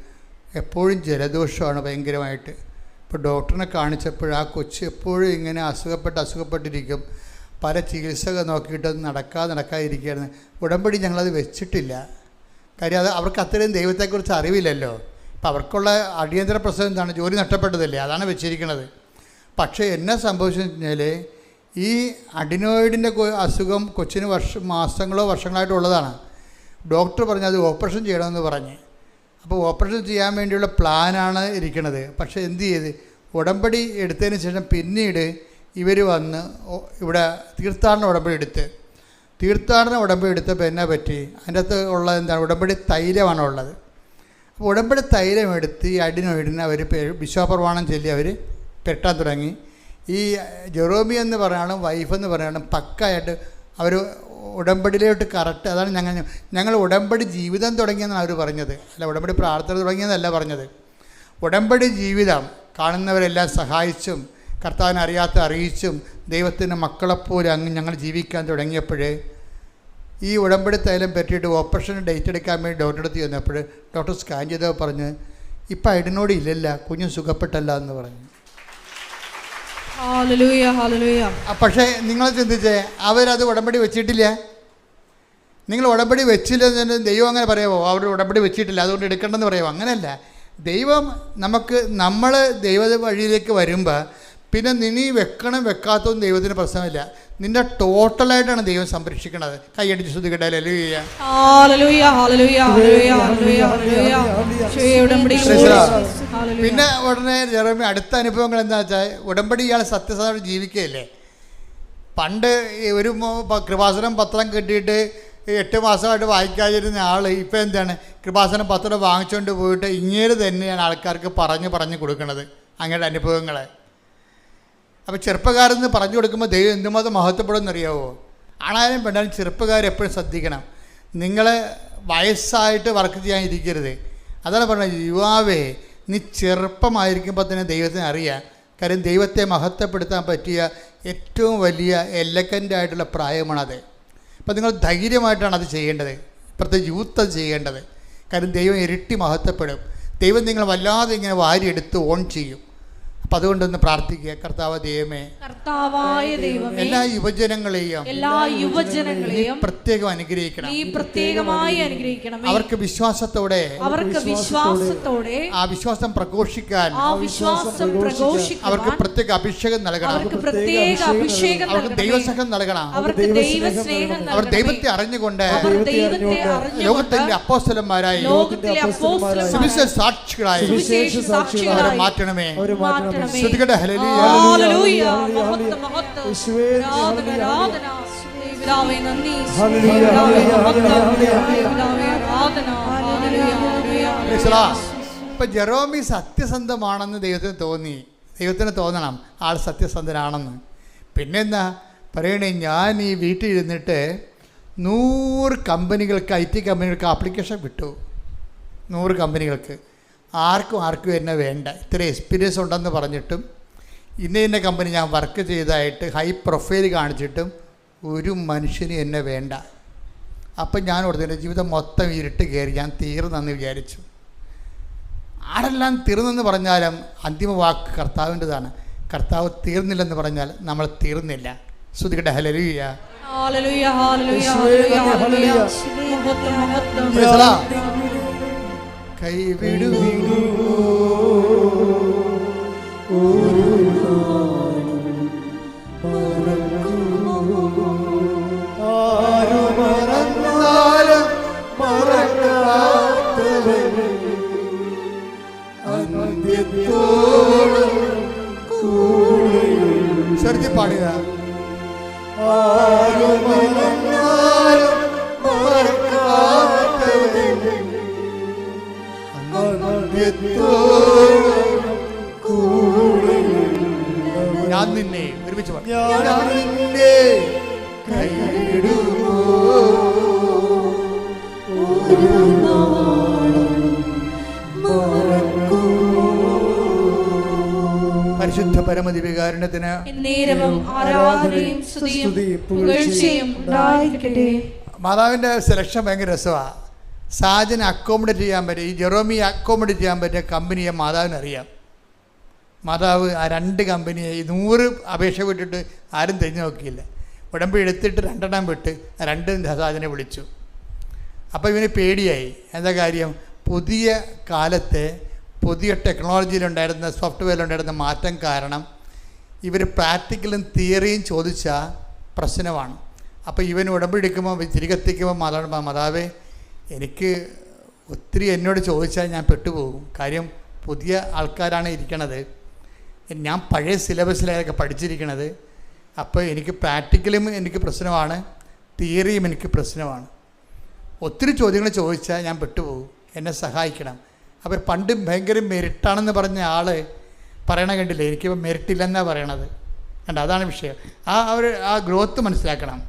[SPEAKER 1] എപ്പോഴും ജലദോഷമാണ് ഭയങ്കരമായിട്ട്. ഇപ്പോൾ ഡോക്ടറിനെ കാണിച്ചപ്പോൾ ആ കൊച്ച് എപ്പോഴും ഇങ്ങനെ അസുഖപ്പെട്ടിരിക്കും. പല ചികിത്സകൾ നോക്കിയിട്ട് നടക്കാതിരിക്കുകയാണ്. ഉടമ്പടി ഞങ്ങളത് വെച്ചിട്ടില്ല. കാര്യം അവർക്ക് അത്രയും ദൈവത്തെക്കുറിച്ച് അറിവില്ലല്ലോ. അപ്പം അവർക്കുള്ള അടിയന്തര പ്രശ്നം എന്താണ്? ജോലി നഷ്ടപ്പെട്ടതല്ലേ, അതാണ് വെച്ചിരിക്കുന്നത്. പക്ഷേ എന്നെ സംഭവിച്ചെന്ന് കഴിഞ്ഞാൽ ഈ അഡിനോയിഡിൻ്റെ അസുഖം കൊച്ചിന് മാസങ്ങളോ വർഷങ്ങളായിട്ടുള്ളതാണ്. ഡോക്ടർ പറഞ്ഞു അത് ഓപ്പറേഷൻ ചെയ്യണമെന്ന് പറഞ്ഞ്. അപ്പോൾ ഓപ്പറേഷൻ ചെയ്യാൻ വേണ്ടിയുള്ള പ്ലാനാണ് ഇരിക്കുന്നത്. പക്ഷേ എന്ത് ചെയ്ത്, ഉടമ്പടി എടുത്തതിന് ശേഷം പിന്നീട് ഇവർ വന്ന് ഇവിടെ തീർത്ഥാടന ഉടമ്പടി എടുത്തപ്പോൾ എന്നാ പറ്റി, അതിൻ്റെ അകത്ത് ഉള്ളത് എന്താണ്? ഉടമ്പടി തൈലമാണ് ഉള്ളത്. അപ്പോൾ ഉടമ്പടി തൈലം എടുത്ത് ഈ അഡിനോയിഡിനെ അവർ വിശ്വാസപ്രമാണം ചൊല്ലി അവർ പെട്ടാൻ തുടങ്ങി. ഈ ജെറോമി എന്ന് പറയാനും വൈഫെന്ന് പറയാനും പക്കായിട്ട് അവർ ഉടമ്പടിയിലോട്ട് കറക്റ്റ്. അതാണ് ഞങ്ങൾ ഉടമ്പടി ജീവിതം തുടങ്ങിയെന്നാണ് അവർ പറഞ്ഞത്. അല്ല, ഉടമ്പടി പ്രാർത്ഥന തുടങ്ങിയെന്നല്ല പറഞ്ഞത്. ഉടമ്പടി ജീവിതം കാണുന്നവരെല്ലാം സഹായിച്ചും കർത്താവിനെ അറിയിച്ചും ദൈവത്തിൻ്റെ മക്കളെപ്പോലെ ഞങ്ങൾ ജീവിക്കാൻ തുടങ്ങിയപ്പോൾ ഈ ഉടമ്പടി തൈലം പറ്റിയിട്ട് ഓപ്പറേഷൻ ഡേറ്റ് എടുക്കാൻ വേണ്ടി ഡോക്ടറെ അടുത്ത് ചെന്നപ്പോൾ ഡോക്ടർ സ്കാൻ ചെയ്തപ്പോൾ പറഞ്ഞ് ഇപ്പം അഡിനോയിഡ് ഇല്ലല്ല, കുഞ്ഞ് സുഖപ്പെട്ടല്ല എന്ന് പറഞ്ഞു. പക്ഷേ നിങ്ങൾ ചിന്തിച്ചേ, അവരത് ഉടമ്പടി വെച്ചിട്ടില്ല. നിങ്ങൾ ഉടമ്പടി വെച്ചില്ലെന്ന് ദൈവം അങ്ങനെ പറയാമോ? അവർ ഉടമ്പടി വെച്ചിട്ടില്ല അതുകൊണ്ട് എടുക്കണമെന്ന് പറയാമോ? അങ്ങനെയല്ല. ദൈവം നമ്മൾ ദൈവ വഴിയിലേക്ക് വരുമ്പോൾ പിന്നെ നീ വെക്കാത്തതും ദൈവത്തിന് പ്രശ്നമില്ല. നിന്റെ ടോട്ടലായിട്ടാണ് ദൈവം സംരക്ഷിക്കണത്. കൈയടിച്ച് ശ്രദ്ധിക്കട്ടെ. പിന്നെ ഉടനെ ജെറോമി അടുത്ത അനുഭവങ്ങൾ എന്താ വെച്ചാൽ, ഉടമ്പടി ഇയാൾ സത്യസന്ധമായിട്ട് ജീവിക്കുകയല്ലേ. പണ്ട് ഒരു കൃപാസനം പത്രം കെട്ടിയിട്ട് 8 മാസമായിട്ട് വായിക്കാതിരുന്ന ആൾ ഇപ്പം എന്താണ്, കൃപാസനം പത്രം വാങ്ങിച്ചുകൊണ്ട് പോയിട്ട് ഇങ്ങനെ തന്നെയാണ് ആൾക്കാർക്ക് പറഞ്ഞു കൊടുക്കുന്നത് അങ്ങയുടെ അനുഭവങ്ങളെ. അപ്പോൾ ചെറുപ്പക്കാരെന്ന് പറഞ്ഞു കൊടുക്കുമ്പോൾ ദൈവം എന്തുമാത്രം മഹത്വപ്പെടുമെന്നറിയാവോ? ആണായാലും പെണ്ണാലും ചെറുപ്പക്കാരെപ്പോഴും ശ്രദ്ധിക്കണം. നിങ്ങൾ വയസ്സായിട്ട് വർക്ക് ചെയ്യാൻ ഇരിക്കരുത്. അതാണ് പറഞ്ഞത്, യുവാവേ നീ ചെറുപ്പമായിരിക്കുമ്പോൾ തന്നെ ദൈവത്തിന് അറിയാം. കാര്യം ദൈവത്തെ മഹത്വപ്പെടുത്താൻ പറ്റിയ ഏറ്റവും വലിയ എലഗൻ്റായിട്ടുള്ള പ്രായമാണത്. അപ്പോൾ നിങ്ങൾ ധൈര്യമായിട്ടാണ് അത് ചെയ്യേണ്ടത്. പ്രത്യേകിച്ച് യൂത്ത് അത് ചെയ്യേണ്ടത്. കാര്യം ദൈവം ഇരട്ടി മഹത്വപ്പെടും. ദൈവം നിങ്ങൾ വല്ലാതെ ഇങ്ങനെ വാരിയെടുത്ത് ഓൺ ചെയ്യും. അപ്പം അതുകൊണ്ടൊന്ന് പ്രാർത്ഥിക്കുക. കർത്താവ് ദൈവമേ,
[SPEAKER 2] കർത്താവായ ദൈവമേ,
[SPEAKER 1] എല്ലാ യുവജനങ്ങളെയും പ്രത്യേകം അനുഗ്രഹിക്കണം.
[SPEAKER 2] നീ പ്രത്യേകമായി അനുഗ്രഹിക്കണം.
[SPEAKER 1] അവർക്ക് വിശ്വാസത്തോടെ
[SPEAKER 2] ആ
[SPEAKER 1] വിശ്വാസം പ്രഘോഷിക്കാൻ അവർക്ക് പ്രത്യേക അഭിഷേകം നൽകണം. അവർക്ക് ദൈവസ്നേഹം നൽകണം. അവർ ദൈവത്തെ അറിഞ്ഞുകൊണ്ട് ലോകത്തിന്റെ അപ്പോസ്തലന്മാരായി സുവിശേഷ സാക്ഷികളായി അവരെ മാറ്റണമേ. ശ്രുതികട ഹല്ലേലൂയ,
[SPEAKER 2] ഹല്ലേലൂയ, മഹത്വം, മഹത്വം, ആരാധന, പിതാവേ നന്ദി, പിതാവേ മഹത്വം, പിതാവേ ആരാധന, ഹല്ലേലൂയ, ഹല്ലേലൂയ.
[SPEAKER 1] ഇപ്പൊ ജെറോമി സത്യസന്ധമാണെന്ന് ദൈവത്തിന് തോന്നണം ആൾ സത്യസന്ധനാണെന്ന്. പിന്നെന്താ പറയണേ, ഞാൻ ഈ വീട്ടിൽ ഇരുന്നിട്ട് 100 കമ്പനികൾക്ക്, IT കമ്പനികൾക്ക് ആപ്ലിക്കേഷൻ വിട്ടു. 100 കമ്പനികൾക്ക്. ആർക്കും എന്നെ വേണ്ട. ഇത്ര എക്സ്പീരിയൻസ് ഉണ്ടെന്ന് പറഞ്ഞിട്ടും ഇന്ന കമ്പനി ഞാൻ വർക്ക് ചെയ്തതായിട്ട് ഹൈ പ്രൊഫൈൽ കാണിച്ചിട്ടും ഒരു മനുഷ്യന് എന്നെ വേണ്ട. അപ്പം ഞാൻ ഓർത്തിൻ്റെ ജീവിതം മൊത്തം ഇരുട്ട് കയറി, ഞാൻ തീർന്നെന്ന് വിചാരിച്ചു. ആരെല്ലാം തീർന്നെന്ന് പറഞ്ഞാലും അന്തിമ വാക്ക് കർത്താവിൻ്റെതാണ്. കർത്താവ് തീർന്നില്ലെന്ന് പറഞ്ഞാൽ നമ്മൾ തീർന്നില്ല. ശ്രുതികട്ടെ ഹല്ലേലൂയ,
[SPEAKER 2] ഹല്ലേലൂയ, ഹല്ലേലൂയ, ഹല്ലേലൂയ.
[SPEAKER 1] കൈവിടൂ ചെറുതി പാടുക. ഞാൻ നിന്നെ ഒരുമിച്ച് പരിശുദ്ധ പരമദിവ്യകാരുണ്യത്തിന് മാതാവിൻ്റെ സെലക്ഷൻ ഭയങ്കര രസമാണ്. സാജന് അക്കോമഡേറ്റ് ചെയ്യാൻ പറ്റും, ഈ ജെറോമി അക്കോമഡേറ്റ് ചെയ്യാൻ പറ്റിയ കമ്പനിയെ മാതാവിനറിയാം. മാതാവ് ആ 2 കമ്പനിയെ 100 അപേക്ഷ വിട്ടിട്ട് ആരും തിരിഞ്ഞു നോക്കിയില്ല. ഉടമ്പടി എടുത്തിട്ട് 2 എണ്ണം വിട്ട് 2 സാജനെ വിളിച്ചു. അപ്പോൾ ഇവന് പേടിയായി. എന്താ കാര്യം? പുതിയ കാലത്തെ പുതിയ ടെക്നോളജിയിലുണ്ടായിരുന്ന സോഫ്റ്റ്വെയറിലുണ്ടായിരുന്ന മാറ്റം കാരണം ഇവർ പ്രാക്ടിക്കലും തിയറിയും ചോദിച്ചാൽ പ്രശ്നമാണ്. അപ്പോൾ ഇവൻ ഉടമ്പടി എടുക്കുമ്പോൾ തിരികെത്തിക്കുമ്പോൾ മാതാവേ, എനിക്ക് ഒത്തിരി എന്നോട് ചോദിച്ചാൽ ഞാൻ പെട്ടുപോകും. കാര്യം പുതിയ ആൾക്കാരാണ് ഇരിക്കണത്, ഞാൻ പഴയ സിലബസിലൊക്കെ പഠിച്ചിരിക്കണത്. അപ്പോൾ എനിക്ക് പ്രാക്ടിക്കലും എനിക്ക് പ്രശ്നമാണ്, തിയറിയും എനിക്ക് പ്രശ്നമാണ്. ഒത്തിരി ചോദ്യങ്ങൾ ചോദിച്ചാൽ ഞാൻ പെട്ടുപോകും, എന്നെ സഹായിക്കണം. അപ്പോൾ പണ്ട് ഭയങ്കര മെരിട്ടാണെന്ന് പറഞ്ഞ ആൾ പറയണ കണ്ടില്ലേ, എനിക്കിപ്പോൾ മെരിട്ടില്ലെന്നാണ് പറയണത്. കണ്ട, അതാണ് വിഷയം. ആ ഗ്രോത്ത് മനസ്സിലാക്കണം.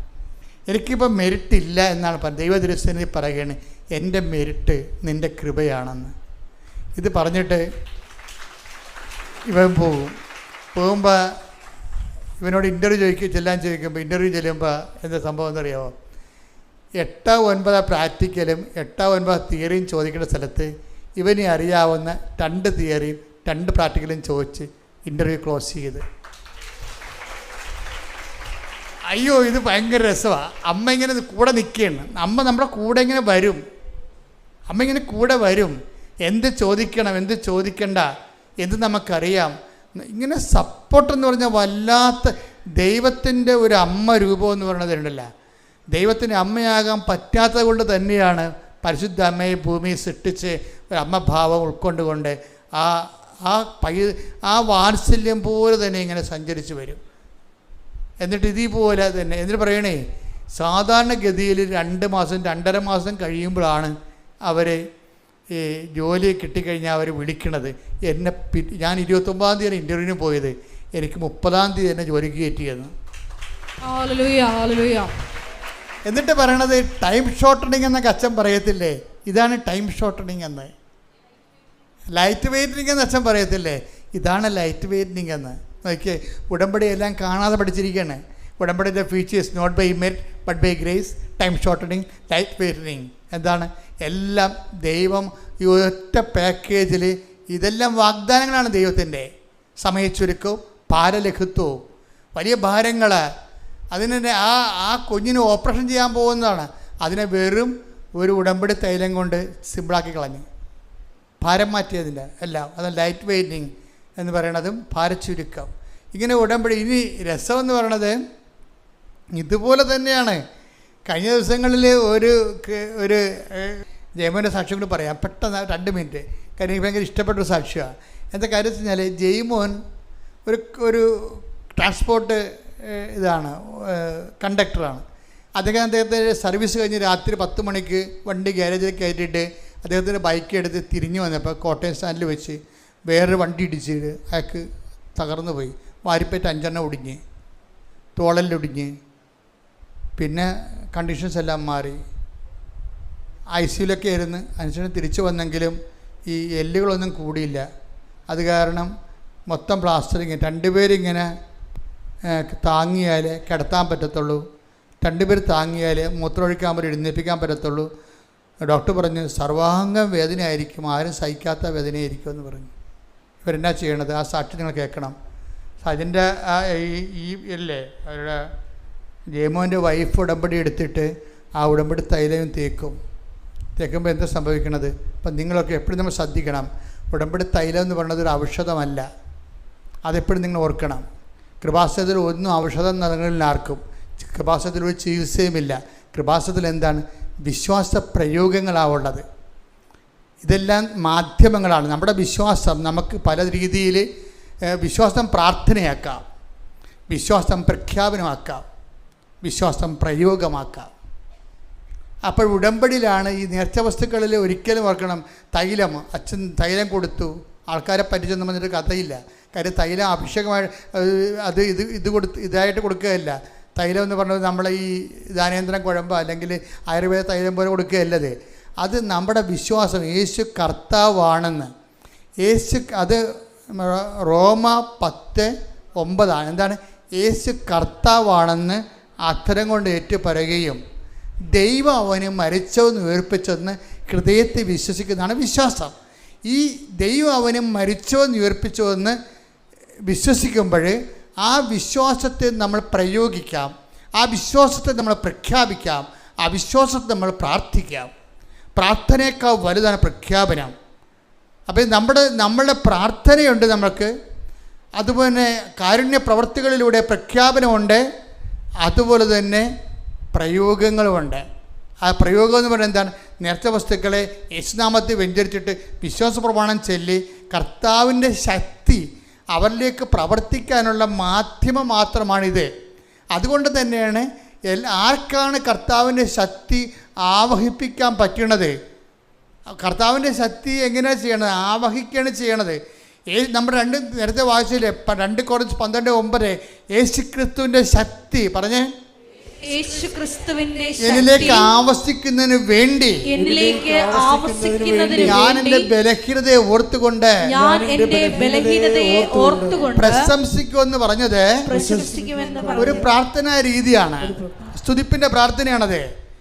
[SPEAKER 1] എനിക്കിപ്പോൾ മെരിട്ടില്ല എന്നാണ് ദൈവദൃശ്യനിൽ പറയുകയാണ്, എൻ്റെ മെരിട്ട് നിൻ്റെ കൃപയാണെന്ന്. ഇത് പറഞ്ഞിട്ട് ഇവൻ പോകുമ്പോൾ ഇവനോട് ഇൻ്റർവ്യൂ ചെല്ലുമ്പോൾ എന്താ സംഭവം എന്നറിയാമോ? 8-9 പ്രാക്ടിക്കലും 8-9 തിയറിയും ചോദിക്കേണ്ട സ്ഥലത്ത് ഇവനെ അറിയാവുന്ന 2 തിയറിയും 2 പ്രാക്ടിക്കലും ചോദിച്ച് ഇൻ്റർവ്യൂ ക്ലോസ് ചെയ്ത്. അയ്യോ, ഇത് ഭയങ്കര രസമാണ്. അമ്മ ഇങ്ങനെ കൂടെ നിൽക്കുകയാണ്. അമ്മ നമ്മുടെ കൂടെ ഇങ്ങനെ വരും. അമ്മ ഇങ്ങനെ കൂടെ വരും. എന്ത് ചോദിക്കണം, എന്ത് ചോദിക്കണ്ട, എന്ത് നമുക്കറിയാം. ഇങ്ങനെ സപ്പോർട്ടെന്ന് പറഞ്ഞാൽ വല്ലാത്ത ദൈവത്തിൻ്റെ ഒരു അമ്മ രൂപം എന്ന് പറയുന്നതുണ്ടല്ല. ദൈവത്തിന് അമ്മയാകാൻ പറ്റാത്തത് കൊണ്ട് തന്നെയാണ് പരിശുദ്ധ അമ്മയെ ഭൂമിയിൽ സൃഷ്ടിച്ച് ഒരു അമ്മഭാവം ഉൾക്കൊണ്ടുകൊണ്ട് ആ വാത്സല്യം പോലെ തന്നെ ഇങ്ങനെ സഞ്ചരിച്ച് വരും. എന്നിട്ട് ഇതേപോലെ തന്നെ എന്നിട്ട് പറയണേ, സാധാരണഗതിയിൽ 2 മാസം 2.5 മാസം കഴിയുമ്പോഴാണ് അവർ ഈ ജോലി കിട്ടിക്കഴിഞ്ഞാൽ അവർ വിളിക്കണത്. ഞാൻ 29-ാം തീയതി ഇൻ്റർവ്യൂവിന് പോയത്, എനിക്ക് 30-ാം തീയതി തന്നെ ജോലിക്ക് കയറ്റിയെന്ന്. എന്നിട്ട് പറയണത് ടൈം ഷോർട്ടണിങ് എന്നൊക്കെ അച്ഛൻ പറയത്തില്ലേ, ഇതാണ് ടൈം ഷോർട്ടണിങ് എന്ന്. ലൈറ്റ് വെയ്റ്റനിങ് എന്ന് അച്ഛൻ പറയത്തില്ലേ, ഇതാണ് ലൈറ്റ് വെയ്റ്റനിങ് എന്ന്. നോക്കിയേ, ഉടമ്പടി എല്ലാം കാണാതെ പഠിച്ചിരിക്കുകയാണ്. ഉടമ്പടിയുടെ features not by merit but by grace, time shortening, light weightening എന്താണ്? എല്ലാം ദൈവം ഈ ഒറ്റ പാക്കേജിൽ ഇതെല്ലാം വാഗ്ദാനങ്ങളാണ് ദൈവത്തിൻ്റെ. സമയച്ചുരുക്കവും ഭാരലഘുത്വവും വലിയ ഭാരങ്ങൾ. അതിനെ ആ കുഞ്ഞിന് ഓപ്പറേഷൻ ചെയ്യാൻ പോകുന്നതാണ്. അതിനെ വെറും ഒരു ഉടമ്പടി തൈലം കൊണ്ട് സിമ്പിളാക്കി കളഞ്ഞു. ഭാരം മാറ്റിയതിൻ്റെ എല്ലാം. അത് ലൈറ്റ് വെയ്റ്റിങ് എന്ന് പറയണതും ഭാരച്ചുരുക്കം. ഇങ്ങനെ ഉടമ്പടി. ഇനി രസമെന്ന് പറയണത് ഇതുപോലെ തന്നെയാണ്. കഴിഞ്ഞ ദിവസങ്ങളിൽ ഒരു ജയമോൻ്റെ സാക്ഷ്യം കൂടി പറയാം പെട്ടെന്ന് 2 മിനിറ്റ്. കാര്യം എനിക്ക് ഭയങ്കര ഇഷ്ടപ്പെട്ടൊരു സാക്ഷ്യമാണ്. എന്താ കാര്യം വെച്ച് കഴിഞ്ഞാൽ ജയ്മോൻ ഒരു ട്രാൻസ്പോർട്ട് ഇതാണ്, കണ്ടക്ടറാണ്. അദ്ദേഹത്തെ സർവീസ് കഴിഞ്ഞ് രാത്രി 10 മണിക്ക് വണ്ടി ഗ്യാരേജിൽ കയറ്റിയിട്ട് അദ്ദേഹത്തിൻ്റെ ബൈക്ക് എടുത്ത് തിരിഞ്ഞു വന്നപ്പോൾ കോട്ടയം സ്റ്റാൻഡിൽ വെച്ച് വേറൊരു വണ്ടി ഇടിച്ചിട്ട് അയാൾക്ക് തകർന്നു പോയി. വാരിപ്പേറ്റ് 5 ഒടിഞ്ഞ്, തോളലിലൊടിഞ്ഞ്, പിന്നെ കണ്ടീഷൻസ് എല്ലാം മാറി. ICUലൊക്കെ ആയിരുന്നു. അതിനുശേഷം തിരിച്ചു വന്നെങ്കിലും ഈ എല്ലുകളൊന്നും കൂടിയില്ല. അത് കാരണം മൊത്തം പ്ലാസ്റ്ററിങ്. 2 പേരിങ്ങനെ താങ്ങിയാൽ കിടത്താൻ പറ്റത്തുള്ളൂ, 2 പേർ താങ്ങിയാൽ മൂത്രമൊഴിക്കാൻ പറ്റും, എഴുന്നേൽപ്പിക്കാൻ പറ്റത്തുള്ളൂ. ഡോക്ടർ പറഞ്ഞു സർവാംഗം വേദനയായിരിക്കും, ആരും സഹിക്കാത്ത വേദനയായിരിക്കും എന്ന് പറഞ്ഞു. ഇവരെന്നാ ചെയ്യണത്? ആ സാക്ഷി നിങ്ങൾ കേൾക്കണം. അതിൻ്റെ ഈ അല്ലേ അവരുടെ ജയമോൻ്റെ വൈഫ് ഉടമ്പടി എടുത്തിട്ട് ആ ഉടമ്പടി തൈലം തേക്കുമ്പോൾ എന്താ സംഭവിക്കണത്? അപ്പം നിങ്ങളൊക്കെ എപ്പോഴും നമ്മൾ ശ്രദ്ധിക്കണം. ഉടമ്പടി തൈലം എന്ന് പറയുന്നത് ഒരു ഔഷധമല്ല. അതെപ്പോഴും നിങ്ങൾ ഓർക്കണം. കൃപാസനത്തിൽ ഒന്നും ഔഷധം നൽകുന്നില്ല ആർക്കും. കൃപാസനത്തിൽ ഒരു ചികിത്സയുമില്ല. കൃപാസനത്തിൽ എന്താണ്? വിശ്വാസ പ്രയോഗങ്ങളാണുള്ളത്. ഇതെല്ലാം മാധ്യമങ്ങളാണ്. നമ്മുടെ വിശ്വാസം നമുക്ക് പല രീതിയിൽ വിശ്വാസം പ്രാർത്ഥനയാക്കാം, വിശ്വാസം പ്രഖ്യാപനമാക്കാം, വിശ്വാസം പ്രയോഗമാക്കാം. അപ്പോൾ ഉടമ്പടിയിലാണ് ഈ നേർച്ച വസ്തുക്കളിൽ ഒരിക്കലും ഓർക്കണം. തൈലം, അച്ഛൻ തൈലം കൊടുത്തു, ആൾക്കാരെ പരിചയം വന്നിട്ട് കഥയില്ല. കാര്യം തൈലം അഭിഷേകമായി ഇതായിട്ട് കൊടുക്കുകയല്ല. തൈലം എന്ന് പറഞ്ഞത് നമ്മളെ ഈ ധാനേന്ദ്രം കുഴമ്പോ അല്ലെങ്കിൽ ആയുർവേദ തൈലം പോലെ കൊടുക്കുകയല്ലത്. അത് നമ്മുടെ വിശ്വാസം യേശു കർത്താവാണെന്ന്. അത് റോമ 10:9 എന്താണ്? യേശു കർത്താവാണെന്ന് അത്തരം കൊണ്ട് ഏറ്റുപറയുകയും ദൈവം അവന് മരിച്ചവെന്ന് ഉയർപ്പിച്ചെന്ന് ഹൃദയത്തെ വിശ്വസിക്കുന്നതാണ് വിശ്വാസം. ഈ ദൈവം അവന് മരിച്ചവെന്ന് ഉയർപ്പിച്ചുവെന്ന് വിശ്വസിക്കുമ്പോൾ ആ വിശ്വാസത്തെ നമ്മൾ പ്രയോഗിക്കാം, ആ വിശ്വാസത്തെ നമ്മൾ പ്രഖ്യാപിക്കാം, ആ വിശ്വാസത്തെ നമ്മൾ പ്രാർത്ഥിക്കാം. പ്രാർത്ഥനയേക്കാൾ വലുതാണ് പ്രഖ്യാപനം. അപ്പോൾ നമ്മളുടെ പ്രാർത്ഥനയുണ്ട് നമുക്ക്, അതുപോലെ കാരുണ്യ പ്രവർത്തികളിലൂടെ പ്രഖ്യാപനമുണ്ട്, അതുപോലെ തന്നെ പ്രയോഗങ്ങളുമുണ്ട്. ആ പ്രയോഗം എന്ന് പറയുന്നത് എന്താണ്? നേർച്ച വസ്തുക്കളെ യേശുനാമത്തിൽ വ്യഞ്ചരിച്ചിട്ട് വിശ്വാസ പ്രമാണം ചൊല്ലി കർത്താവിൻ്റെ ശക്തി അവരിലേക്ക് പ്രവർത്തിക്കാനുള്ള മാധ്യമം മാത്രമാണിത്. അതുകൊണ്ട് തന്നെയാണ് ആർക്കാണ് കർത്താവിൻ്റെ ശക്തി ആവഹിപ്പിക്കാൻ പറ്റണത്? കർത്താവിൻ്റെ ശക്തി എങ്ങനെയാണ് ചെയ്യണത്? ആവഹിക്കുകയാണ് ചെയ്യണത്. നമ്മുടെ നേരത്തെ വായിച്ചില്ലേ 2 Corinthians 12:9 യേശുക്രിസ്തുവിൻ്റെ ശക്തി പറഞ്ഞേ, എന്നിലേക്ക് ആവസിക്കുന്നതിന് വേണ്ടി ഞാൻ എൻ്റെ ബലഹീനതയെ ഓർത്തുകൊണ്ട് പ്രശംസിക്കുമെന്ന് പറഞ്ഞത് ഒരു പ്രാർത്ഥനാ രീതിയാണ്. സ്തുതിപ്പിൻ്റെ പ്രാർത്ഥനയാണത്.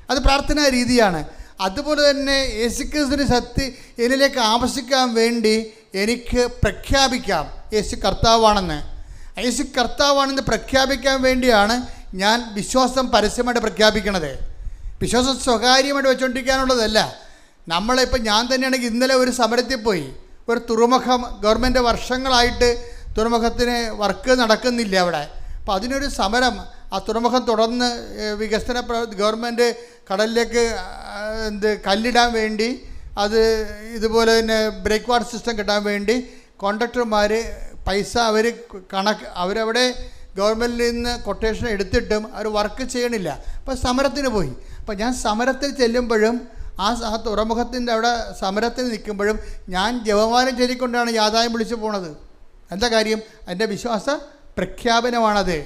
[SPEAKER 1] അത് പ്രാർത്ഥനാ രീതിയാണ്. അതുപോലെ തന്നെ യേശുക്രിസ്തുവിന്റെ ശക്തി എന്നിലേക്ക് ആവസിക്കാൻ വേണ്ടി എനിക്ക് പ്രഖ്യാപിക്കാം യേശു കർത്താവാണെന്ന്. യേശു കർത്താവാണെന്ന് പ്രഖ്യാപിക്കാൻ വേണ്ടിയാണ് ഞാൻ വിശ്വാസം പരസ്യമായിട്ട് പ്രഖ്യാപിക്കണത്. വിശ്വാസം സ്വകാര്യമായിട്ട് വെച്ചുകൊണ്ടിരിക്കാനുള്ളതല്ല. നമ്മളിപ്പോൾ ഞാൻ തന്നെയാണെങ്കിൽ ഇന്നലെ ഒരു സമരത്തിൽ പോയി. ഒരു തുറമുഖം ഗവൺമെൻറ് വർഷങ്ങളായിട്ട് തുറമുഖത്തിന് വർക്ക് നടക്കുന്നില്ല അവിടെ. അപ്പോൾ അതിനൊരു സമരം, ആ തുറമുഖം തുടർന്ന് വികസന ഗവൺമെൻറ് കടലിലേക്ക് കല്ലിടാൻ വേണ്ടി, അത് ഇതുപോലെ തന്നെ ബ്രേക്ക് വാട്ടർ സിസ്റ്റം കിട്ടാൻ വേണ്ടി കോൺട്രാക്ടർമാർ പൈസ അവരവിടെ ഗവൺമെൻറ്റിൽ നിന്ന് കൊട്ടേഷൻ എടുത്തിട്ടും അവർ വർക്ക് ചെയ്യണില്ല. അപ്പോൾ സമരത്തിന് പോയി. അപ്പോൾ ഞാൻ സമരത്തിൽ ചെല്ലുമ്പോഴും ആ തുറമുഖത്തിൻ്റെ അവിടെ സമരത്തിൽ നിൽക്കുമ്പോഴും ഞാൻ ജപമാനം ചൊല്ലിക്കൊണ്ടാണ് യാതായം വിളിച്ചു പോണത്. എന്താ കാര്യം? എൻ്റെ വിശ്വാസ പ്രഖ്യാപനമാണത്.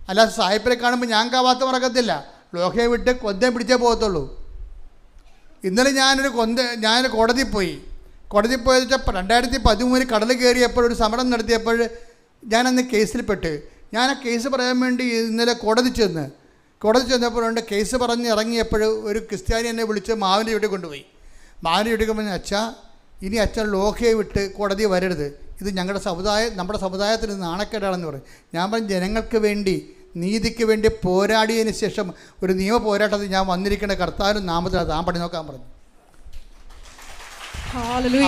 [SPEAKER 1] അല്ലാതെ സായിപ്പിനെ കാണുമ്പോൾ ഞാൻ കാവാത്ത മറക്കത്തില്ല. ലോഹയെ വിട്ട് കൊന്തം പിടിച്ചേ പോകത്തുള്ളൂ. ഇന്നലെ ഞാനൊരു കോടതി പോയി. കോടതി പോയത് 2013 കടൽ കയറിയപ്പോൾ ഒരു സമരം നടത്തിയപ്പോൾ ഞാനന്ന് കേസിൽപ്പെട്ട് ഞാൻ ആ കേസ് പറയാൻ വേണ്ടി ഇന്നലെ കോടതി ചെന്ന് കോടതി ചെന്നപ്പോഴുണ്ട് കേസ് പറഞ്ഞ് ഇറങ്ങിയപ്പോൾ ഒരു ക്രിസ്ത്യാനി എന്നെ വിളിച്ച് മാവിൻ്റെ വീട്ടിൽ കൊണ്ടുപോയി. മാവിൻ്റെ വീട്ടിൽ കൊണ്ടുപോയി, അച്ഛാ ഇനി അച്ഛൻ ലോകയെ വിട്ട് കോടതി വരരുത്, ഇത് നമ്മുടെ സമുദായത്തിന് നാണക്കേടാണെന്ന് പറയും. ഞാൻ പറഞ്ഞു, ജനങ്ങൾക്ക് വേണ്ടി നീതിക്ക് വേണ്ടി പോരാടിയതിന് ശേഷം ഒരു നിയമ പോരാട്ടത്തിൽ ഞാൻ വന്നിരിക്കുന്ന കർത്താവിനും നാമത്തിൽ താൻ പണി നോക്കാൻ പറഞ്ഞു.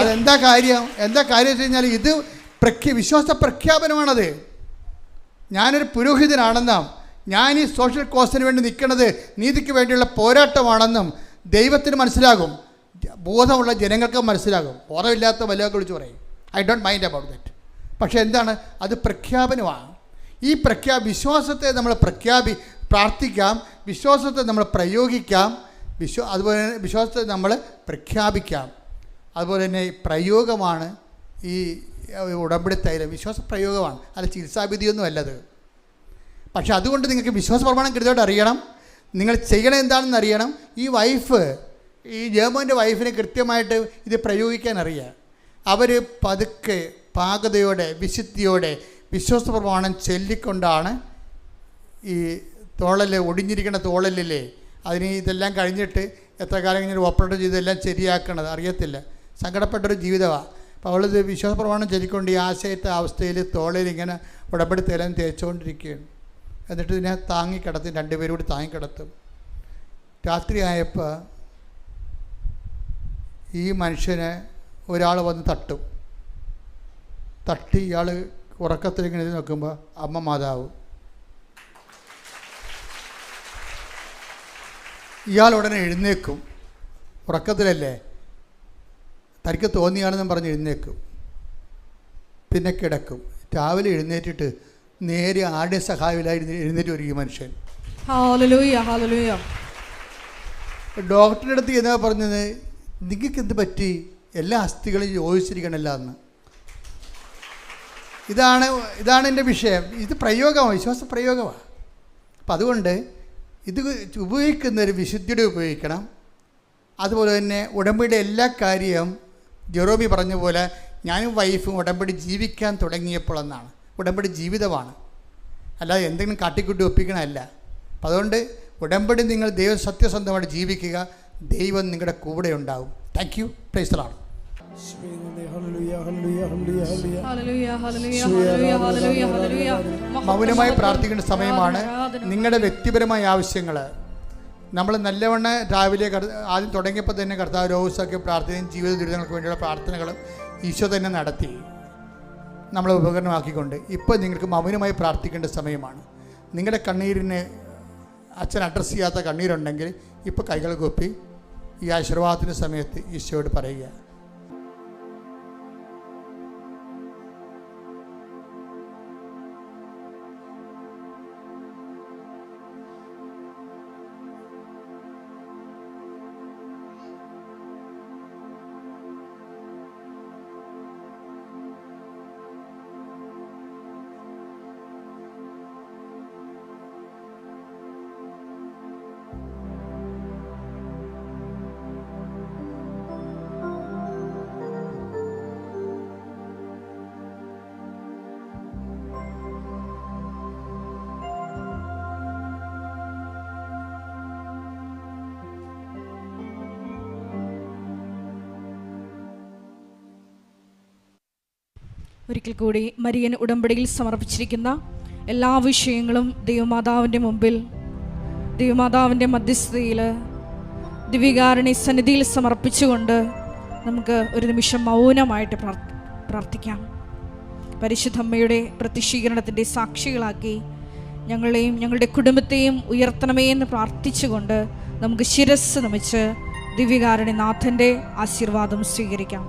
[SPEAKER 1] അതെന്താ കാര്യം വെച്ച് കഴിഞ്ഞാൽ ഇത് വിശ്വാസ പ്രഖ്യാപനമാണത്. ഞാനൊരു പുരോഹിതനാണെന്നും ഞാൻ ഈ സോഷ്യൽ കോസിന് വേണ്ടി നിൽക്കുന്നത് നീതിക്ക് വേണ്ടിയുള്ള പോരാട്ടമാണെന്നും ദൈവത്തിന് മനസ്സിലാകും, ബോധമുള്ള ജനങ്ങൾക്ക് മനസ്സിലാകും. ബോധമില്ലാത്ത വല്ലതൊക്കെ വിളിച്ച് പറയും I don't mind about that. പക്ഷേ എന്താണ് അത്? പ്രഖ്യാപനമാണ്. ഈ വിശ്വാസത്തെ നമ്മൾ പ്രാർത്ഥിക്കാം, വിശ്വാസത്തെ നമ്മൾ പ്രയോഗിക്കാം, അതുപോലെ തന്നെ വിശ്വാസത്തെ നമ്മൾ പ്രഖ്യാപിക്കാം. അതുപോലെ തന്നെ പ്രയോഗമാണ് ഈ ഉടമ്പടി തൈലം. വിശ്വാസ പ്രയോഗമാണ്, അല്ല ചികിത്സാവിധിയൊന്നും അല്ലത്. പക്ഷെ അതുകൊണ്ട് നിങ്ങൾക്ക് വിശ്വാസ പ്രമാണം കൃത്യമായിട്ട് അറിയണം, നിങ്ങൾ ചെയ്യണം എന്താണെന്ന് അറിയണം. ഈ ജർമ്മൻ്റെ വൈഫിനെ കൃത്യമായിട്ട് ഇത് പ്രയോഗിക്കാൻ അറിയാം. അവർ പതുക്കെ പാകതയോടെ വിശുദ്ധിയോടെ വിശ്വാസ പ്രമാണം ചൊല്ലിക്കൊണ്ടാണ് ഈ ഒടിഞ്ഞിരിക്കുന്ന തോളലില്ലേ അതിന് ഇതെല്ലാം കഴിഞ്ഞിട്ട് എത്ര കാലം ഇങ്ങനെ ഓപ്പറേറ്റ് ചെയ്ത് എല്ലാം ശരിയാക്കണത് അറിയത്തില്ല. സങ്കടപ്പെട്ടൊരു ജീവിതമാണ്. അപ്പോൾ അവളിത് വിശ്വാസ പ്രമാണം ചൊല്ലിക്കൊണ്ട് ഈ ആശയത്തെ അവസ്ഥയിൽ തോളിൽ ഇങ്ങനെ ഉടമ്പടി തേലം തേച്ചുകൊണ്ടിരിക്കുകയാണ്. എന്നിട്ട് ഇതിനെ താങ്ങിക്കിടത്തും, രണ്ടുപേരും കൂടി താങ്ങിക്കിടത്തും. രാത്രിയായപ്പോൾ ഈ മനുഷ്യനെ ഒരാൾ വന്ന് തട്ടി ഇയാൾ ഉറക്കത്തിലിങ്ങനെ നോക്കുമ്പോൾ അമ്മ മാതാവ്. ഇയാൾ ഉടനെ എഴുന്നേക്കും, ഉറക്കത്തിലല്ലേ, തനിക്ക് തോന്നിയാണെന്നും പറഞ്ഞ് എഴുന്നേക്കും, പിന്നെ കിടക്കും. രാവിലെ എഴുന്നേറ്റിട്ട് നേരെ ആരുടെ സഹായമില്ലായി എഴുന്നേറ്റ് വരും ഈ മനുഷ്യൻ. ഡോക്ടറുടെ അടുത്ത് എന്നാ പറഞ്ഞത്, നിങ്ങൾക്ക് എന്ത് പറ്റി, എല്ലാ അസ്ഥികളും യോജിച്ചിരിക്കണമല്ല എന്ന്. ഇതാണ് എൻ്റെ വിഷയം. ഇത് പ്രയോഗമാണ്, വിശ്വാസ പ്രയോഗമാണ്. അപ്പം അതുകൊണ്ട് ഇത് ഉപയോഗിക്കുന്നൊരു വിശുദ്ധിയുടെ ഉപയോഗിക്കണം. അതുപോലെ തന്നെ ഉടമ്പടിയുടെ എല്ലാ കാര്യവും ജെറോമി പറഞ്ഞ പോലെ ഞാനും വൈഫും ഉടമ്പടി ജീവിക്കാൻ തുടങ്ങിയപ്പോഴെന്നാണ്. ഉടമ്പടി ജീവിതമാണ്, അല്ലാതെ എന്തെങ്കിലും കാട്ടിക്കൂട്ടി ഒപ്പിക്കണമല്ല. അപ്പം അതുകൊണ്ട് ഉടമ്പടി നിങ്ങൾ ദൈവം സത്യസന്ധമായിട്ട് ജീവിക്കുക, ദൈവം നിങ്ങളുടെ കൂടെ ഉണ്ടാവും. Thank you. Price the Lord. മൗനമായി പ്രാർത്ഥിക്കേണ്ട സമയമാണ്. നിങ്ങളുടെ വ്യക്തിപരമായ ആവശ്യങ്ങൾ നമ്മൾ നല്ലവണ്ണം രാവിലെ ആദ്യം തുടങ്ങിയപ്പോൾ തന്നെ കർത്താവ് രോഗസൊക്കെ പ്രാർത്ഥനയും ജീവിത ദുരിതങ്ങൾക്ക് വേണ്ടിയുള്ള പ്രാർത്ഥനകളും ഈശോ തന്നെ നടത്തി നമ്മളെ ഉപകരണമാക്കിക്കൊണ്ട് ഇപ്പോൾ നിങ്ങൾക്ക് മൗനമായി പ്രാർത്ഥിക്കേണ്ട സമയമാണ്. നിങ്ങളുടെ കണ്ണീരിന് അച്ഛൻ അഡ്രസ്സ് ചെയ്യാത്ത കണ്ണീരുണ്ടെങ്കിൽ ഇപ്പോൾ കൈകൾ കൂപ്പി ഈ ആശീർവാദത്തിൻ്റെ സമയത്ത് ഈശോയോട് പറയുക.
[SPEAKER 2] ഒരിക്കൽ കൂടി മരിയൻ ഉടമ്പടിയിൽ സമർപ്പിച്ചിരിക്കുന്ന എല്ലാ വിഷയങ്ങളും ദൈവമാതാവിൻ്റെ മുമ്പിൽ, ദൈവമാതാവിൻ്റെ മധ്യസ്ഥതയിൽ, ദിവ്യകാരുണ്യ സന്നിധിയിൽ സമർപ്പിച്ചുകൊണ്ട് നമുക്ക് ഒരു നിമിഷം മൗനമായിട്ട് പ്രാർത്ഥിക്കാം. പരിശുദ്ധ അമ്മയുടെ പ്രത്യക്ഷീകരണത്തിൻ്റെ സാക്ഷികളാക്കി ഞങ്ങളെയും ഞങ്ങളുടെ കുടുംബത്തെയും ഉയർത്തണമേ എന്ന് പ്രാർത്ഥിച്ചുകൊണ്ട് നമുക്ക് ശിരസ്സ് നമിച്ച് ദിവ്യകാരുണ്യ നാഥൻ്റെ ആശീർവാദം സ്വീകരിക്കാം.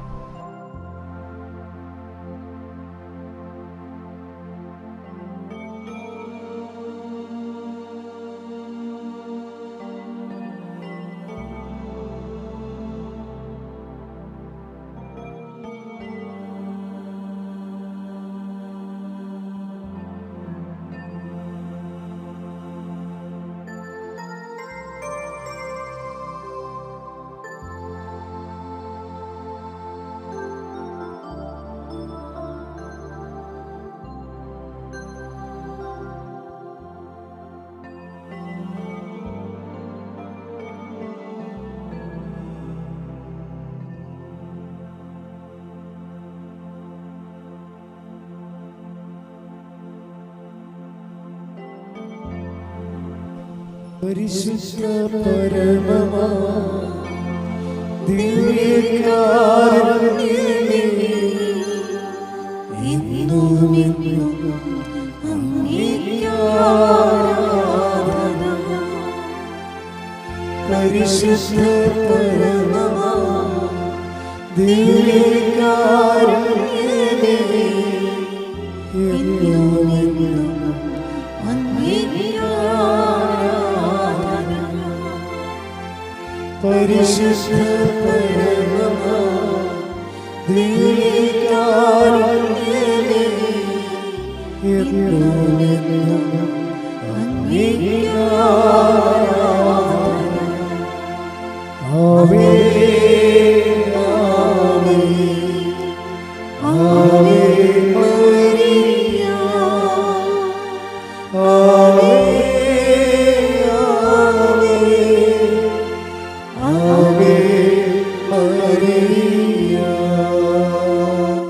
[SPEAKER 3] പരിശുദ്ധ പരമമാ ദിവ്യകാരുണ്യമേ, എന്നും എന്നും അങ്ങേക്ക് ആരാധന. പരിശുദ്ധ പരമമാ ദിവ്യകാരുണ്യമേ, എന്നും എന്നും അങ്ങേക്ക് ആരാധന. പരിശുദ്ധ പരമമാ ദിവ്യകാരുണ്യമേ, എന്നും എന്നും അങ്ങേക്ക് ആരാധന. ആവേ ആവേ ആവേ മരിയ, ആവേ ആവേ ആവേ മരിയ.